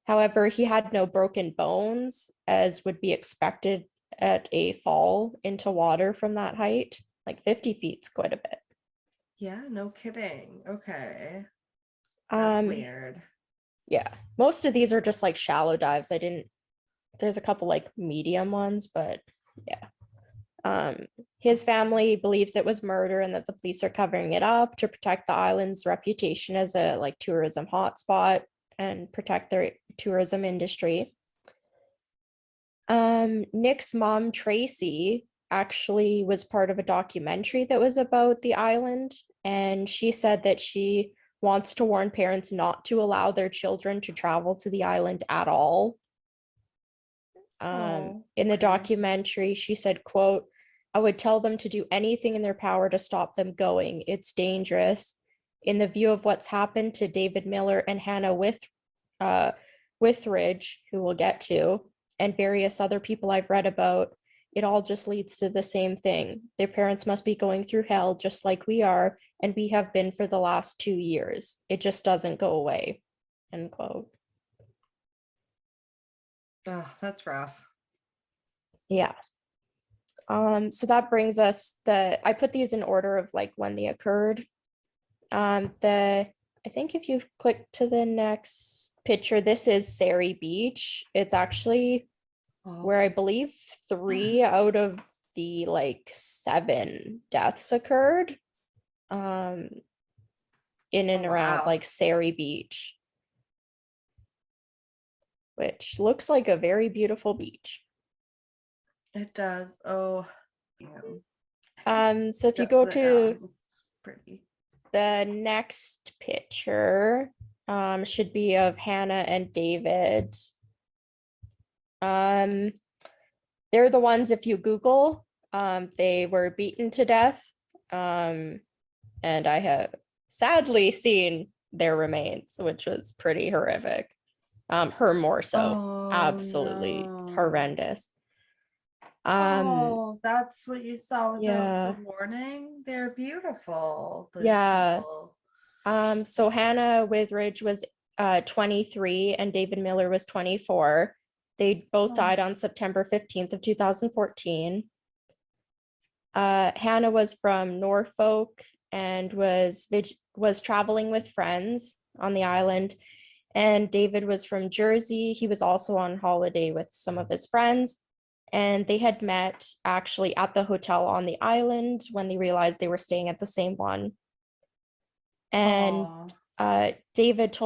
However, he had no broken bones, as would be expected at a fall into water from that height. Like 50 feet's quite a bit. Yeah, no kidding. Okay. That's weird. Yeah, most of these are just like shallow dives. There's a couple like medium ones, but yeah. His family believes it was murder and that the police are covering it up to protect the island's reputation as a like tourism hotspot and protect their tourism industry. Nick's mom, Tracy, actually was part of a documentary that was about the island, and she said that she wants to warn parents not to allow their children to travel to the island at all. In the documentary, she said, quote, "I would tell them to do anything in their power to stop them going. It's dangerous. In the view of what's happened to David Miller and Hannah Withridge, who we'll get to, and various other people I've read about, it all just leads to the same thing. Their parents must be going through hell just like we are, and we have been for the last 2 years. It just doesn't go away." End quote. Oh, that's rough. Yeah. So that brings us I put these in order of like when they occurred. I think if you click to the next picture, this is Surrey Beach. It's actually where I believe 3 out of the like 7 deaths occurred. In and around like Surrey Beach, which looks like a very beautiful beach. It does. Oh. So if you go to the next picture, should be of Hannah and David. They're the ones, if you Google, they were beaten to death. And I have sadly seen their remains, which was pretty horrific. Her more so. Absolutely horrendous. Oh, that's what you saw with Yeah. the warning. They're beautiful, those Yeah. people. So Hannah Withridge was 23 and David Miller was 24. They both Oh. died on September 15th of 2014. Hannah was from Norfolk and was traveling with friends on the island. And David was from Jersey. He was also on holiday with some of his friends. And they had met actually at the hotel on the island when they realized they were staying at the same one. And David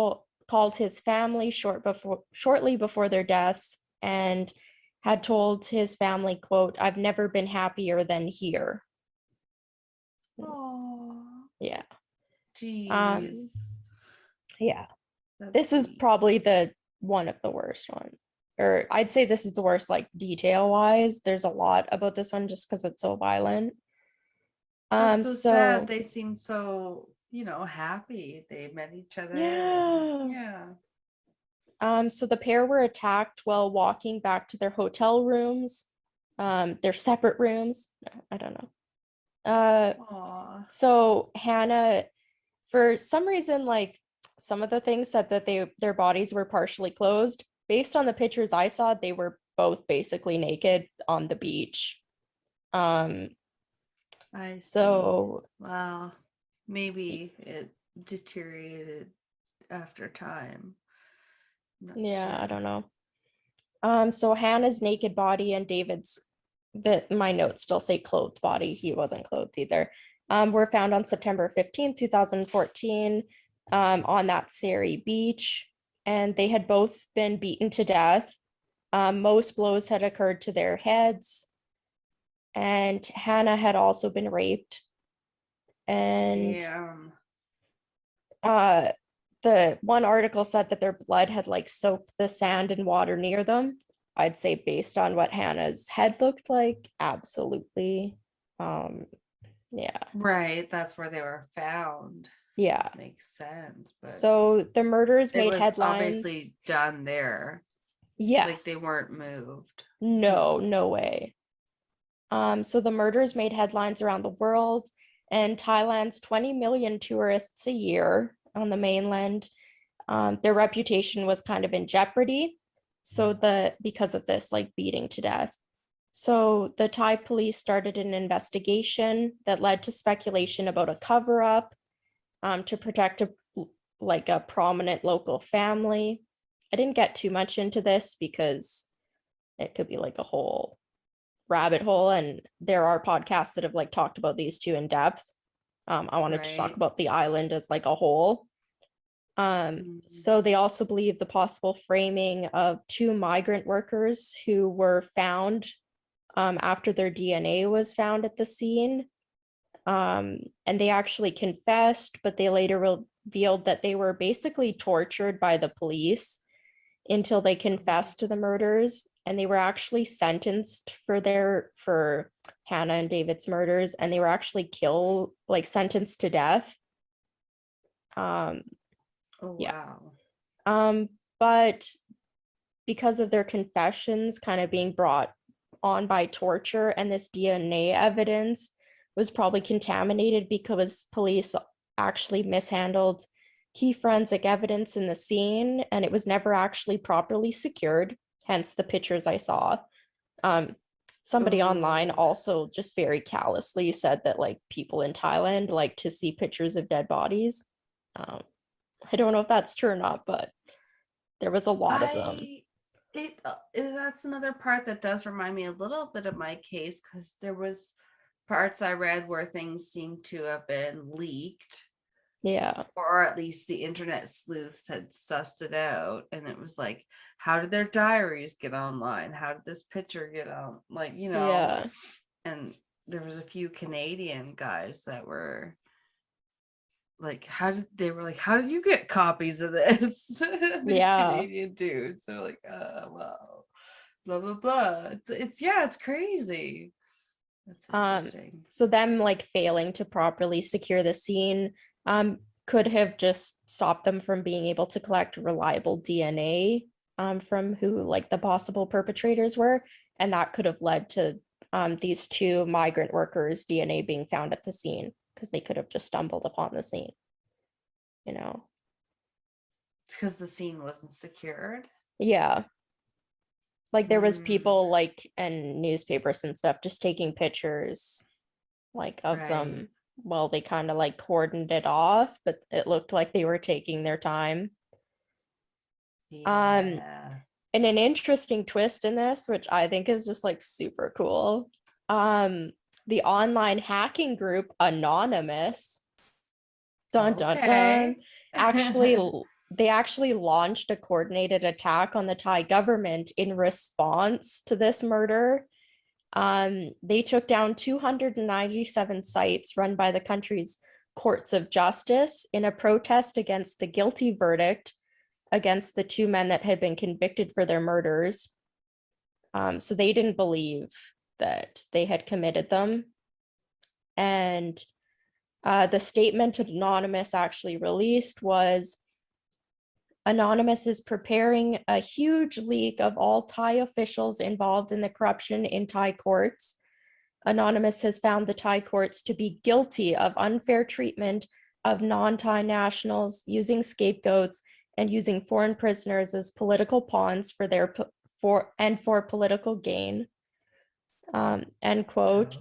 called his family shortly before their deaths and had told his family, quote, "I've never been happier than here." Oh. Yeah. Jeez. Yeah. That's This is sweet. probably the one of the worst ones. Or I'd say this is the worst, like detail wise. There's a lot about this one just because it's so violent. That's so sad. So They seem so, happy. They met each other. yeah. Yeah. So the pair were attacked while walking back to their hotel rooms, their separate rooms. I don't know. So Hannah, for some reason, like some of the things said that their bodies were partially closed. Based on the pictures I saw, they were both basically naked on the beach. I see. So Well, maybe it deteriorated after time. Yeah, Sure. I don't know. So Hannah's naked body and David's my notes still say clothed body. He wasn't clothed either. Were found on September 15th, 2014, on that Surrey beach, and they had both been beaten to death. Most blows had occurred to their heads, and Hannah had also been raped. And Damn. The one article said that their blood had like soaked the sand and water near them. I'd say based on what Hannah's head looked like, absolutely. Yeah. Right. That's where they were found. Yeah. Makes sense. But so the murders it made was headlines. obviously done there. Yes. Like they weren't moved. No way. So the murders made headlines around the world, and Thailand's 20 million tourists a year on the mainland. Their reputation was kind of in jeopardy. So because of this, like beating to death. So the Thai police started an investigation that led to speculation about a cover-up to protect a prominent local family. I didn't get too much into this because it could be like a whole rabbit hole, and there are podcasts that have like talked about these two in depth. I wanted to talk about the island as like a whole. So they also believe the possible framing of two migrant workers who were found after their DNA was found at the scene. And they actually confessed, but they later revealed that they were basically tortured by the police until they confessed to the murders, and they were actually sentenced for Hannah and David's murders, and they were actually sentenced to death. But because of their confessions kind of being brought on by torture, and this DNA evidence was probably contaminated because police actually mishandled key forensic evidence in the scene, and it was never actually properly secured, hence the pictures I saw. Somebody online also just very callously said that like people in Thailand like to see pictures of dead bodies. I don't know if that's true or not, but there was a lot of them. That's another part that does remind me a little bit of my case, because there was parts I read where things seemed to have been leaked. Yeah. Or at least the internet sleuths had sussed it out, and it was like, how did their diaries get online? How did this picture get on? Like, Yeah. And there was a few Canadian guys that were like, how did you get copies of this? These Canadian dudes. So like, well, blah blah blah. It's crazy. That's interesting. So them like failing to properly secure the scene could have just stopped them from being able to collect reliable DNA. from who like the possible perpetrators were, and that could have led to these two migrant workers' DNA being found at the scene, because they could have just stumbled upon the scene. You know, because the scene wasn't secured. yeah. Like there was people like and newspapers and stuff just taking pictures like of them. Well, they kind of like cordoned it off, but it looked like they were taking their time. Yeah. And an interesting twist in this, which I think is just like super cool. The online hacking group Anonymous, dun dun dun, they actually launched a coordinated attack on the Thai government in response to this murder. They took down 297 sites run by the country's courts of justice in a protest against the guilty verdict against the two men that had been convicted for their murders. So they didn't believe that they had committed them. And the statement Anonymous actually released was, Anonymous is preparing a huge leak of all Thai officials involved in the corruption in Thai courts. Anonymous has found the Thai courts to be guilty of unfair treatment of non-Thai nationals, using scapegoats and using foreign prisoners as political pawns for political gain. End quote.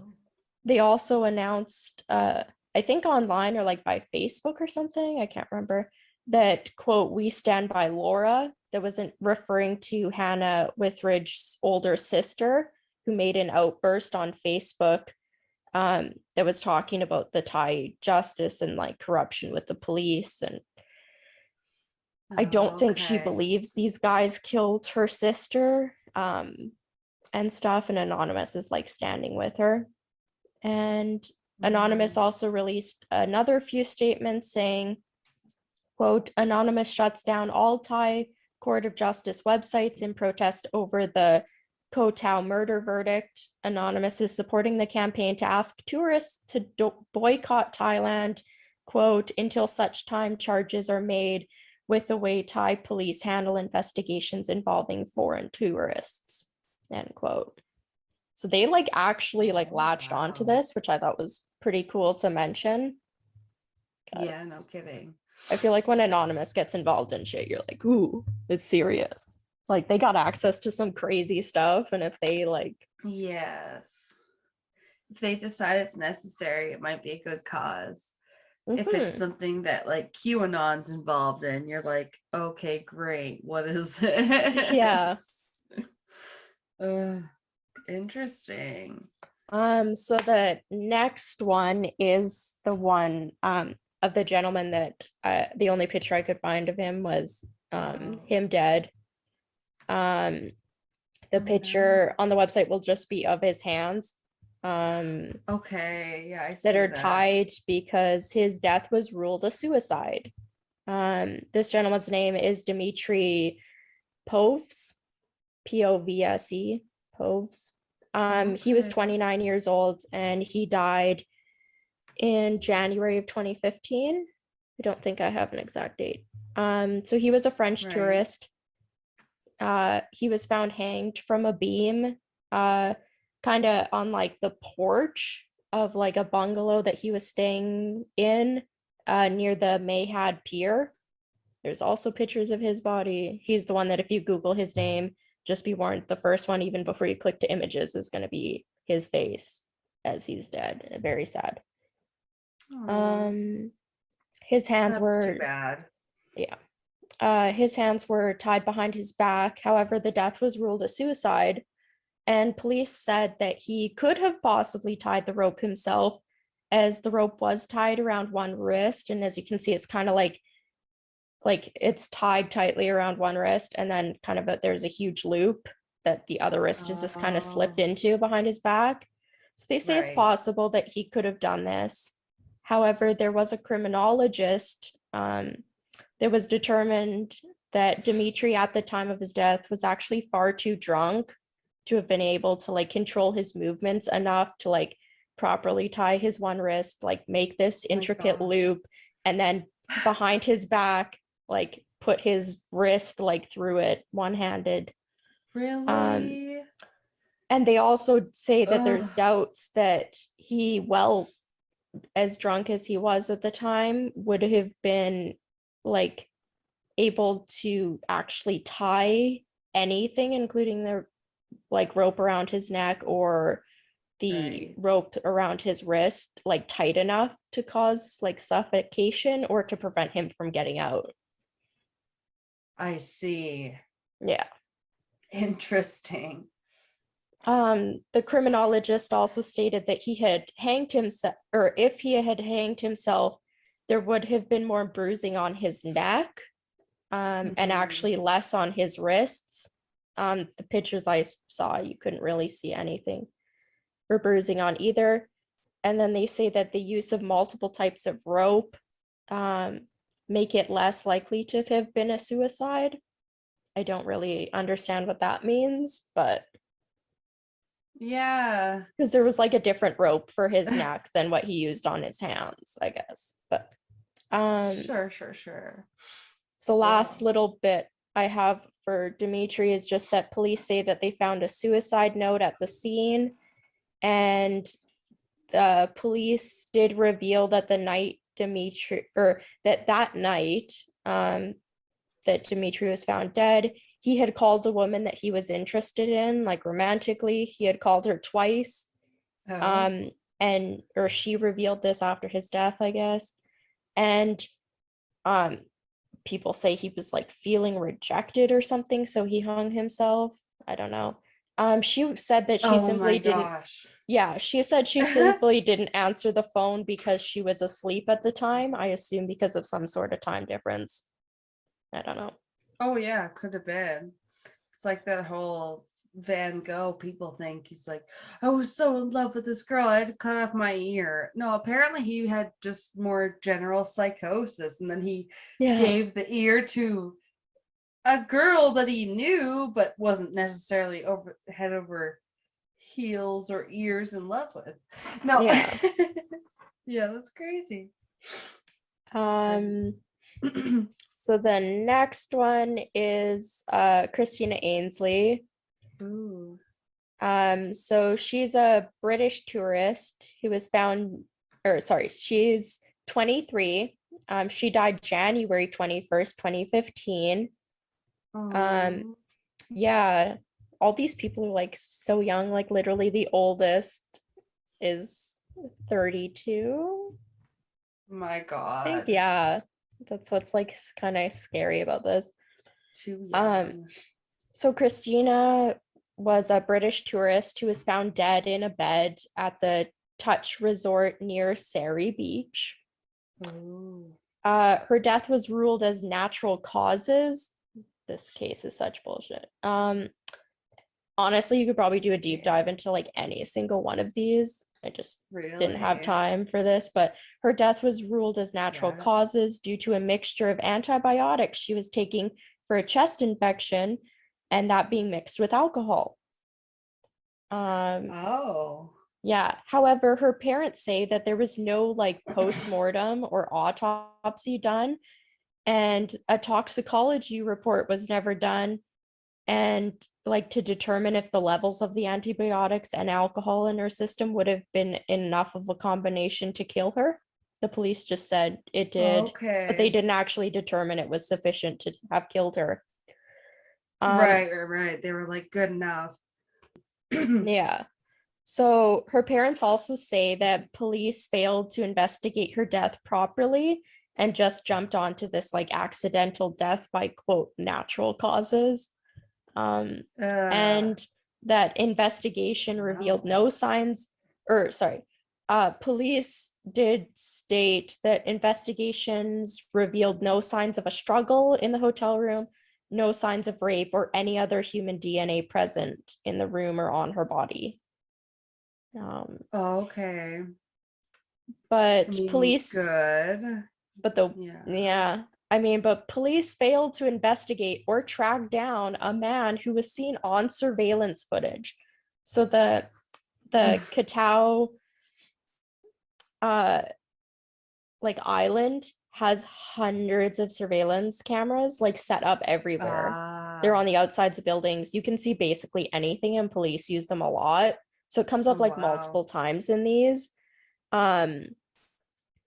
They also announced, I think online or like by Facebook or something, I can't remember, that, quote, we stand by Laura. That wasn't referring to Hannah Withridge's older sister, who made an outburst on Facebook that was talking about the Thai justice and like corruption with the police. And I don't think she believes these guys killed her sister and stuff. And Anonymous is like standing with her. And Anonymous also released another few statements saying, quote, Anonymous shuts down all Thai Court of Justice websites in protest over the Koh Tao murder verdict. Anonymous is supporting the campaign to ask tourists to boycott Thailand, quote, until such time charges are made with the way Thai police handle investigations involving foreign tourists, end quote. So they like actually like latched onto this, which I thought was pretty cool to mention. Yeah, no kidding. I feel like when Anonymous gets involved in shit, you're like, ooh, it's serious. Like they got access to some crazy stuff. And if they like, yes, if they decide it's necessary, it might be a good cause. If it's something that like QAnon's involved in, you're like, okay, great. What is this? Yeah. Interesting. So the next one is the one of the gentleman that the only picture I could find of him was him dead. The picture on the website will just be of his hands. Okay, yeah, I see that are tied because his death was ruled a suicide. This gentleman's name is Dimitri Povs, Povse, Povs. He was 29 years old and he died in January of 2015. I don't think I have an exact date. So he was a French tourist. He was found hanged from a beam, kind of on like the porch of like a bungalow that he was staying in near the Mayhad Pier. There's also pictures of his body. He's the one that if you Google his name, just be warned, the first one, even before you click to images, is going to be his face as he's dead. Very sad. His hands were too bad. Yeah. His hands were tied behind his back. However, the death was ruled a suicide. And police said that he could have possibly tied the rope himself, as the rope was tied around one wrist. And as you can see, it's kind of like it's tied tightly around one wrist. And then kind of there's a huge loop that the other wrist is just kind of slipped into behind his back. So they say it's possible that he could have done this. However, there was a criminologist that was determined that Dimitri at the time of his death was actually far too drunk to have been able to like control his movements enough to like properly tie his one wrist, like make this intricate loop, and then behind his back, like put his wrist like through it one-handed. Really? And they also say that there's Ugh. doubts that he, well, as drunk as he was at the time, would have been like able to actually tie anything, including the like rope around his neck or the rope around his wrist, like tight enough to cause like suffocation or to prevent him from getting out. I see. Yeah. Interesting. The criminologist also stated that he had hanged himself, or if he had hanged himself, there would have been more bruising on his neck, and actually less on his wrists. The pictures I saw, you couldn't really see anything for bruising on either. And then they say that the use of multiple types of rope make it less likely to have been a suicide. I don't really understand what that means, but yeah, because there was like a different rope for his neck than what he used on his hands, I guess. But sure. The last little bit I have for Dimitri is just that police say that they found a suicide note at the scene, and the police did reveal that the night Dimitri, or that night that Dimitri was found dead, he had called a woman that he was interested in, like romantically. He had called her twice. And or she revealed this after his death, I guess. And people say he was like feeling rejected or something, so he hung himself. I don't know. She said that she simply didn't. Yeah, she said she simply didn't answer the phone because she was asleep at the time. I assume because of some sort of time difference. I don't know. Oh yeah, could have been. It's like that whole Van Gogh. People think he's like, I was so in love with this girl, I had to cut off my ear. No, apparently he had just more general psychosis, and then he gave the ear to a girl that he knew but wasn't necessarily head over heels or ears in love with. No. Yeah. Yeah, that's crazy. So the next one is Christina Ainsley. Ooh. So she's a British tourist who was found, or sorry, she's 23. She died January 21st, 2015. Yeah, all these people are like so young, like literally the oldest is 32. My God. I think, yeah, that's what's like kind of scary about this. Too young. So Christina was a British tourist who was found dead in a bed at the Touch Resort near Surrey Beach. Her death was ruled as natural causes. This case is such bullshit. Honestly, you could probably do a deep dive into like any single one of these. I just didn't have time for this, but her death was ruled as natural causes due to a mixture of antibiotics she was taking for a chest infection, and that being mixed with alcohol. Yeah. However, her parents say that there was no like post-mortem or autopsy done, and a toxicology report was never done, and like to determine if the levels of the antibiotics and alcohol in her system would have been enough of a combination to kill her. The police just said it did, but they didn't actually determine it was sufficient to have killed her. Right. They were like, good enough. Yeah. So her parents also say that police failed to investigate her death properly and just jumped onto this like accidental death by quote natural causes. And that investigation revealed no signs, or sorry, police did state that investigations revealed no signs of a struggle in the hotel room, no signs of rape or any other human DNA present in the room or on her body. But police good. But but police failed to investigate or track down a man who was seen on surveillance footage. So the Katau like island has hundreds of surveillance cameras like set up everywhere. They're Ah, on the outsides of buildings. You can see basically anything, and police use them a lot. So it comes oh, up like wow. multiple times in these. Um,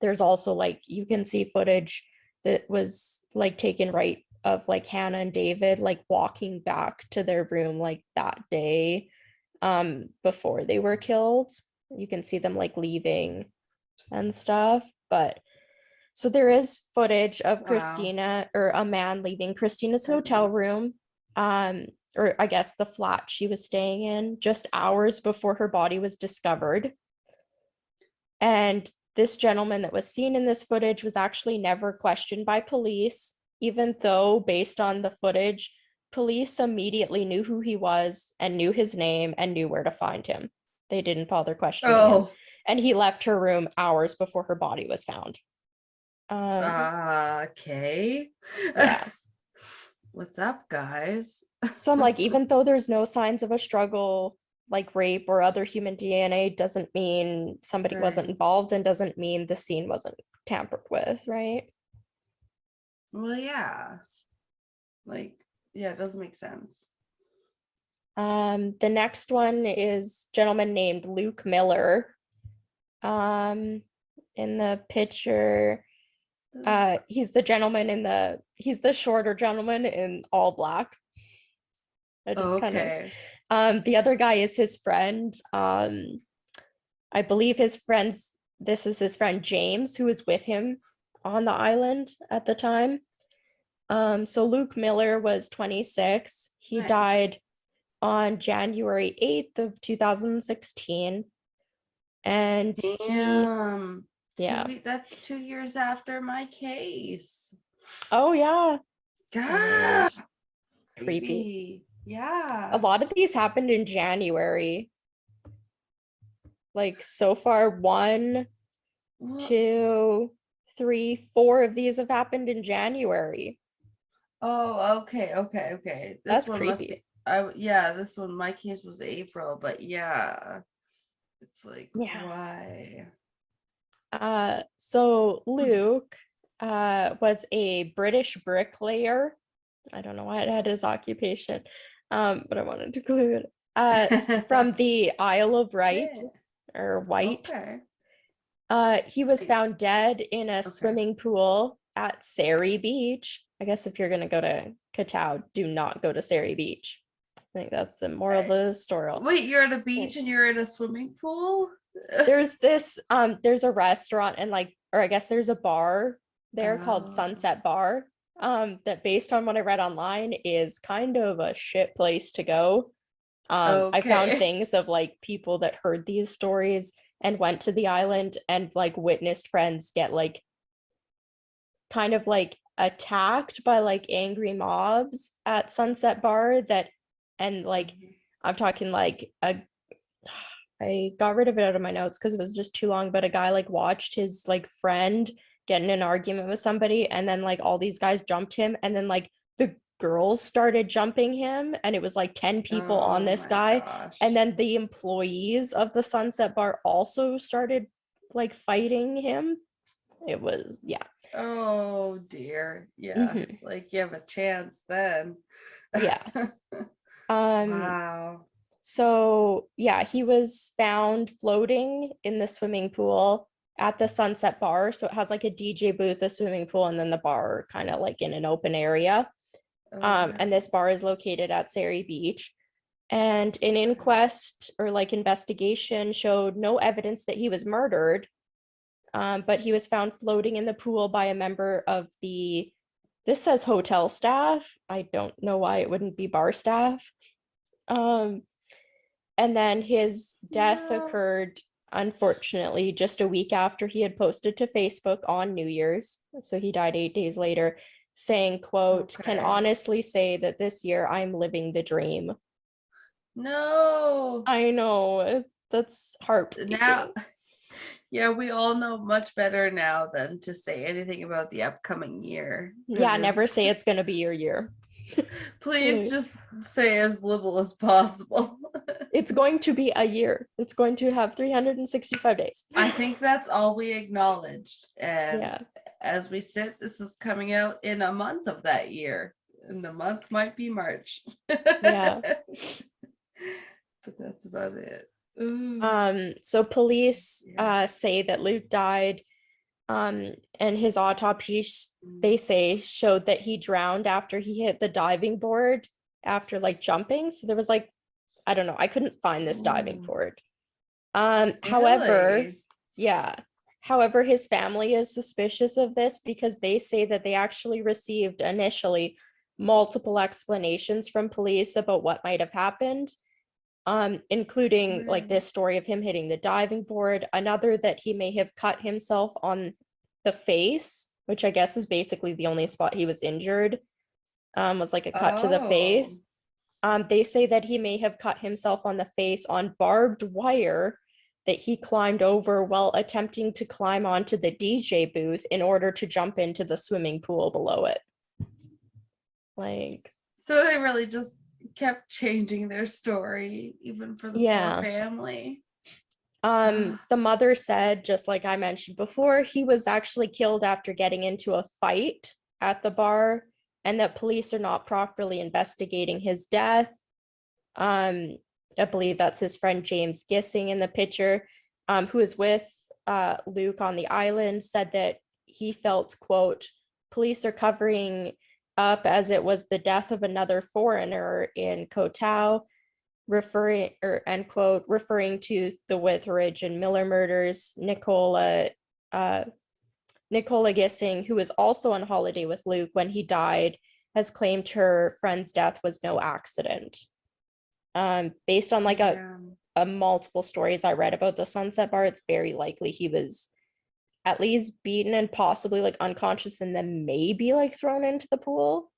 there's also like you can see footage that was like taken right of like Hannah and David like walking back to their room like that day before they were killed. You can see them like leaving and stuff. But so there is footage of Wow. Christina or a man leaving Christina's hotel room, or I guess the flat she was staying in, just hours before her body was discovered. And this gentleman that was seen in this footage was actually never questioned by police, even though, based on the footage, police immediately knew who he was and knew his name and knew where to find him. They didn't bother questioning him. Oh, And he left her room hours before her body was found. okay. Yeah. What's up, guys? So I'm like, even though there's no signs of a struggle, like rape or other human DNA, doesn't mean somebody Right. wasn't involved and doesn't mean the scene wasn't tampered with, right? Well, yeah. Like, yeah, it doesn't make sense. The next one is a gentleman named Luke Miller. In the picture, he's the shorter gentleman in all black. I just Okay. the other guy is his friend. I believe this is his friend James, who was with him on the island at the time. So Luke Miller was 26. He Nice. died on January 8th of 2016. And Damn. Yeah. That's 2 years after my case. Oh yeah. God. Creepy. Creepy. Yeah. A lot of these happened in January. Like so far, 1, 2, 3, 4 of these have happened in January. Oh, okay. This That's one must be. creepy. Yeah, this one. My case was April, but yeah, it's like Yeah. why? So Luke was a British bricklayer. I don't know why it had his occupation, but I wanted to include from the Isle of Wight or White. Okay. He was found dead in a swimming pool at Sari Beach. I guess if you're gonna go to Cacao, do not go to Sari Beach. I think that's the moral of the story. Wait, you're at a beach and you're in a swimming pool? There's a restaurant and or I guess there's a bar there called Sunset Bar. That based on what I read online is kind of a shit place to go. I found things of like people that heard these stories and went to the island and like witnessed friends get like kind of like attacked by like angry mobs at Sunset Bar and like I'm talking like I got rid of it out of my notes because it was just too long, but a guy like watched his like friend get in an argument with somebody and then like all these guys jumped him and then like the girls started jumping him and it was like 10 people on this guy and then the employees of the Sunset Bar also started like fighting him. It was Oh dear. Yeah. Like you have a chance then. Yeah. Wow. So yeah, he was found floating in the swimming pool at the Sunset Bar. So it has like a DJ booth, a swimming pool, and then the bar kind of like in an open area. And this bar is located at Sari Beach. And an inquest or like investigation showed no evidence that he was murdered. But he was found floating in the pool by a member of this says hotel staff. I don't know why it wouldn't be bar staff. And then his death occurred, unfortunately, just a week after he had posted to Facebook on New Year's. So he died 8 days later, saying, quote, "Can honestly say that this year I'm living the dream." No. I know. That's heartbreaking. Now, yeah, we all know much better now than to say anything about the upcoming year. Yeah, never say it's going to be your year. Please just say as little as possible. It's going to be a year. It's going to have 365 days. I think that's all we acknowledged. And as we sit, this is coming out in a month of that year, and the month might be March. Yeah. But that's about it. Ooh. So police say that Luke died, and his autopsy, they say, showed that he drowned after he hit the diving board after like jumping. So there was like, I don't know, I couldn't find this diving board. However, yeah. However, his family is suspicious of this because they say that they actually received initially multiple explanations from police about what might have happened, including like this story of him hitting the diving board, another that he may have cut himself on the face, which I guess is basically the only spot he was injured, was like a cut to the face. They say that he may have cut himself on the face on barbed wire that he climbed over while attempting to climb onto the DJ booth in order to jump into the swimming pool below it. Like, so they really just kept changing their story, even for the poor family. The mother said, just like I mentioned before, he was actually killed after getting into a fight at the bar, and that police are not properly investigating his death. I believe that's his friend James Gissing in the picture, who is with Luke on the island, said that he felt, quote, police are covering up as it was the death of another foreigner in Koh Tao, end quote, referring to the Witheridge and Miller murders. Nicola Gissing, who was also on holiday with Luke when he died, has claimed her friend's death was no accident. Based on like a multiple stories I read about the Sunset Bar, it's very likely he was at least beaten and possibly like unconscious and then maybe like thrown into the pool.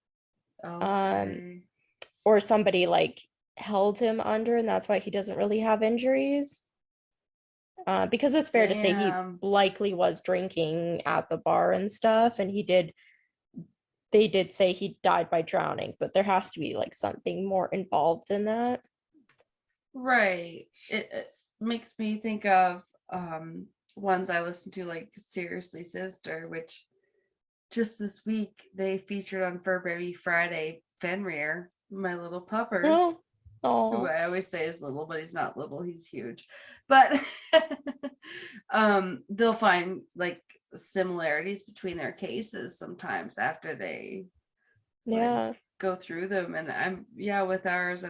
Or somebody like held him under, and that's why he doesn't really have injuries. Because it's fair to say he likely was drinking at the bar and stuff, and they did say he died by drowning, but there has to be like something more involved than that. Right. It makes me think of ones I listened to, like Seriously Sinister, which just this week they featured on Fur Baby Friday Fenrir, my little puppers. Who I always say is little, but he's not little, he's huge. But they'll find like similarities between their cases sometimes after they go through them. And with ours,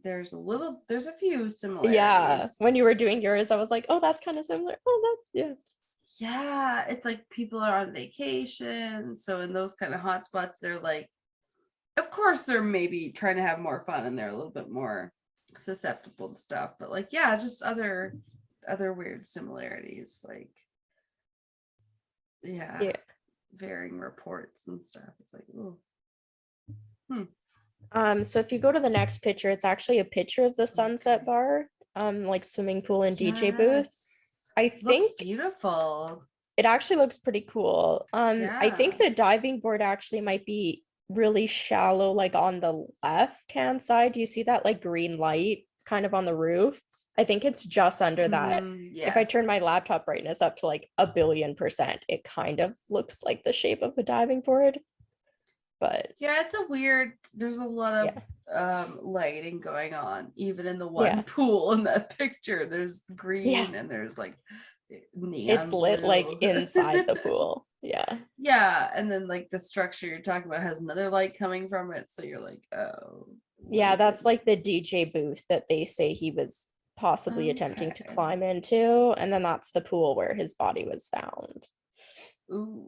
there's a few similarities. When you were doing yours, I was like, oh, that's kind of similar. Oh, that's it's like people are on vacation, so in those kind of hot spots, they're like, of course they're maybe trying to have more fun and they're a little bit more susceptible to stuff, but like just other weird similarities, like varying reports and stuff. It's like, so if you go to the next picture, it's actually a picture of the Sunset Bar, like swimming pool and DJ booth. I think looks beautiful. It actually looks pretty cool. I think the diving board actually might be really shallow, like on the left hand side. Do you see that like green light kind of on the roof? I think it's just under that. If I turn my laptop brightness up to like 1,000,000,000%, it kind of looks like the shape of a diving board. But it's a weird, there's a lot of lighting going on even in the one pool in that picture. There's green and there's like neon it's lit blue. Like inside the pool. And then like the structure you're talking about has another light coming from it, so you're like, oh that's like the DJ booth that they say he was possibly attempting to climb into, and then that's the pool where his body was found. Not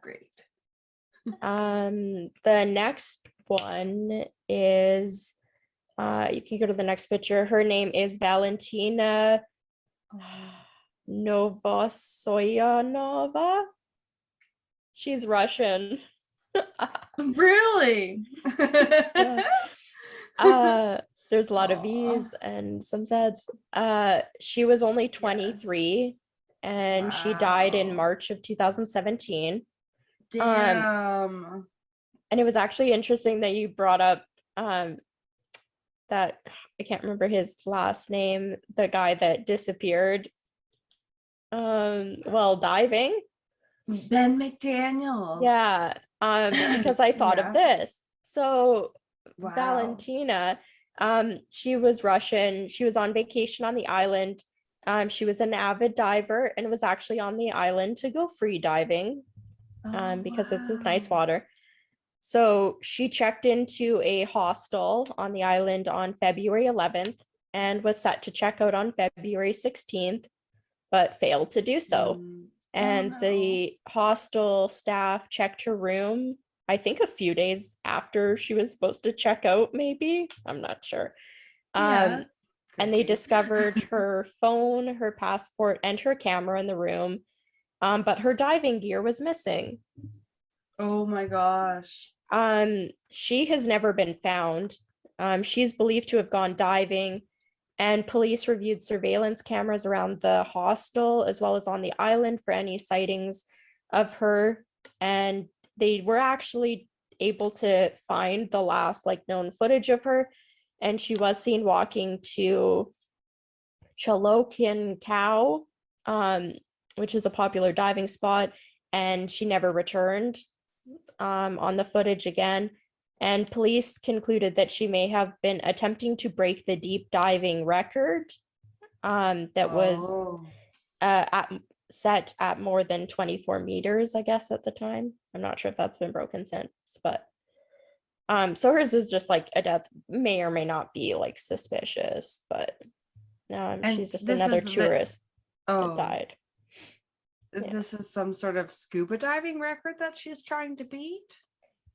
great. The next one is you can go to the next picture. Her name is Valentina Novosoyanova. She's Russian. Really? There's a lot of V's and some Z's. She was only 23 and she died in March of 2017. Damn. And it was actually interesting that you brought up that, I can't remember his last name, the guy that disappeared while diving. Ben McDaniel. Yeah. Because I thought of this. So Wow. Valentina, she was Russian. She was on vacation on the island. She was an avid diver and was actually on the island to go free diving, because it's nice water. So she checked into a hostel on the island on February 11th and was set to check out on February 16th, but failed to do so. And the hostel staff checked her room, I think a few days after she was supposed to check out, maybe. I'm not sure. And they discovered her phone, her passport, and her camera in the room. But her diving gear was missing. Oh my gosh. She has never been found. She's believed to have gone diving, and police reviewed surveillance cameras around the hostel as well as on the island for any sightings of her. And they were actually able to find the last known footage of her. And she was seen walking to Chalokin Cow, which is a popular diving spot, and she never returned on the footage again. And police concluded that she may have been attempting to break the deep diving record that was set at more than 24 meters, I guess, at the time. I'm not sure if that's been broken since, but so hers is just a death, may or may not be suspicious, but she's just another tourist that died. This is some sort of scuba diving record that she's trying to beat.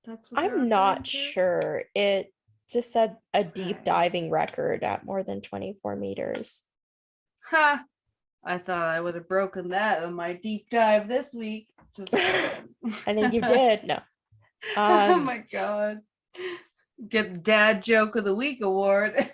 That's what I'm not sure. It just said a deep diving record at more than 24 meters. Ha! I thought I would have broken that on my deep dive this week. Just I think you did. No. Oh my god. Get the Dad Joke of the Week award.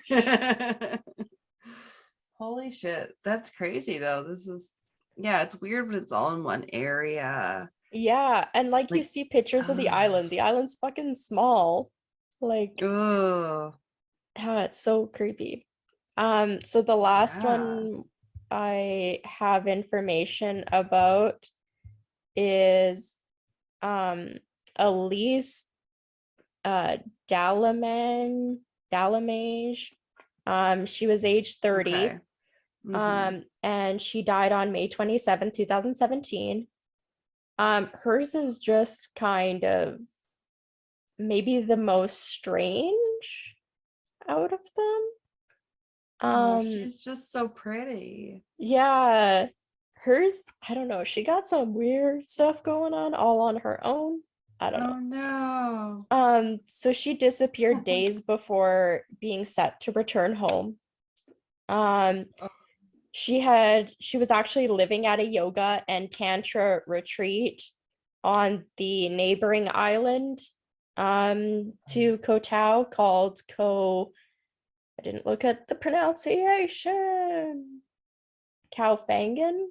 Holy shit. That's crazy though. This is, yeah, it's weird, but it's all in one area. Yeah, and you see pictures of the island. The island's fucking small. Oh, it's so creepy. So the last one I have information about is Elise Dalamage. She was age 30. Okay. Mm-hmm. And she died on May 27th, 2017. Hers is just kind of maybe the most strange out of them. She's just so pretty. Yeah. Hers, I don't know. She got some weird stuff going on all on her own. I don't know. Oh no. So she disappeared days before being set to return home. She was actually living at a yoga and tantra retreat on the neighboring island to Koh Tao called I didn't look at the pronunciation. Pangan?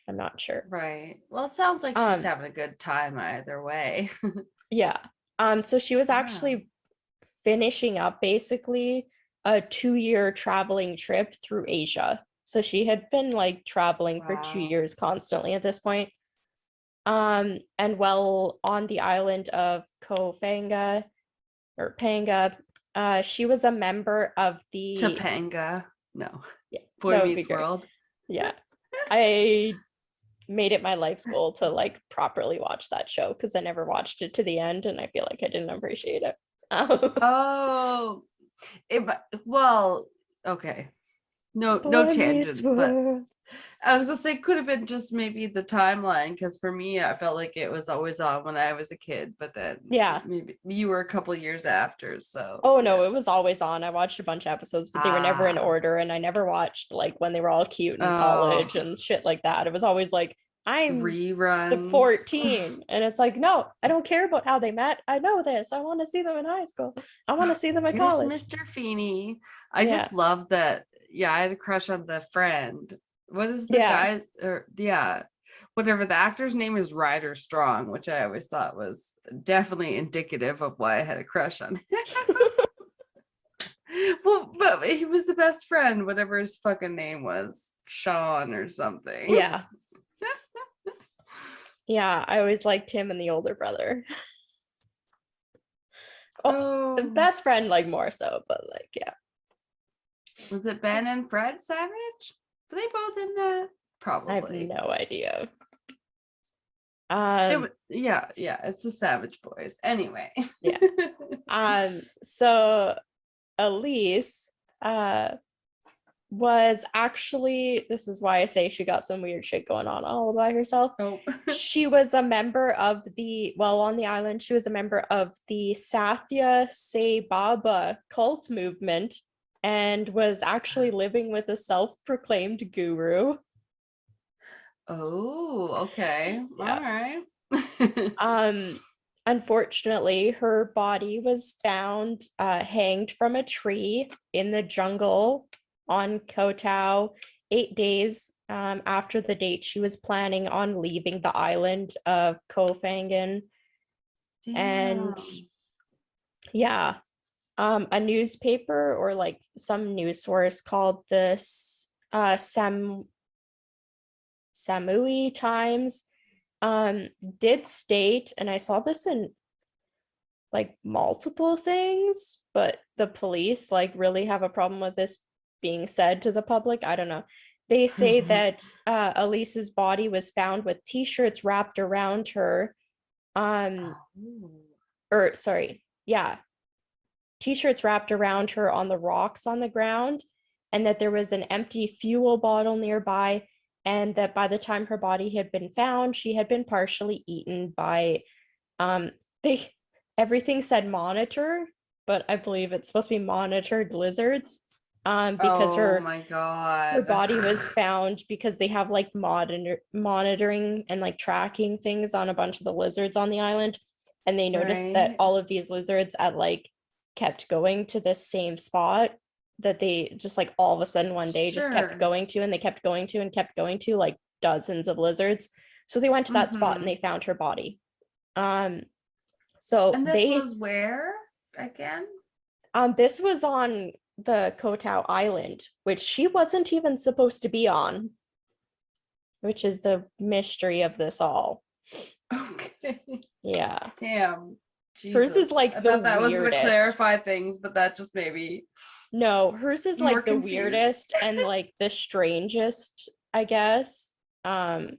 I'm not sure. Right. Well, it sounds like she's having a good time either way. Yeah. So she was actually finishing up basically a 2-year traveling trip through Asia. So she had been traveling for 2 years constantly at this point. And while on the island of Panga, she was a member of the Topanga. No. Yeah. Boy Meets World. Yeah. I made it my life's goal to properly watch that show because I never watched it to the end and I feel like I didn't appreciate it. Oh. Well, okay. No tangents, but I was gonna say could have been just maybe the timeline, because for me I felt like it was always on when I was a kid, but then maybe you were a couple years after, so no, it was always on. I watched a bunch of episodes, but they were never in order, and I never watched when they were all cute in college and shit like that. It was always I'm reruns 14, and it's no, I don't care about how they met. I know this. I want to see them in high school. I want to see them in college. Mr. Feeney. I just love that. Yeah, I had a crush on the friend. What is the guy's whatever, the actor's name is Ryder Strong, which I always thought was definitely indicative of why I had a crush on him. Well, but he was the best friend, whatever his fucking name was, Sean or something. Yeah. Yeah, I always liked him and the older brother. Oh, the Oh, best friend, like more so, but like, yeah. was it Ben and Fred Savage? Were they both in that? I have Probably. no idea. Yeah, it's the Savage Boys. Anyway. Yeah. So Elise was actually, this is why I say she got some weird shit going on all by herself. Oh. She was a member of on the island, she was a member of the Sathya Sai Baba cult movement and was actually living with a self-proclaimed guru. Oh, okay. Yeah. All right. Unfortunately, her body was found hanged from a tree in the jungle on Koh Tao 8 days after the date she was planning on leaving the island of Koh Phangan. And Damn. yeah, a newspaper or like some news source called this Samui Times did state, and I saw this in like multiple things, but the police like really have a problem with this being said to the public. I don't know. They say that Elise's body was found with t-shirts wrapped around her. Or sorry, yeah, t-shirts wrapped around her on the rocks on the ground, and that there was an empty fuel bottle nearby, and that by the time her body had been found, she had been partially eaten by they everything said monitor, but I believe it's supposed to be monitored lizards. Because Oh her my God. body was found because they have like monitoring and like tracking things on a bunch of the lizards on the island, and they noticed that Right. all of these lizards at like kept going to this same spot that they just like all of a sudden one day just kept Sure. going to, and they kept going to and kept going to like dozens of lizards. So they went to that spot and they found her body. So And this was where again? this was on the Koh Tao Island, which she wasn't even supposed to be on, which is the mystery of this all. Okay. Yeah. Damn. Hers Jesus. is like I the thought that was gonna weirdest. clarify things, but that just maybe No, hers is more like the confused. weirdest and like the strangest, I guess. Thing,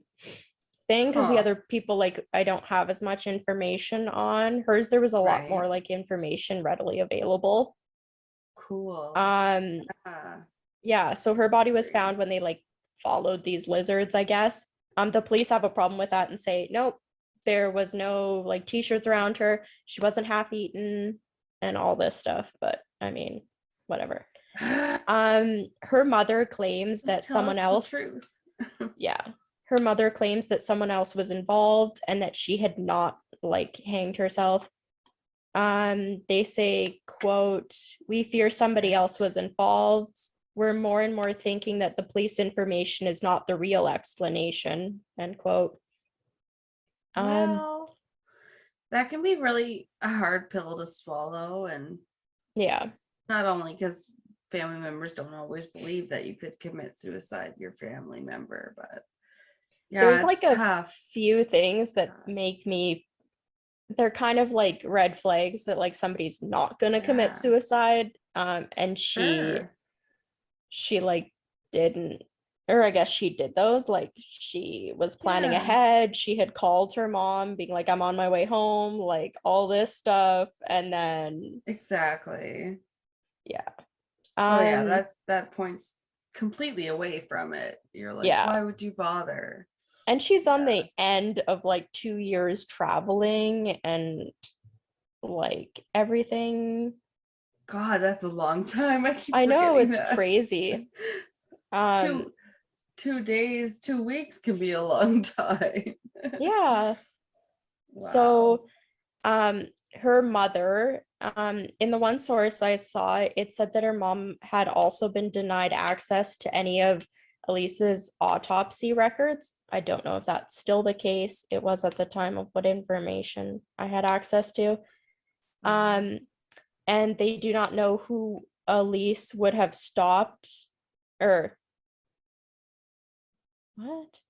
because the other people like I don't have as much information on. Hers there was a lot more like information readily available. Cool. Yeah, so her body was found when they like followed these lizards, I guess. The police have a problem with that and say, nope, there was no like t-shirts around her. She wasn't half eaten and all this stuff, but I mean, whatever. Her mother claims Just that tell someone us else the truth. yeah. Her mother claims that someone else was involved and that she had not like hanged herself. They say, quote, "We fear somebody else was involved. We're more and more thinking that the police information is not the real explanation," end quote. Well, that can be really a hard pill to swallow, and yeah, not only because family members don't always believe that you could commit suicide, your family member, but yeah, there's it's like a tough. few things that make me, they're kind of like red flags that like somebody's not gonna commit suicide. And she like didn't, or I guess she did those, like she was planning ahead. She had called her mom being like, I'm on my way home, like all this stuff, and then Exactly. yeah. Oh yeah, that points completely away from it. You're like, Yeah, why would you bother? and she's on the end of like 2 years traveling and like everything. God, that's a long time. I keep I know, forgetting it's that. crazy. Two days, 2 weeks can be a long time. Yeah. Wow. So her mother, in the one source I saw, it said that her mom had also been denied access to any of Elise's autopsy records. I don't know if that's still the case. It was at the time of what information I had access to. And they do not know who Elise would have stopped, or what?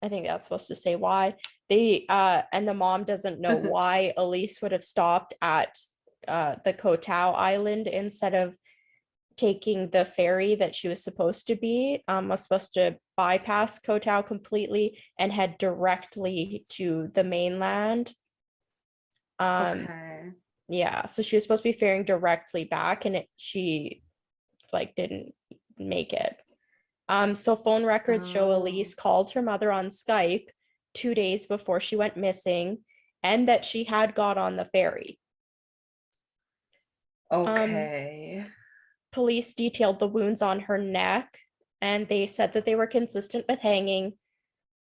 I think that's supposed to say why. They and the mom doesn't know why Elise would have stopped at the Koh Island instead of taking the ferry that she was supposed to be, was supposed to bypass Koh completely and head directly to the mainland. Okay. Yeah, so she was supposed to be ferrying directly back, and she like didn't make it. So phone records show Elise called her mother on Skype 2 days before she went missing, and that she had got on the ferry. Okay. Police detailed the wounds on her neck, and they said that they were consistent with hanging,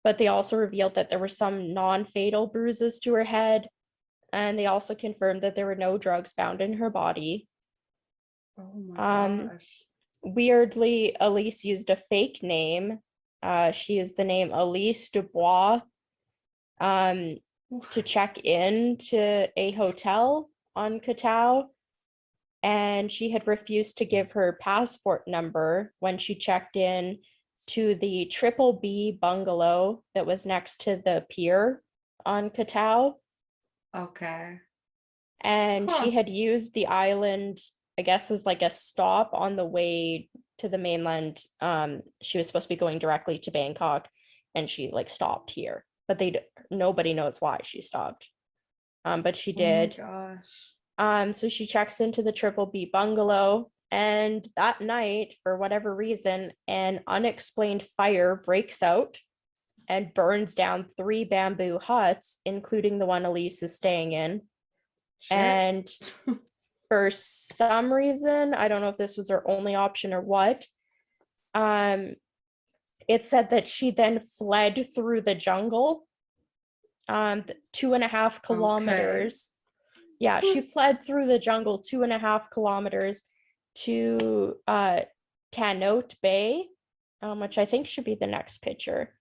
but they also revealed that there were some non-fatal bruises to her head, and they also confirmed that there were no drugs found in her body. Oh my gosh. Weirdly, Elise used a fake name. She used the name Elise Dubois to check in to a hotel on Koh, and she had refused to give her passport number when she checked in to the Triple B bungalow that was next to the pier on Koh. Okay. And she had used the island, I guess, as like a stop on the way to the mainland. She was supposed to be going directly to Bangkok, and she like stopped here, but nobody knows why she stopped. But she did. Oh my gosh. So she checks into the Triple B bungalow, and that night, for whatever reason, an unexplained fire breaks out and burns down 3 bamboo huts, including the one Elise is staying in. Shit. And for some reason, I don't know if this was her only option or what, it said that she then fled through the jungle, 2.5 kilometers. Okay. Yeah, she fled through the jungle 2.5 kilometers to Tanote Bay, which I think should be the next picture.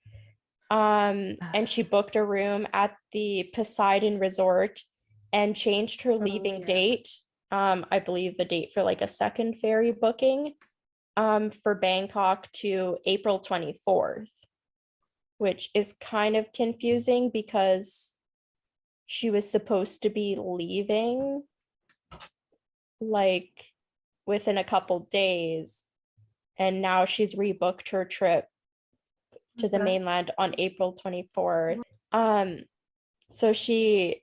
And she booked a room at the Poseidon Resort and changed her leaving date. I believe the date for like a second ferry booking for Bangkok to April 24th, which is kind of confusing because she was supposed to be leaving like within a couple days, and now she's rebooked her trip to the mainland on April 24th. So she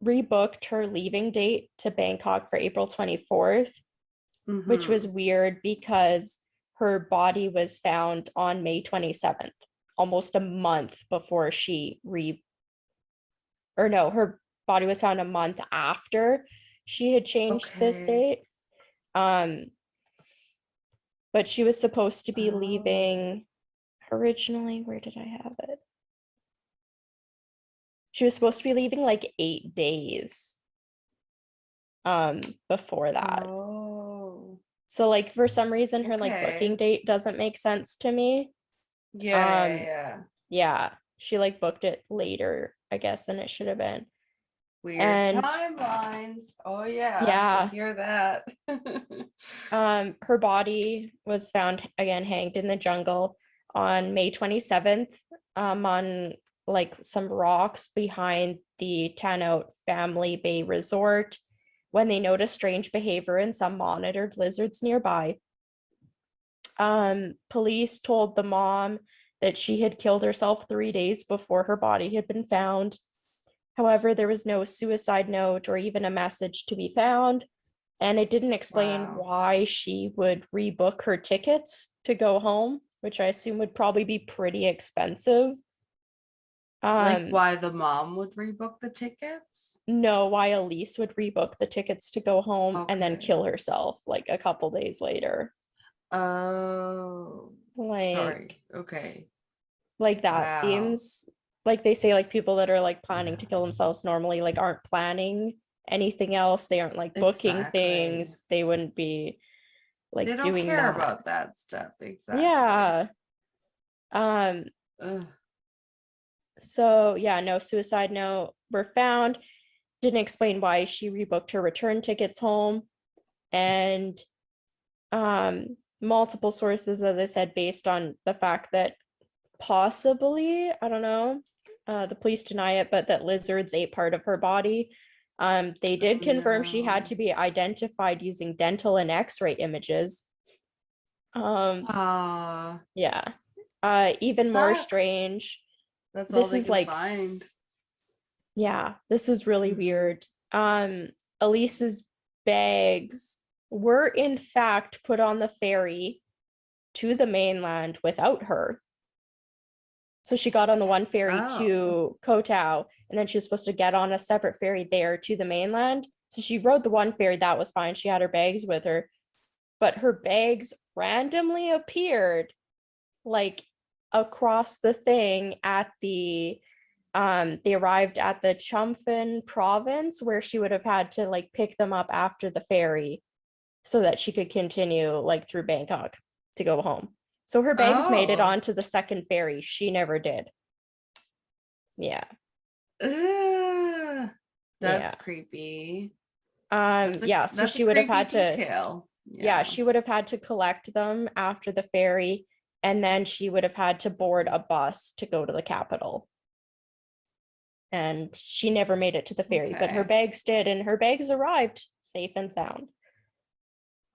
rebooked her leaving date to Bangkok for April 24th, which was weird because her body was found on May 27th, almost a month before her body was found a month after she had changed this date. But she was supposed to be leaving originally. Where did I have it? She was supposed to be leaving like 8 days before that. So like for some reason her like booking date doesn't make sense to me. Yeah, she like booked it later, I guess, than it should have been. Weird timelines. Oh yeah, I hear that. Her body was found again hanged in the jungle on May 27th, on like some rocks behind the Tanote Family Bay Resort, when they noticed strange behavior in some monitored lizards nearby. Police told the mom that she had killed herself 3 days before her body had been found. However, there was no suicide note or even a message to be found, and it didn't explain why she would rebook her tickets to go home, which I assume would probably be pretty expensive. Like why the mom would rebook the tickets? No, why Elise would rebook the tickets to go home and then kill herself like a couple days later. Oh, like, sorry. Okay. Like that seems like they say like people that are like planning to kill themselves normally like aren't planning anything else. They aren't like booking things. They wouldn't be like they don't doing care that. about that stuff. Exactly. Yeah. So yeah, no suicide note were found. Didn't explain why she rebooked her return tickets home. And multiple sources, as I said, based on the fact that Possibly, I don't know. The police deny it, but that lizards ate part of her body. They did confirm she had to be identified using dental and x-ray images. Yeah. Even more strange. That's all they can find. Yeah, this is really weird. Elise's bags were in fact put on the ferry to the mainland without her. So she got on the one ferry to Koh Tao, and then she was supposed to get on a separate ferry there to the mainland. So she rode the one ferry, that was fine. She had her bags with her, but her bags randomly appeared like across the thing at the they arrived at the Chumphin province, where she would have had to like pick them up after the ferry so that she could continue like through Bangkok to go home. So her bags made it onto the second ferry. She never did. Yeah. That's creepy. So she would have had to she would have had to collect them after the ferry, and then she would have had to board a bus to go to the capital. And she never made it to the ferry, but her bags did, and her bags arrived safe and sound.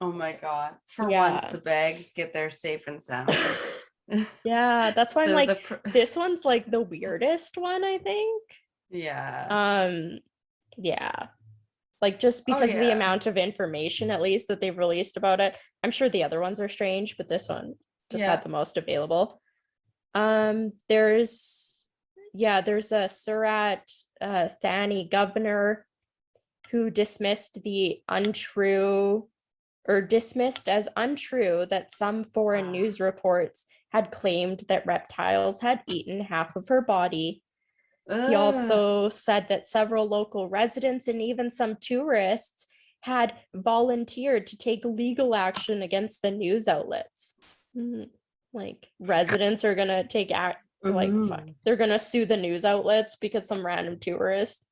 Oh my God. For once, the bags get there safe and sound. Yeah, that's why I'm like, this one's like the weirdest one, I think. Yeah. Yeah. Like, just because of the amount of information, at least, that they've released about it. I'm sure the other ones are strange, but this one just had the most available. There's a Surat Thani governor who dismissed as untrue that some foreign news reports had claimed that reptiles had eaten half of her body. He also said that several local residents and even some tourists had volunteered to take legal action against the news outlets. Like, residents are gonna take act, like, fuck, they're gonna sue the news outlets because some random tourist.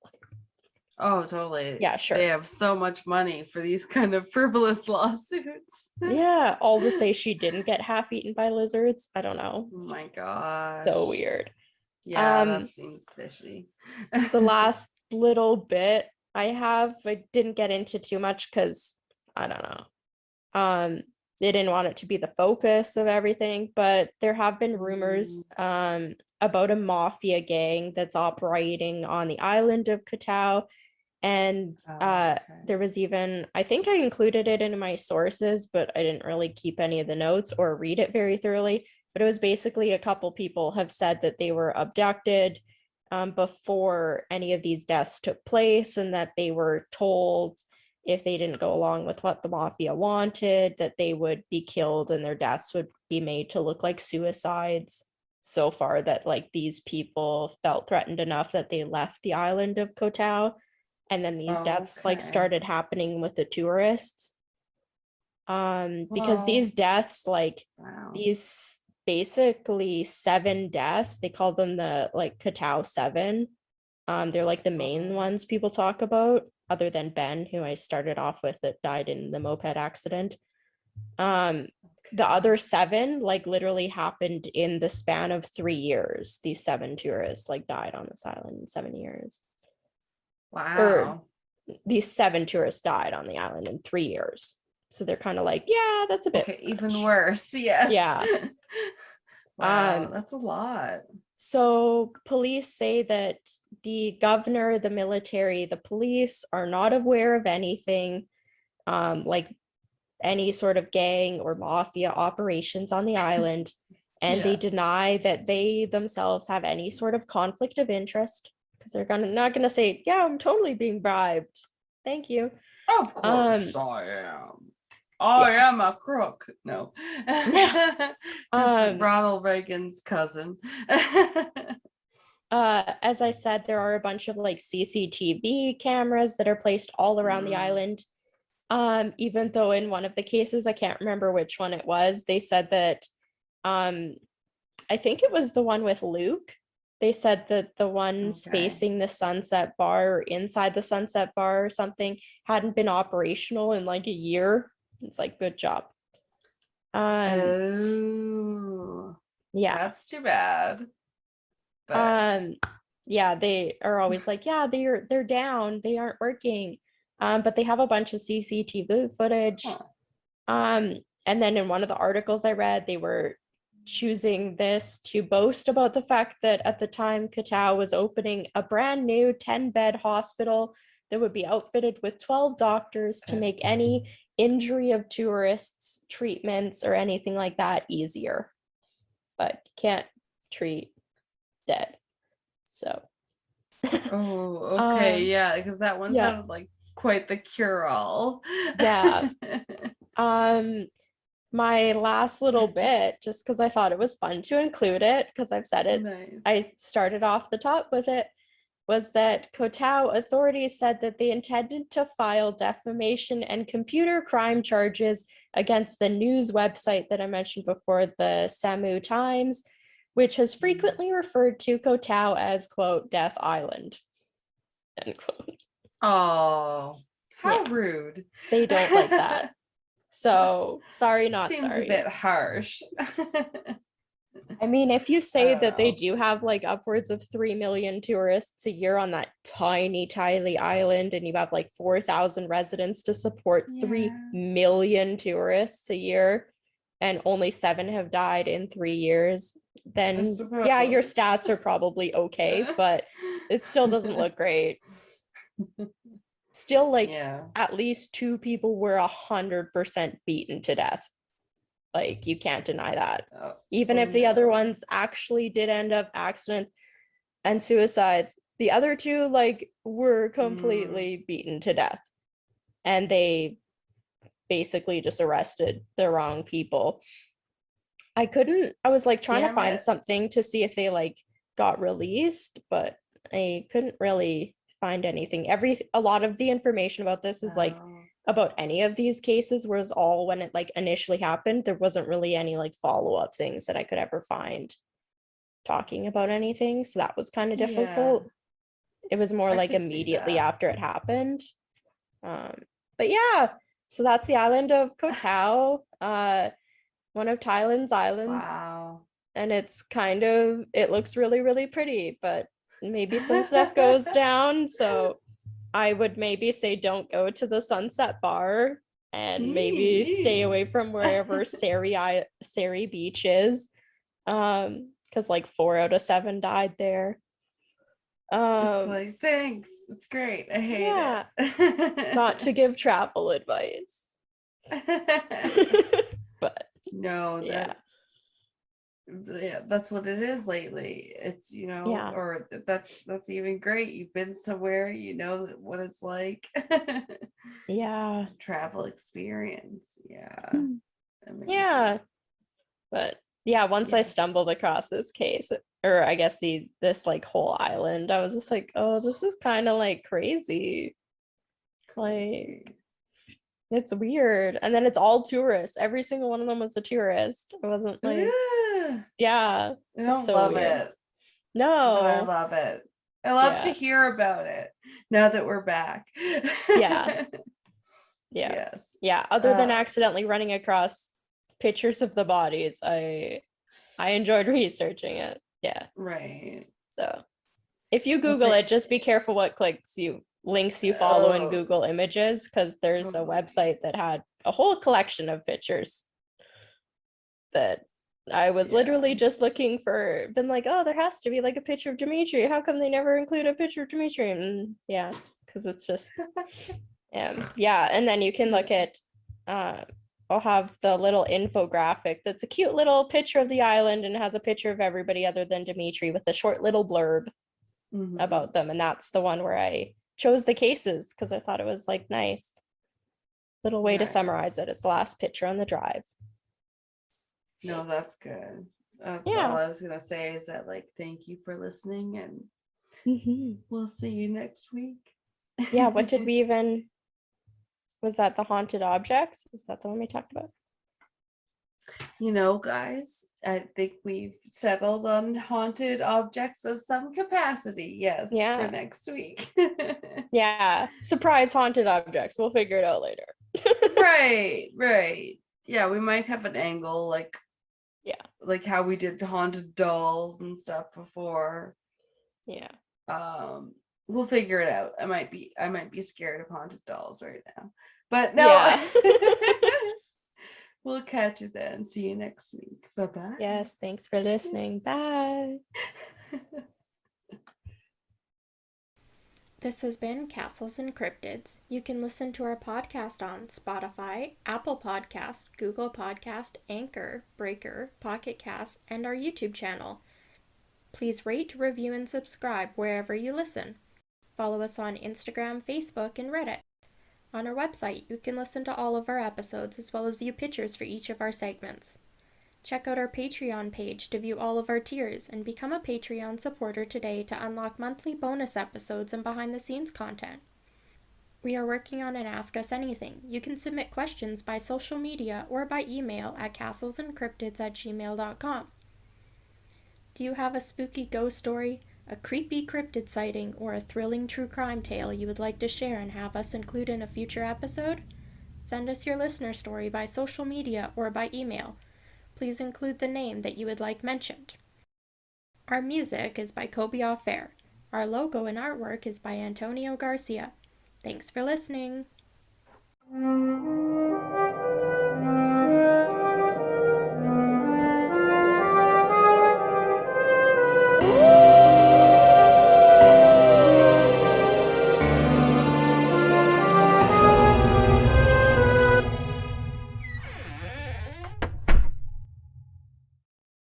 Oh, totally. Yeah, sure. They have so much money for these kind of frivolous lawsuits. Yeah, all to say she didn't get half eaten by lizards. I don't know. Oh my gosh. So weird. Yeah, that seems fishy. The last little bit I didn't get into too much because I don't know. They didn't want it to be the focus of everything, but there have been rumors about a mafia gang that's operating on the island of Koh Tao. And there was even, I think I included it in my sources, but I didn't really keep any of the notes or read it very thoroughly. But it was basically a couple people have said that they were abducted before any of these deaths took place, and that they were told if they didn't go along with what the mafia wanted, that they would be killed and their deaths would be made to look like suicides. So far that like these people felt threatened enough that they left the island of Koh Tao, and then these deaths like started happening with the tourists. Because these deaths, like these basically 7 deaths, they call them the like Koh Tao 7. They're like the main ones people talk about, other than Ben, who I started off with, that died in the moped accident. The other 7 like literally happened in the span of 3 years. These 7 tourists like died on this island in 7 years. Wow. Or these 7 tourists died on the island in 3 years. So they're kind of like, yeah, that's a bit even worse. Yes. Yeah. Wow, that's a lot. So police say that the governor, the military, the police are not aware of anything like any sort of gang or mafia operations on the island, and they deny that they themselves have any sort of conflict of interest, because they're not gonna say, yeah, I'm totally being bribed. Thank you. Of course I am. I am a crook. No. Ronald Reagan's cousin. As I said, there are a bunch of like CCTV cameras that are placed all around the island. Even though in one of the cases, I can't remember which one it was, they said that I think it was the one with Luke. They said that the ones facing the Sunset Bar or inside the Sunset Bar or something hadn't been operational in like a year. It's like, good job. Yeah. That's too bad. But yeah, they are always like, yeah, they're down, they aren't working. But they have a bunch of CCTV footage. Huh. And then in one of the articles I read, they were choosing this to boast about the fact that at the time Katao was opening a brand new 10-bed hospital that would be outfitted with 12 doctors to make any injury of tourists, treatments, or anything like that easier. But can't treat dead. So Oh, okay. Yeah, because that one yeah. sounded like quite the cure-all. Yeah. My last little bit, just because I thought it was fun to include it, because I've said it, Nice. I started off the top with it, was that Kotao authorities said that they intended to file defamation and computer crime charges against the news website that I mentioned before, the Samu Times, which has frequently referred to Kotao as, quote, Death Island, end quote. Oh, how rude. They don't like that. So sorry, not Seems sorry. a bit harsh. I mean, if you say that they do have like upwards of 3 million tourists a year on that tiny island, and you have like 4,000 residents to support 3 million tourists a year, and only 7 have died in 3 years, then yeah, your stats are probably okay, but it still doesn't look great. Still, like, at least 2 people were 100% beaten to death. Like, you can't deny that. Even if the other ones actually did end up accidents and suicides, the other 2 like were completely beaten to death, and they basically just arrested the wrong people. I was like trying to find something to see if they like got released, but I couldn't really find anything. A lot of the information about this is like about any of these cases was all when it like initially happened. There wasn't really any like follow-up things that I could ever find talking about anything, so that was kind of difficult. It was more like immediately after it happened. But yeah, so that's the island of Koh Tao, one of Thailand's islands. Wow. And it looks really, really pretty, but maybe some stuff goes down. So I would maybe say don't go to the Sunset Bar, and maybe stay away from wherever Sari Beach is. Because like 4 out of 7 died there. It's like, thanks. It's great. I hate it. Not to give travel advice. But no, that's what it is lately. It's, or that's even great. You've been somewhere, you know what it's like. Travel experience. Amazing. But once I stumbled across this case, or I guess this like whole island, I was just like, oh, this is kind of like crazy. Like, it's weird. And then it's all tourists. Every single one of them was a tourist. It wasn't like I don't love it. No, but I love it. I love to hear about it now that we're back. Yes. Other than accidentally running across pictures of the bodies, I enjoyed researching it. Right. So if you Google it, just be careful what links you follow in Google Images, because there's a website that had a whole collection of pictures that I was literally just looking for, been like, oh, there has to be like a picture of Dimitri. How come they never include a picture of Dimitri? And because it's just and then you can look at I'll have the little infographic that's a cute little picture of the island and has a picture of everybody other than Dimitri with a short little blurb about them. And that's the one where I chose the cases because I thought it was like nice little way to summarize it. It's the last picture on the drive. No, that's good. That's all I was gonna say is that, like, thank you for listening, and we'll see you next week. What did we even? Was that the haunted objects? Is that the one we talked about? Guys, I think we've settled on haunted objects of some capacity. Yes, for next week. Surprise haunted objects. We'll figure it out later. Right. Yeah, we might have an angle like Yeah. Like how we did haunted dolls and stuff before. Yeah. We'll figure it out. I might be scared of haunted dolls right now. But no. Yeah. We'll catch you then. See you next week. Bye-bye. Yes, thanks for listening. Bye. This has been Castles and Cryptids. You can listen to our podcast on Spotify, Apple Podcast, Google Podcast, Anchor, Breaker, Pocket Cast, and our YouTube channel. Please rate, review, and subscribe wherever you listen. Follow us on Instagram, Facebook, and Reddit. On our website, you can listen to all of our episodes as well as view pictures for each of our segments. Check out our Patreon page to view all of our tiers and become a Patreon supporter today to unlock monthly bonus episodes and behind-the-scenes content. We are working on an Ask Us Anything. You can submit questions by social media or by email at castlesandcryptids@gmail.com. Do you have a spooky ghost story, a creepy cryptid sighting, or a thrilling true crime tale you would like to share and have us include in a future episode? Send us your listener story by social media or by email. Please include the name that you would like mentioned. Our music is by Kobia Fair. Our logo and artwork is by Antonio Garcia. Thanks for listening.